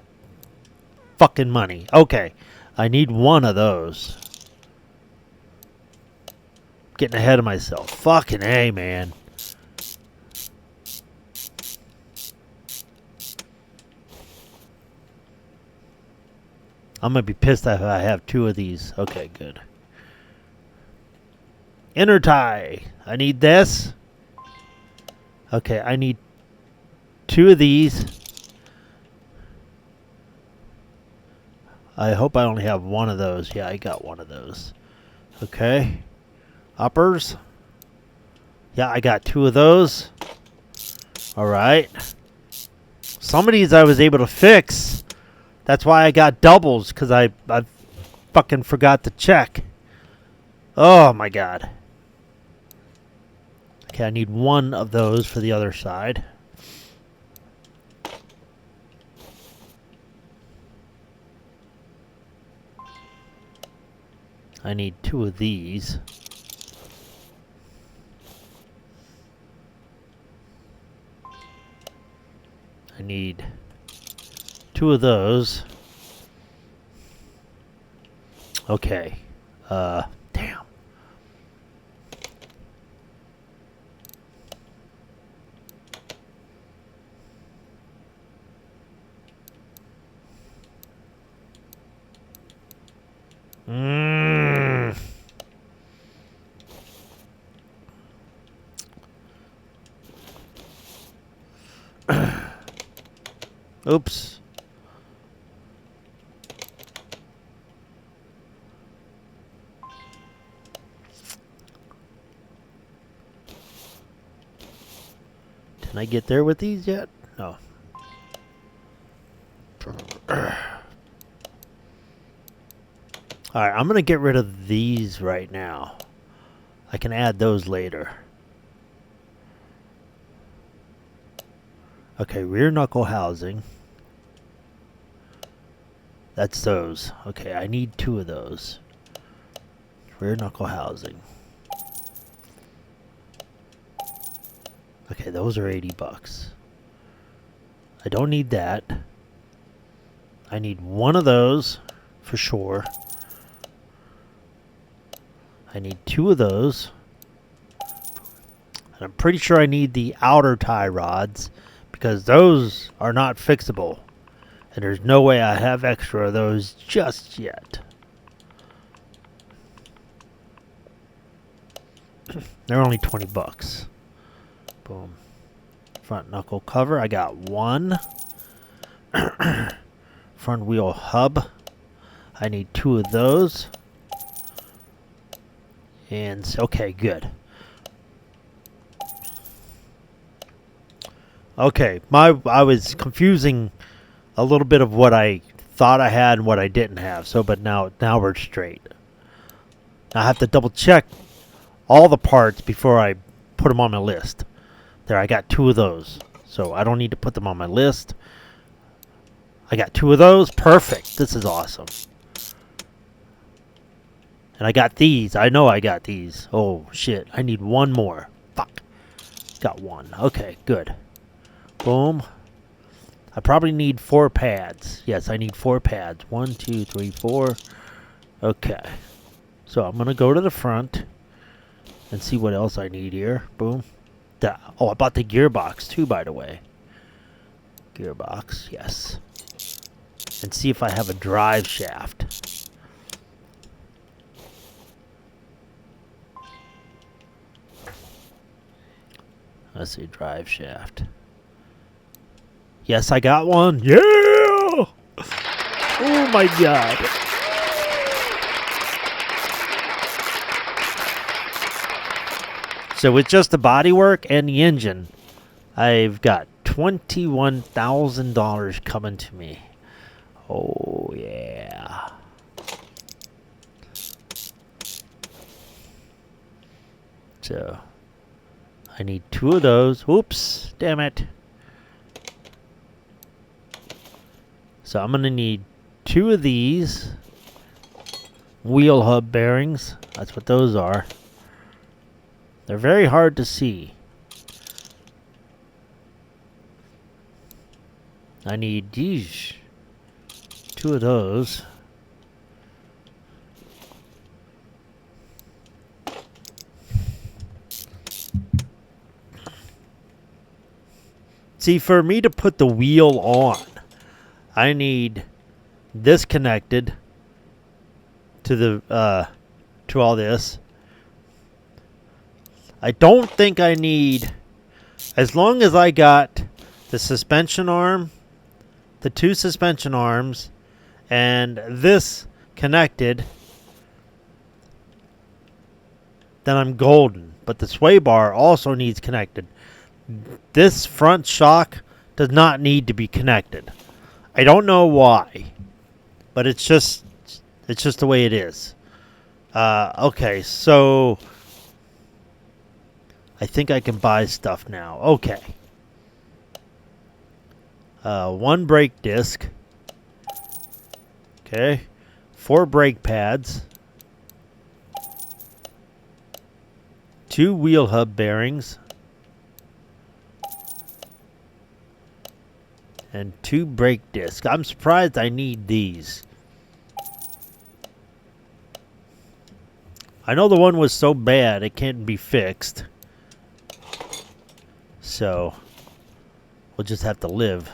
fucking money. Okay. I need 1 of those. Getting ahead of myself. Fucking A, man. I'm going to be pissed if I have 2 of these. Okay, good. Inner tie. I need this. Okay, I need 2 of these. I hope I only have 1 of those. Yeah, I got 1 of those. Okay. Uppers. Yeah, I got 2 of those. Alright. Some of these I was able to fix. That's why I got doubles, because I fucking forgot to check. Oh my god. Okay, I need 1 of those for the other side. I need 2 of these. I need 2 of those. Okay. Damn. Oops. Can I get there with these yet? No. Alright, I'm going to get rid of these right now. I can add those later. Okay, rear knuckle housing. That's those. Okay, I need 2 of those. Rear knuckle housing. Okay, those are $80. I don't need that. I need 1 of those for sure. I need 2 of those. And I'm pretty sure I need the outer tie rods because those are not fixable. And there's no way I have extra of those just yet. They're only $20. Boom. Front knuckle cover. I got 1. Front wheel hub. I need 2 of those. And okay, good. Okay, I was confusing a little bit of what I thought I had and what I didn't have. So, but now we're straight. I have to double check all the parts before I put them on my list. There, I got 2 of those. So I don't need to put them on my list. I got 2 of those. Perfect. This is awesome. And I got these. I know I got these. Oh, shit. I need 1 more. Fuck. Got 1. Okay, good. Boom. I probably need 4 pads. Yes, I need 4 pads. 1, 2, 3, 4. Okay. So I'm going to go to the front and see what else I need here. Boom. the I bought the gearbox too, by the way. Gearbox, yes. And see if I have a drive shaft. Let's see, drive shaft. Yes, I got one. Yeah! Oh my god. So with just the bodywork and the engine, I've got $21,000 coming to me. Oh yeah. So I need 2 of those. Oops, damn it. So I'm going to need 2 of these wheel hub bearings. That's what those are. They're very hard to see. I need these 2 of those. See, for me to put the wheel on, I need this connected to the to all this. I don't think I need, as long as I got the suspension arm, the 2 suspension arms, and this connected, then I'm golden. But the sway bar also needs connected. This front shock does not need to be connected. I don't know why, but it's just the way it is. Okay, so I think I can buy stuff now. Okay. 1 brake disc. Okay. 4 brake pads. 2 wheel hub bearings. And 2 brake discs. I'm surprised I need these. I know the one was so bad it can't be fixed. So we'll just have to live.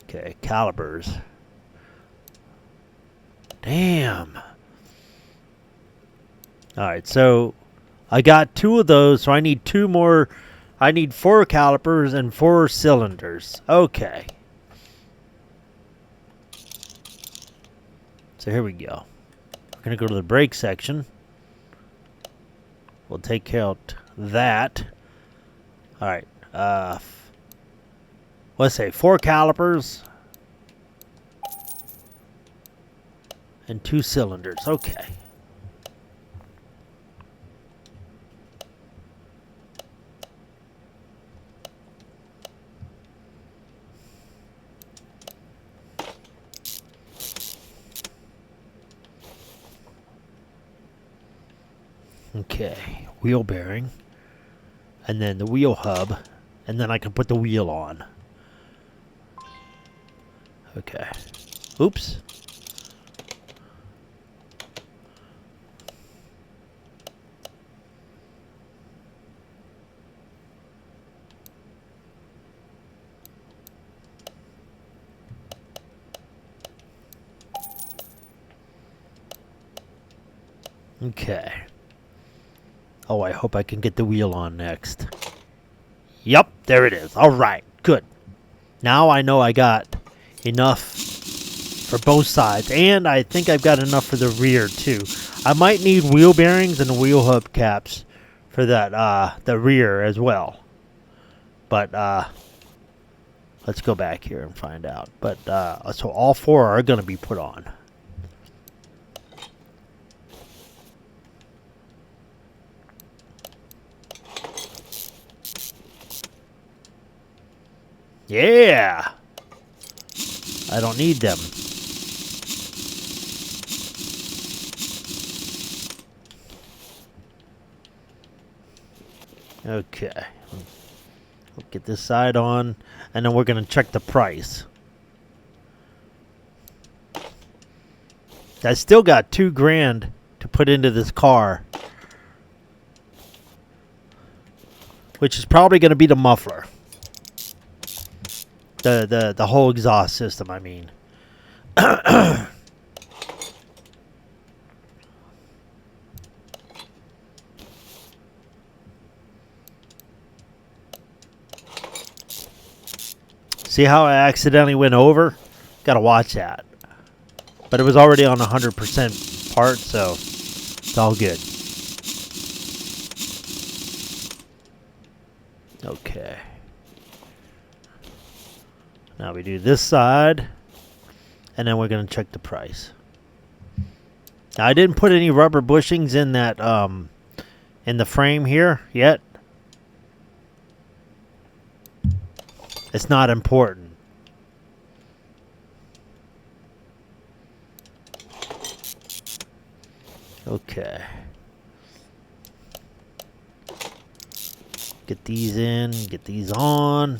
Okay, calipers. Damn. Alright, so I got 2 of those, so I need 2 more. I need 4 calipers and 4 cylinders. Okay. So here we go. We're going to go to the brake section. We'll take care of that. Alright. Let's say 4 calipers and 2 cylinders. Okay. Okay, wheel bearing, and then the wheel hub, and then I can put the wheel on. Okay. Oops. Okay. Oh, I hope I can get the wheel on next. Yep, there it is. All right, good. Now I know I got enough for both sides, and I think I've got enough for the rear too. I might need wheel bearings and wheel hub caps for that the rear as well. But let's go back here and find out. But so all 4 are going to be put on. Yeah! I don't need them. Okay. We'll get this side on, and then we're going to check the price. I still got $2,000 to put into this car. which is probably going to be the muffler. The whole exhaust system, I mean. See how I accidentally went over? Gotta watch that. But it was already on 100% part, so it's all good. Okay. Now we do this side, and then we're gonna check the price. Now, I didn't put any rubber bushings in that in the frame here yet. It's not important. Okay. Get these in, get these on.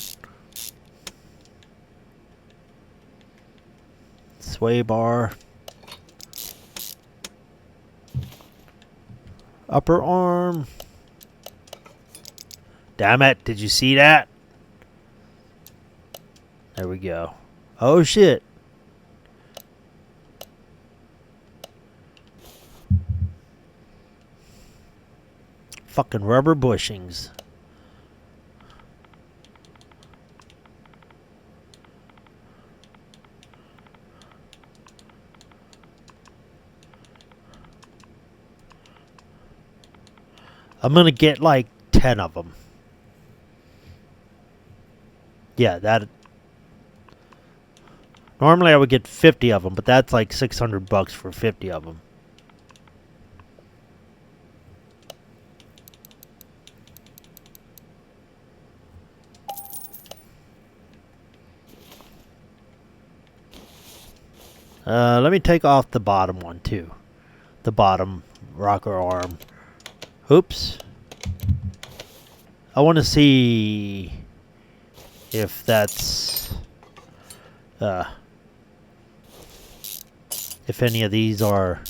Sway bar. Upper arm. Damn it, did you see that? There we go. Oh shit. Fucking rubber bushings. I'm gonna get like 10 of them. Yeah, that. Normally I would get 50 of them, but that's like $600 for 50 of them. Let me take off the bottom one too. The bottom rocker arm. Oops. I want to see if that's if any of these are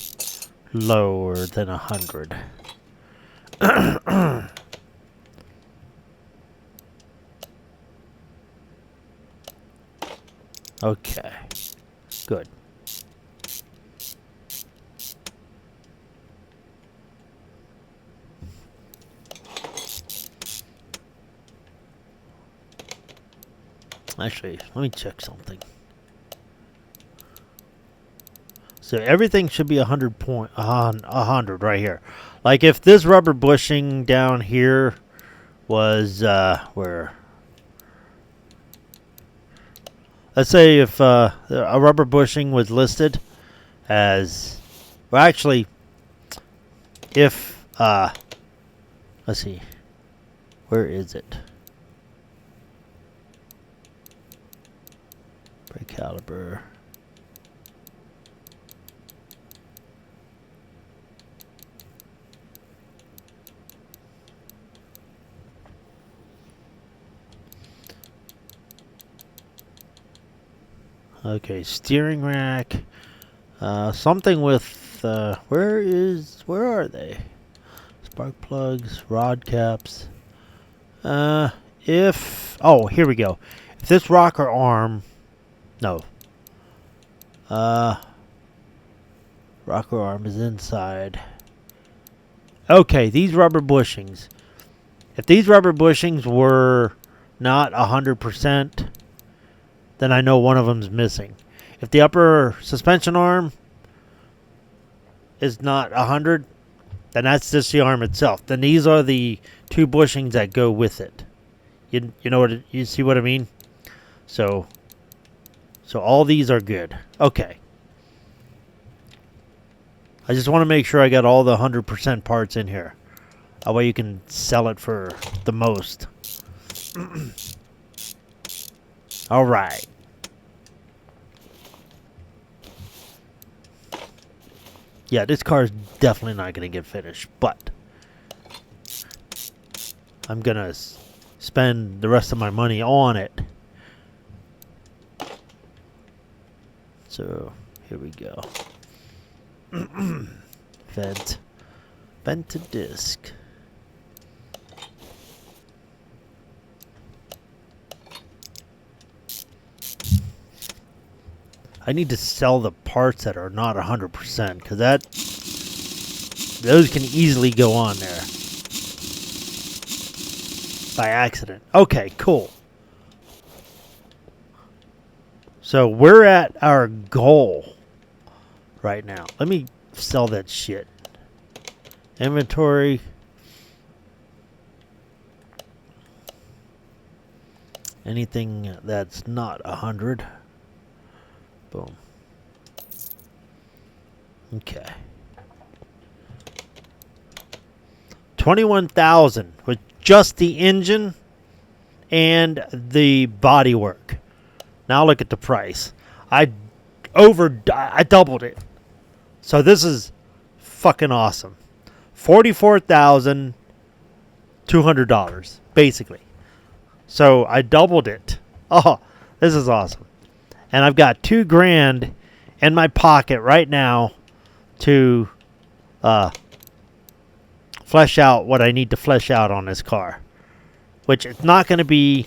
lower than 100. Okay, good. Actually, let me check something. So everything should be 100 right here. Like if this rubber bushing down here was where? Let's say if a rubber bushing was listed as, well, actually, if let's see, where is it? Brake caliber. Okay, steering rack. Something with where are they? Spark plugs, rod caps. Oh, here we go. If this rocker arm, no. Rocker arm is inside. Okay, these rubber bushings. If these rubber bushings were not 100%, then I know one of them's missing. If the upper suspension arm is not 100, then that's just the arm itself. Then these are the two bushings that go with it. You know what you see what I mean? So all these are good. Okay. I just want to make sure I got all the 100% parts in here. That way you can sell it for the most. All right. Yeah, this car is definitely not going to get finished, but I'm going to spend the rest of my money on it. So, here we go. Vent to disc. I need to sell the parts that are not 100% because those can easily go on there by accident. Okay, cool. So we're at our goal right now. Let me sell that shit. Inventory. Anything that's not 100. Boom. Okay. 21,000 with just the engine and the bodywork. Now look at the price. I doubled it. So this is fucking awesome. $44,200 basically. So I doubled it. Oh, this is awesome. And I've got $2,000 in my pocket right now to flesh out what I need to flesh out on this car. Which it's not going to be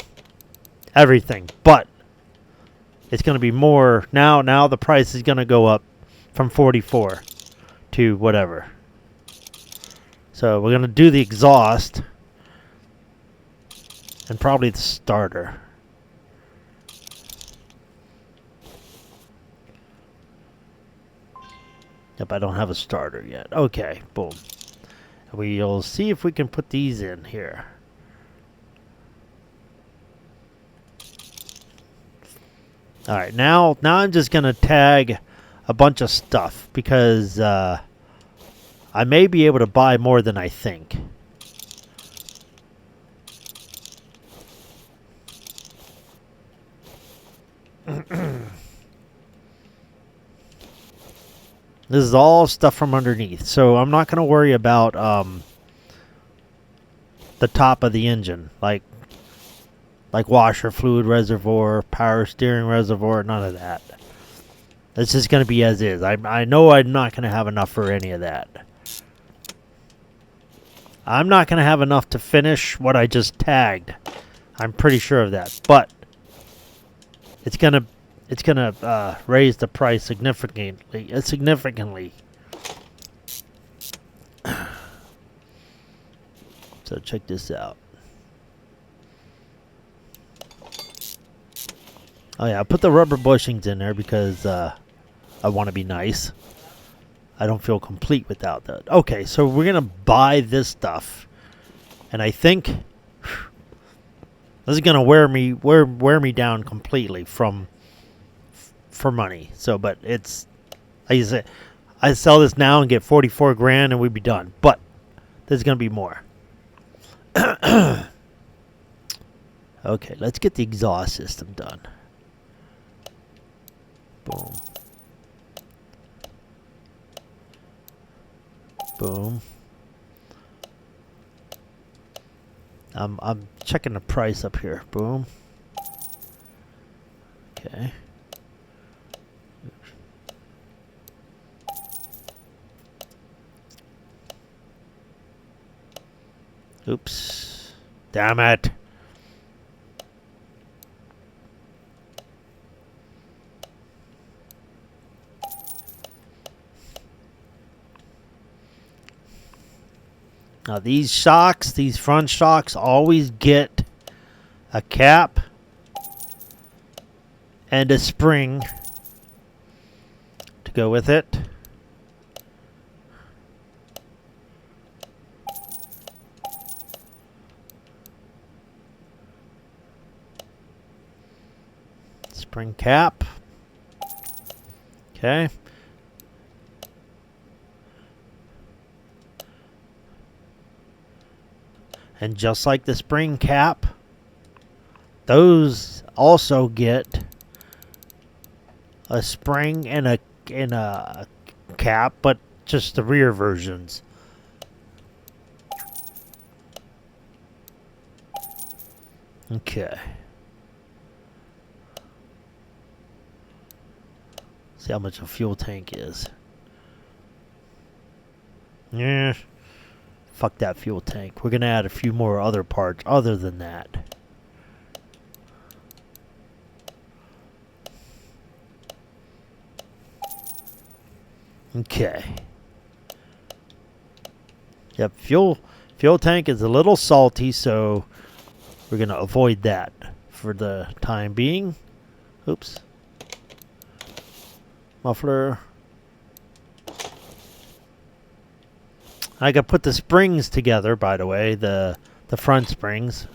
everything, but it's going to be more. Now the price is going to go up from 44 to whatever. So we're going to do the exhaust and probably the starter. Yep, I don't have a starter yet. Okay, boom. We'll see if we can put these in here. Alright, now I'm just going to tag a bunch of stuff because I may be able to buy more than I think. This is all stuff from underneath, so I'm not going to worry about the top of the engine, like washer fluid reservoir, power steering reservoir, none of that. This is going to be as is. I know I'm not going to have enough for any of that. I'm not going to have enough to finish what I just tagged. I'm pretty sure of that, but it's going to raise the price significantly. So check this out. Oh yeah, I put the rubber bushings in there because I want to be nice. I don't feel complete without that. Okay, so we're gonna buy this stuff, and I think this is gonna wear me down completely for money. So, but it's like I said, I sell this now and get $44,000 and we'd be done. But there's gonna be more. Okay, let's get the exhaust system done. Boom. Boom. I'm checking the price up here. Boom. Okay. Oops. Damn it. Now these shocks, these front shocks always get a cap and a spring to go with it. Spring cap. Okay. And just like the spring cap, those also get a spring and a cap, but just the rear versions. Okay. See how much a fuel tank is. Yeah. Fuck that fuel tank. We're going to add a few more other parts other than that. Okay. Yep, fuel tank is a little salty, so we're going to avoid that for the time being. Oops. Muffler. I got to put the springs together, by the way, the front springs.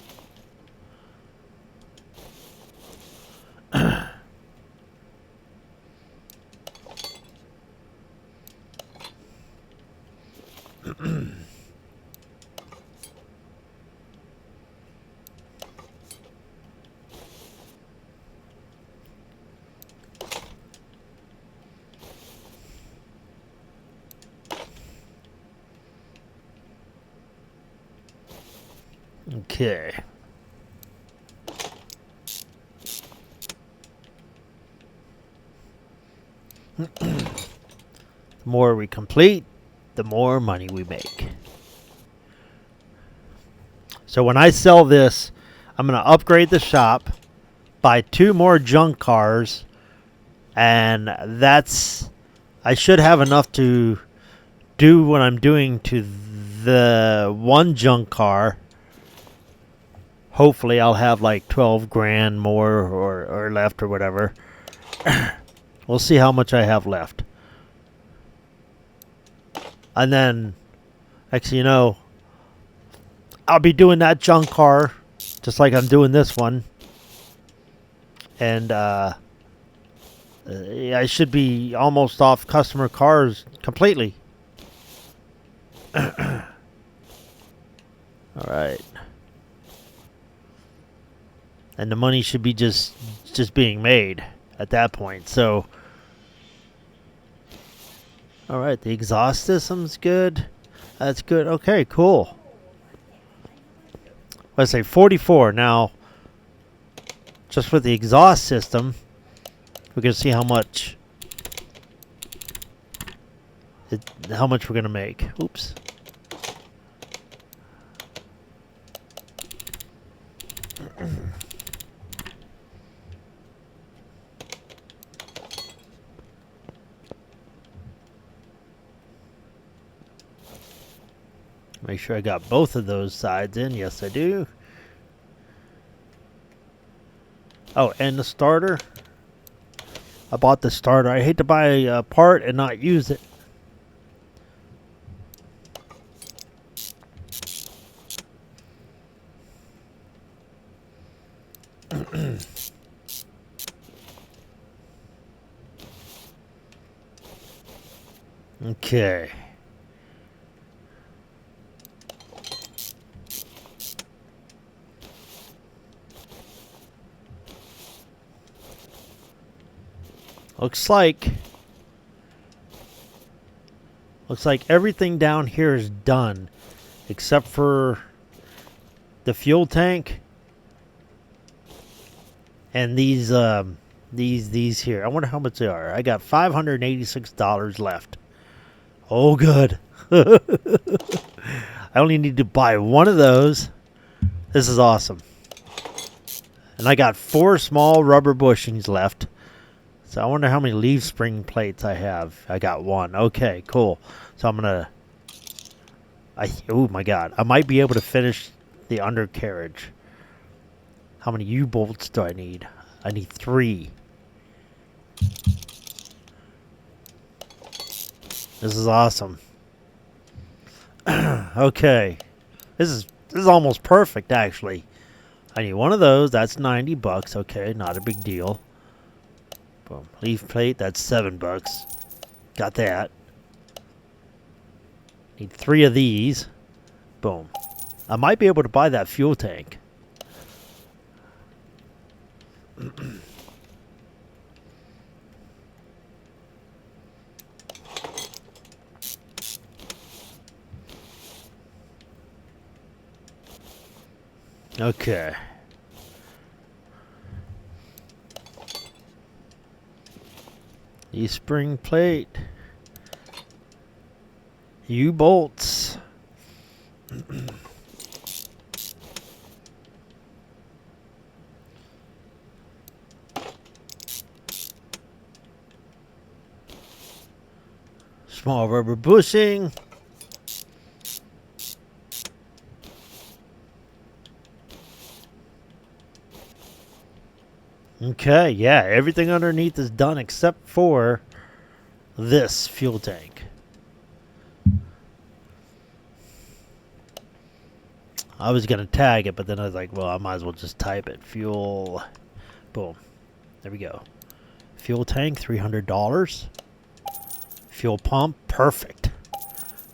Okay. The more we complete, the more money we make. So when I sell this, I'm going to upgrade the shop, buy 2 more junk cars, and I should have enough to do what I'm doing to the one junk car. Hopefully I'll have like 12 grand more or left or whatever. We'll see how much I have left. And then, actually, you know, I'll be doing that junk car just like I'm doing this one. And I should be almost off customer cars completely. All right. And the money should be just being made at that point. So, all right, the exhaust system's good. That's good. Okay, cool. Let's say 44 now. Just with the exhaust system, we're gonna see how much we're gonna make. Oops. Make sure I got both of those sides in. Yes, I do. Oh, and the starter. I bought the starter. I hate to buy a part and not use it. Okay. Looks like everything down here is done except for the fuel tank and these here. I wonder how much they are. I got $586 left. Oh, good. I only need to buy one of those. This is awesome. And I got 4 small rubber bushings left. So I wonder how many leaf spring plates I have. I got 1. Okay, cool. So I'm going to... oh, my God. I might be able to finish the undercarriage. How many U-bolts do I need? I need 3. This is awesome. Okay. This is almost perfect, actually. I need one of those. That's $90. Okay, not a big deal. Boom. Leaf plate, that's $7. Got that. Need 3 of these. Boom. I might be able to buy that fuel tank. Okay. E-spring plate. U-bolts. Small rubber bushing. Okay, yeah, everything underneath is done except for this fuel tank. I was going to tag it, but then I was like, well, I might as well just type it. Fuel. Boom. There we go. Fuel tank, $300. Fuel pump, perfect.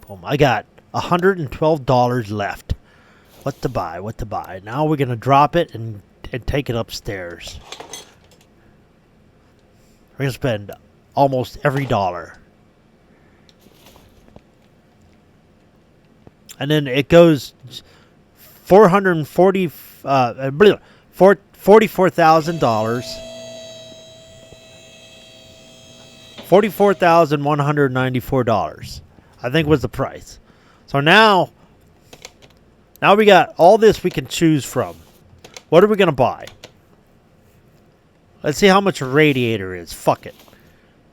Boom. I got $112 left. What to buy? What to buy? Now we're going to drop it and take it upstairs. We're going to spend almost every dollar. And then it goes $44,000. $44,194, I think, was the price. So now we got all this we can choose from. What are we going to buy? Let's see how much a radiator is. Fuck it.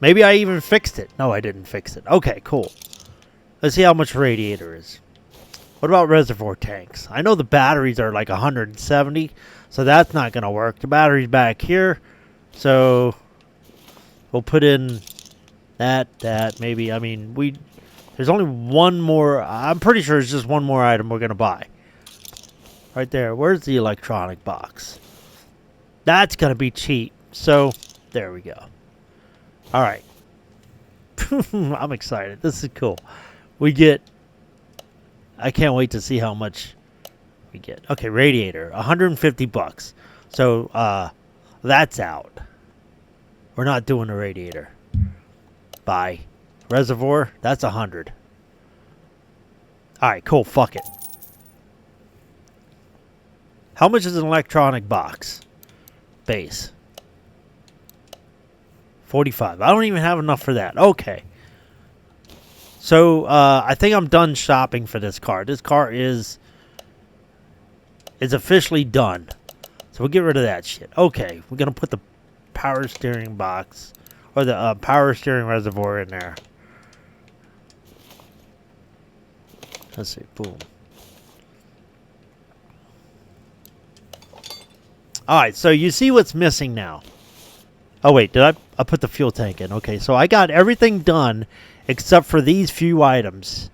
Maybe I even fixed it. No, I didn't fix it. Okay, cool. Let's see how much a radiator is. What about reservoir tanks? I know the batteries are like 170, so that's not going to work. The battery's back here, so we'll put in that, maybe. I mean, there's only one more. I'm pretty sure it's just one more item we're going to buy. Right there. Where's the electronic box? That's going to be cheap. So, there we go. All right. I'm excited. This is cool. I can't wait to see how much we get. Okay, radiator, $150. So, that's out. We're not doing a radiator. Buy. Reservoir, that's $100. All right, cool. Fuck it. How much is an electronic box? Base. $45. I don't even have enough for that. Okay. So, I think I'm done shopping for this car. This car is officially done. So we'll get rid of that shit. Okay, we're going to put the power steering box, or the power steering reservoir in there. Let's see, boom. Alright, so you see what's missing now. Oh wait, did I put the fuel tank in? Okay, so I got everything done except for these few items.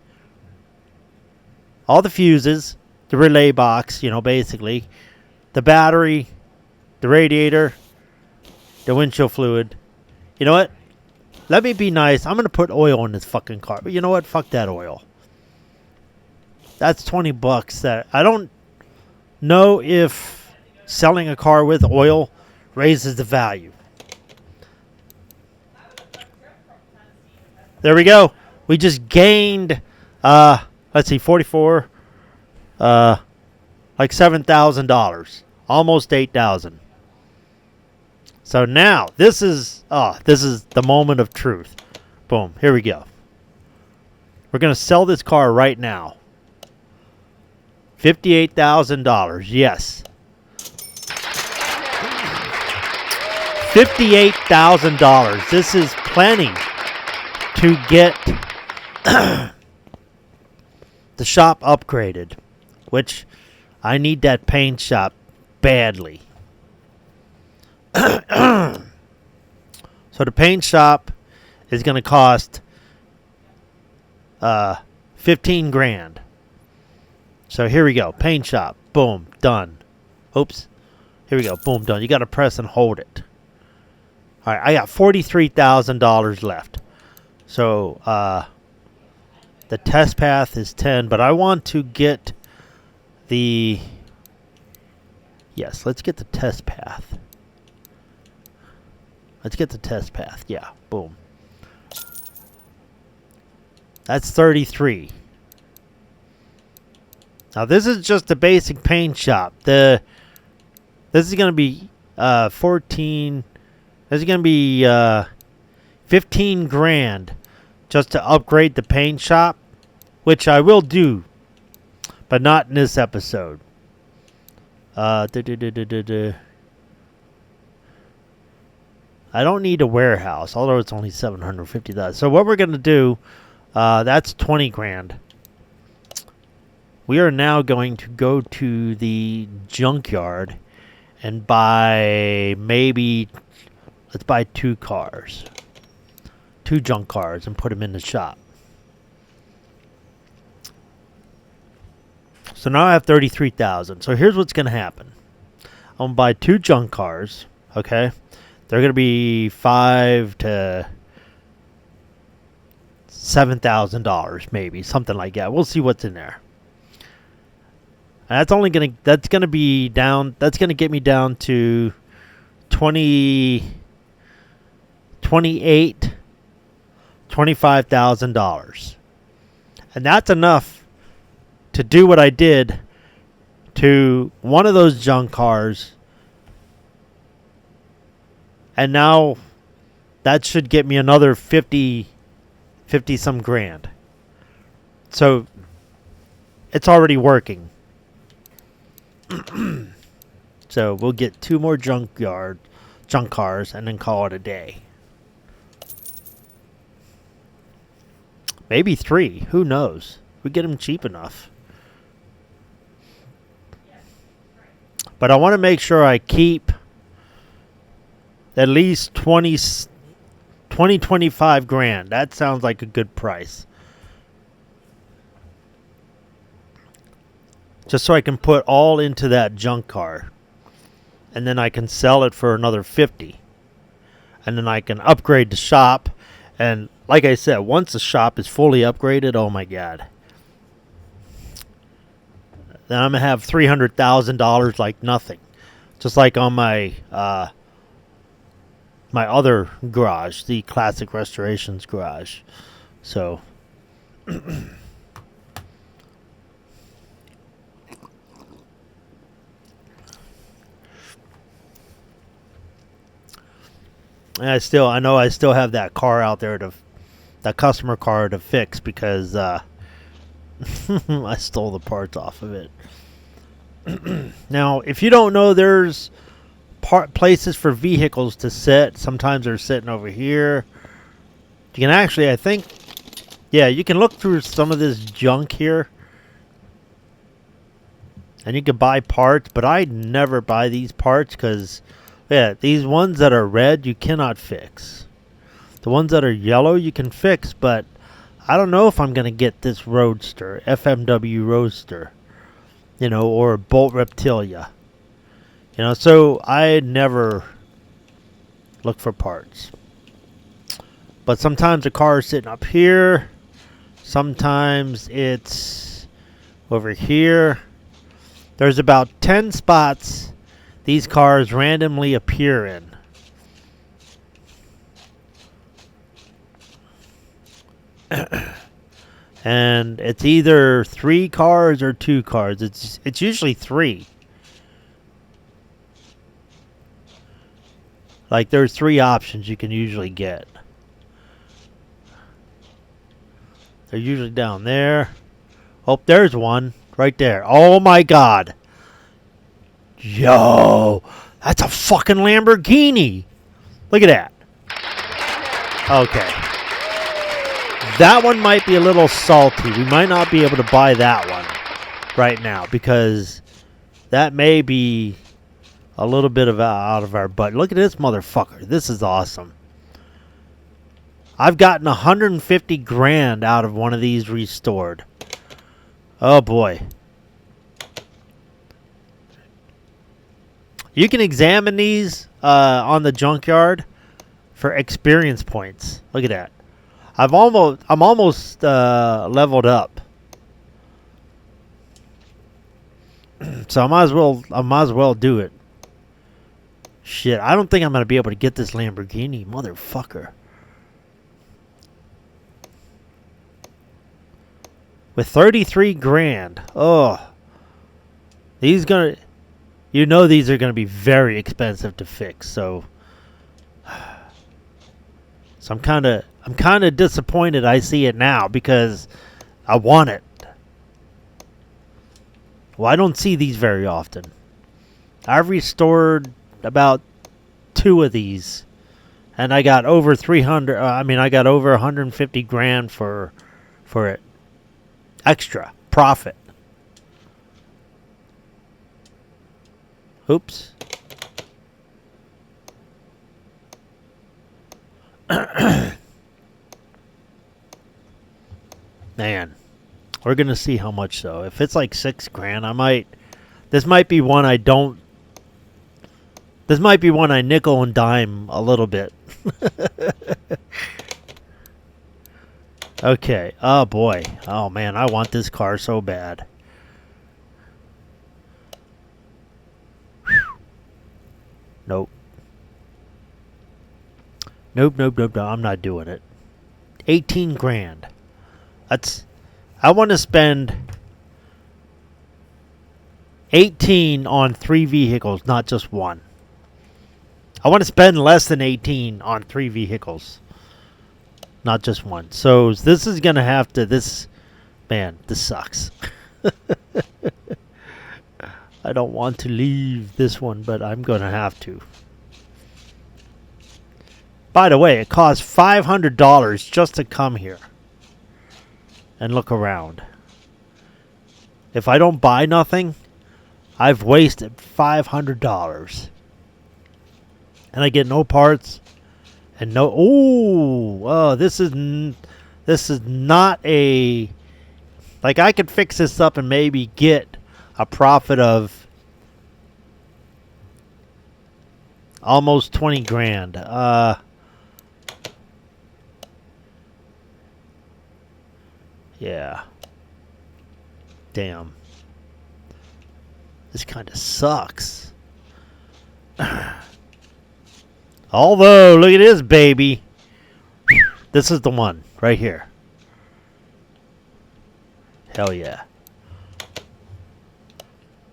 All the fuses, the relay box, basically. The battery, the radiator, the windshield fluid. You know what? Let me be nice. I'm going to put oil in this fucking car. But you know what? Fuck that oil. That's $20 that I don't know if selling a car with oil raises the value. There we go. We just gained, let's see, 44, like $7,000, almost $8,000. So now this is the moment of truth. Boom. Here we go. We're gonna sell this car right now. $58,000. Yes. $58,000. This is plenty to get the shop upgraded, which I need that paint shop badly. So the paint shop is going to cost $15,000. So here we go. Paint shop. Boom. Done. Oops. Here we go. Boom. Done. You got to press and hold it. All right. I got $43,000 left. So the test path is 10, but I want to get the... Yes, let's get the test path. Let's get the test path. Yeah. Boom. That's 33. Now this is just a basic paint shop. This is going to be 14. This is going to be $15,000 just to upgrade the paint shop, which I will do, but not in this episode. I don't need a warehouse, although it's only $750. So what we're going to do, That's 20 grand. We are now going to go to the junkyard and buy let's buy 2 cars. 2 junk cars and put them in the shop. So now I have 33,000. So here's what's going to happen. I'm going to buy 2 junk cars, okay? They're going to be $5,000 to $7,000 maybe, something like that. We'll see what's in there. And that's going to get me down to $25,000. And that's enough to do what I did to one of those junk cars. And now that should get me another 50 some grand. So it's already working. So we'll get 2 more junk cars and then call it a day. Maybe 3. Who knows? We get them cheap enough. But I want to make sure I keep at least 25 grand. That sounds like a good price. Just so I can put all into that junk car. And then I can sell it for another 50. And then I can upgrade the shop. And like I said, once the shop is fully upgraded, oh my God. Then I'm going to have $300,000 like nothing. Just like on my my other garage, the Classic Restorations garage. So and I know I still have that car out there that customer car to fix because I stole the parts off of it. Now, if you don't know, there's places for vehicles to sit. Sometimes they're sitting over here. You can actually, I think, yeah, you can look through some of this junk here. And you can buy parts, but I never buy these parts because, yeah, these ones that are red, you cannot fix. The ones that are yellow, you can fix, but I don't know if I'm going to get this Roadster, FMW Roadster, or Bolt Reptilia. So I never look for parts. But sometimes the car is sitting up here. Sometimes it's over here. There's about 10 spots these cars randomly appear in. And it's either 3 cars or 2 cars. It's usually 3. Like there's 3 options you can usually get. They're usually down there. Oh, there's one right there. Oh my God. Yo, that's a fucking Lamborghini. Look at that. Okay. That one might be a little salty. We might not be able to buy that one right now because that may be a little bit of out of our budget. Look at this motherfucker. This is awesome. I've gotten 150 grand out of one of these restored. Oh boy. You can examine these on the junkyard for experience points. Look at that. I'm almost leveled up. So I might as well do it. Shit, I don't think I'm going to be able to get this Lamborghini, motherfucker. With 33 grand. Oh. These are going to be very expensive to fix, so I'm kind of disappointed I see it now because I want it. Well, I don't see these very often. I've restored about 2 of these, and I got over 300. I got over 150 grand for for it. Extra profit. Oops. Man, we're gonna see how much though. If it's like $6,000, I might. This might be one I don't. This might be one I nickel and dime a little bit. Okay. Oh boy. Oh man, I want this car so bad. Nope. Nope. I'm not doing it. 18 grand. That's. I want to spend 18 on 3 vehicles, not just one. I want to spend less than 18 on 3 vehicles, not just one. So this is going to have to. Man, this sucks. I don't want to leave this one, but I'm going to have to. By the way, it costs $500 just to come here and look around. If I don't buy nothing, I've wasted $500. And I get no parts and no... Oh, this is not a... Like, I could fix this up and maybe get a profit of almost 20 grand. Yeah. Damn. This kind of sucks. Although, look at this, baby. This is the one right here. Hell yeah.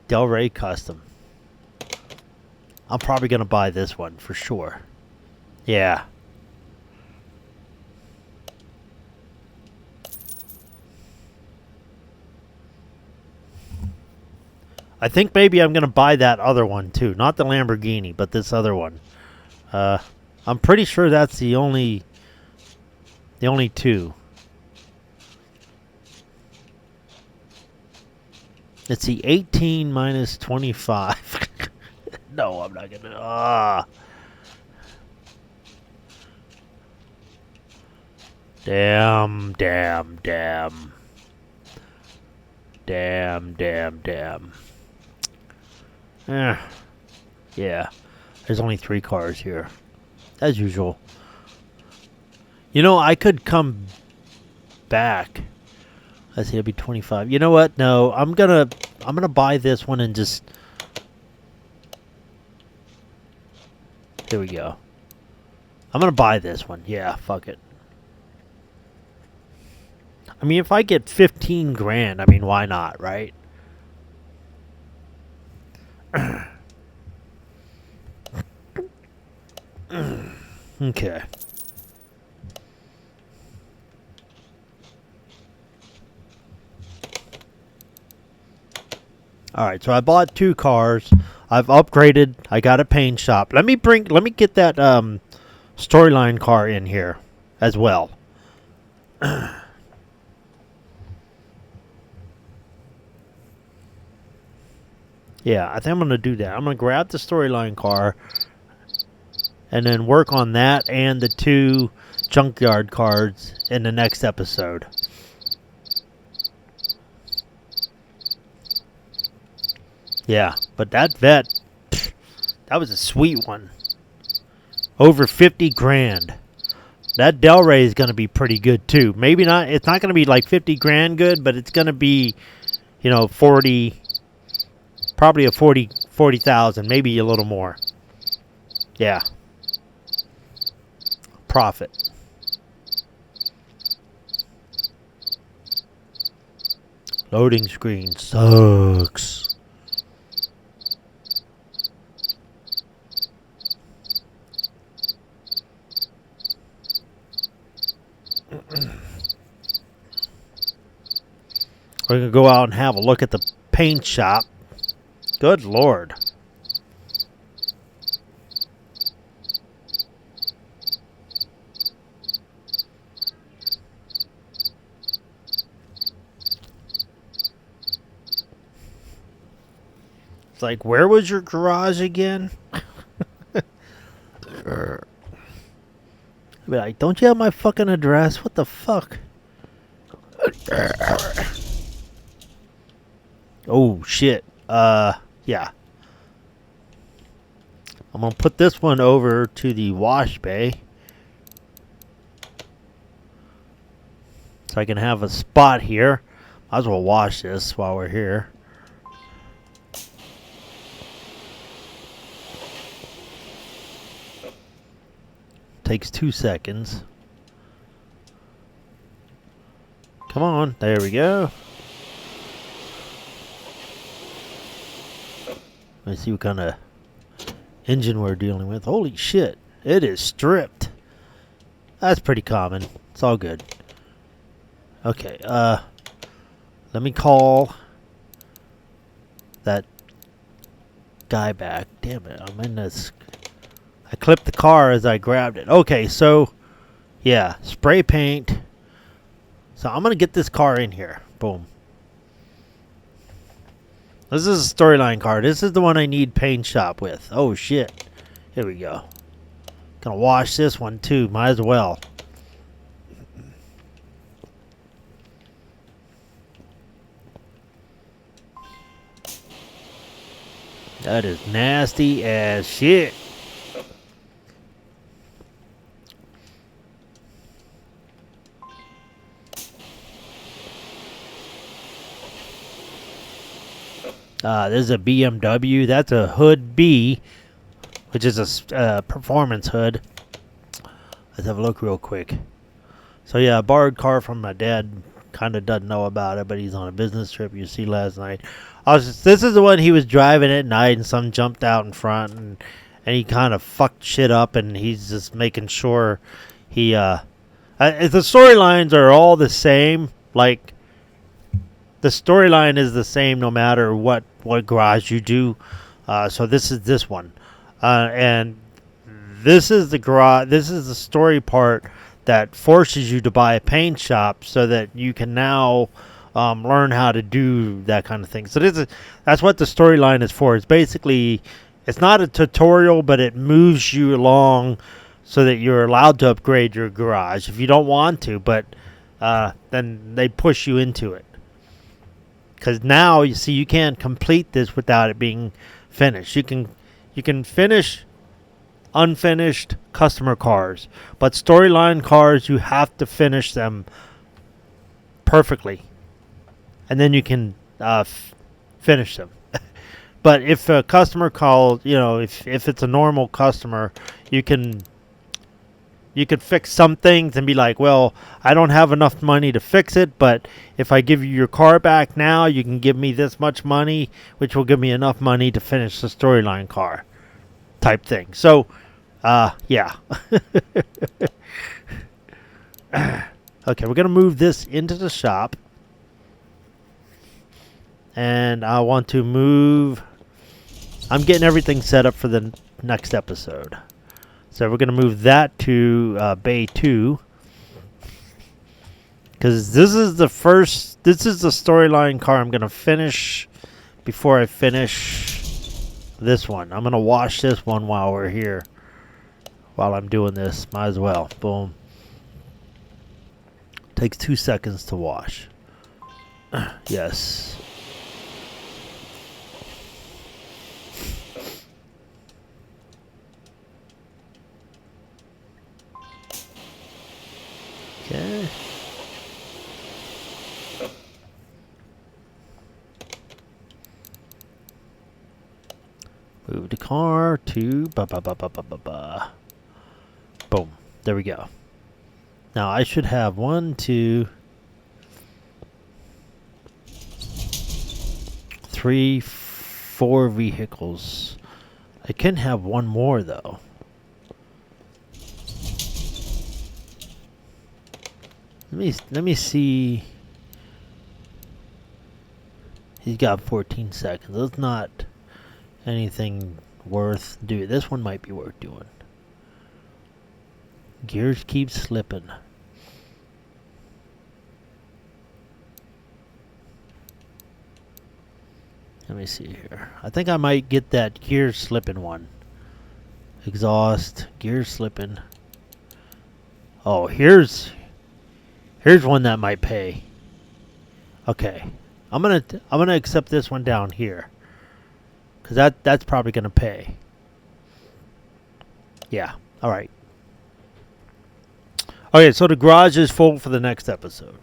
Delray Custom. I'm probably going to buy this one for sure. Yeah. I think maybe I'm going to buy that other one too. Not the Lamborghini, but this other one. I'm pretty sure that's the only two. Let's see, 18 minus 25. No, I'm not going to. Damn. Yeah. There's only 3 cars here. As usual. You know, I could come back. Let's see, it'll be 25. You know what? No, I'm gonna buy this one and just... Here we go. I'm gonna buy this one. Yeah, fuck it. I mean, if I get 15 grand, I mean, why not, right? Okay. Alright, so I bought 2 cars. I've upgraded. I got a paint shop. Let me get that storyline car in here as well. Yeah, I think I'm going to do that. I'm going to grab the storyline car and then work on that and the 2 junkyard cards in the next episode. Yeah, but that vet, that was a sweet one. Over 50 grand. That Delray is going to be pretty good too. Maybe not, it's not going to be like 50 grand good, but it's going to be, 40, probably a 40,000, maybe a little more. Yeah. Profit. Loading screen sucks. We're going to go out and have a look at the paint shop. Good Lord. It's like, where was your garage again? I'd be like, don't you have my fucking address? What the fuck? Oh, shit. Yeah. I'm going to put this one over to the wash bay. So I can have a spot here. Might as well wash this while we're here. Takes 2 seconds. Come on. There we go. Let me see what kind of engine we're dealing with. Holy shit. It is stripped. That's pretty common. It's all good. Okay. Let me call that guy back. Damn it. I'm in this. I clipped the car as I grabbed it. Okay, so yeah, spray paint. So I'm going to get this car in here. Boom. This is a storyline car. This is the one I need paint shop with. Oh, shit. Here we go. Gonna wash this one, too. Might as well. That is nasty as shit. This is a BMW. That's a Hood B, which is a performance hood. Let's have a look real quick. So yeah, a borrowed car from my dad. Kind of doesn't know about it, but he's on a business trip. You see last night. This is the one he was driving at night, and some jumped out in front, and he kind of fucked shit up, and he's just making sure he. The storylines are all the same. Like, the storyline is the same no matter what garage you do. So this is this one, and this is the garage. This is the story part that forces you to buy a paint shop so that you can now learn how to do that kind of thing. So that's what the storyline is for. It's basically, it's not a tutorial, but it moves you along so that you're allowed to upgrade your garage if you don't want to, but then they push you into it. Because now, you see, you can't complete this without it being finished. You can finish unfinished customer cars, but storyline cars, you have to finish them perfectly, and then you can finish them. But if a customer calls, if it's a normal customer, you could fix some things and be like, well, I don't have enough money to fix it, but if I give you your car back now, you can give me this much money, which will give me enough money to finish the storyline car type thing. So, yeah. Okay, we're going to move this into the shop. And I want to move. I'm getting everything set up for the next episode. So we're going to move that to Bay 2. Because this is the storyline car I'm going to finish before I finish this one. I'm going to wash this one while we're here. While I'm doing this. Might as well. Boom. Takes 2 seconds to wash. Yes. Okay. Move the car to boom. There we go. Now I should have 1, 2, 3, 4 vehicles. I can have one more though. Let me see. He's got 14 seconds. That's not anything worth doing. This one might be worth doing. Gears keep slipping. Let me see here. I think I might get that gear slipping one. Exhaust, gear slipping. Oh, here's one that might pay. Okay, I'm gonna accept this one down here, cause that's probably gonna pay. Yeah. All right. Okay, so the garage is full for the next episode.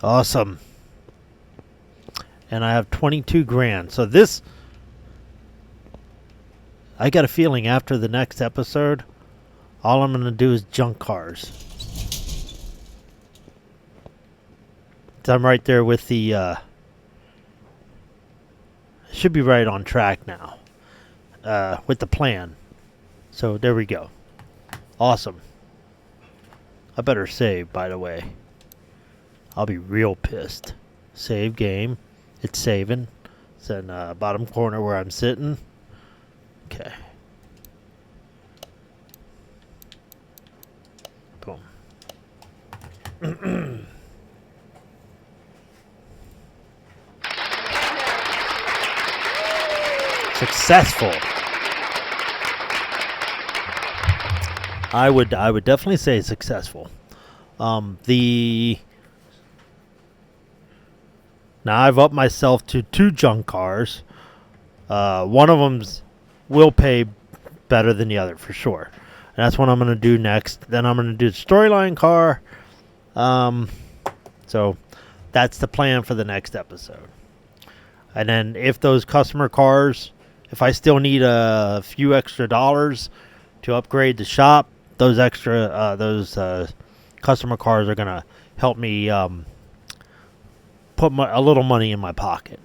Awesome. And I have 22 grand. So this, I got a feeling after the next episode, all I'm going to do is junk cars. So I'm right there with the, should be right on track now, with the plan. So there we go. Awesome. I better save, by the way. I'll be real pissed. Save game. It's saving. It's in bottom corner where I'm sitting. Okay. Boom. Successful. I would definitely say successful. Now I've upped myself to 2 junk cars. One of them's will pay better than the other for sure. And that's what I'm going to do next. Then I'm going to do the storyline car. So that's the plan for the next episode. And then if those customer cars, if I still need a few extra dollars to upgrade the shop, those customer cars are going to help me put a little money in my pocket.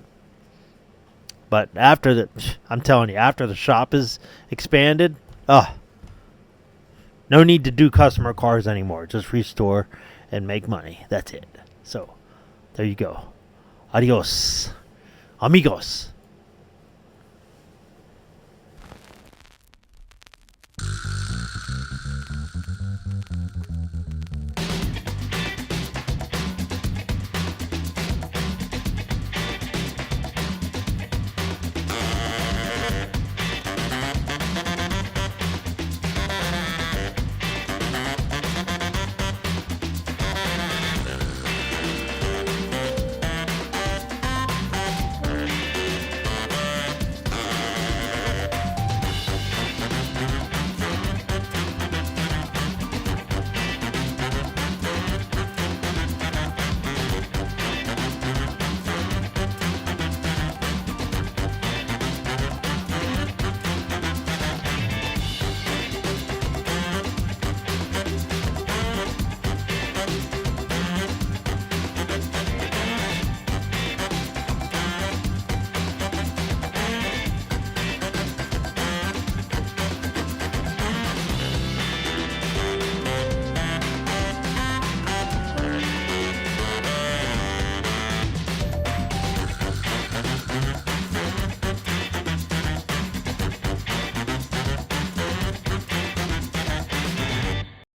But I'm telling you, after the shop is expanded, no need to do customer cars anymore. Just restore and make money. That's it. So, there you go. Adios, amigos.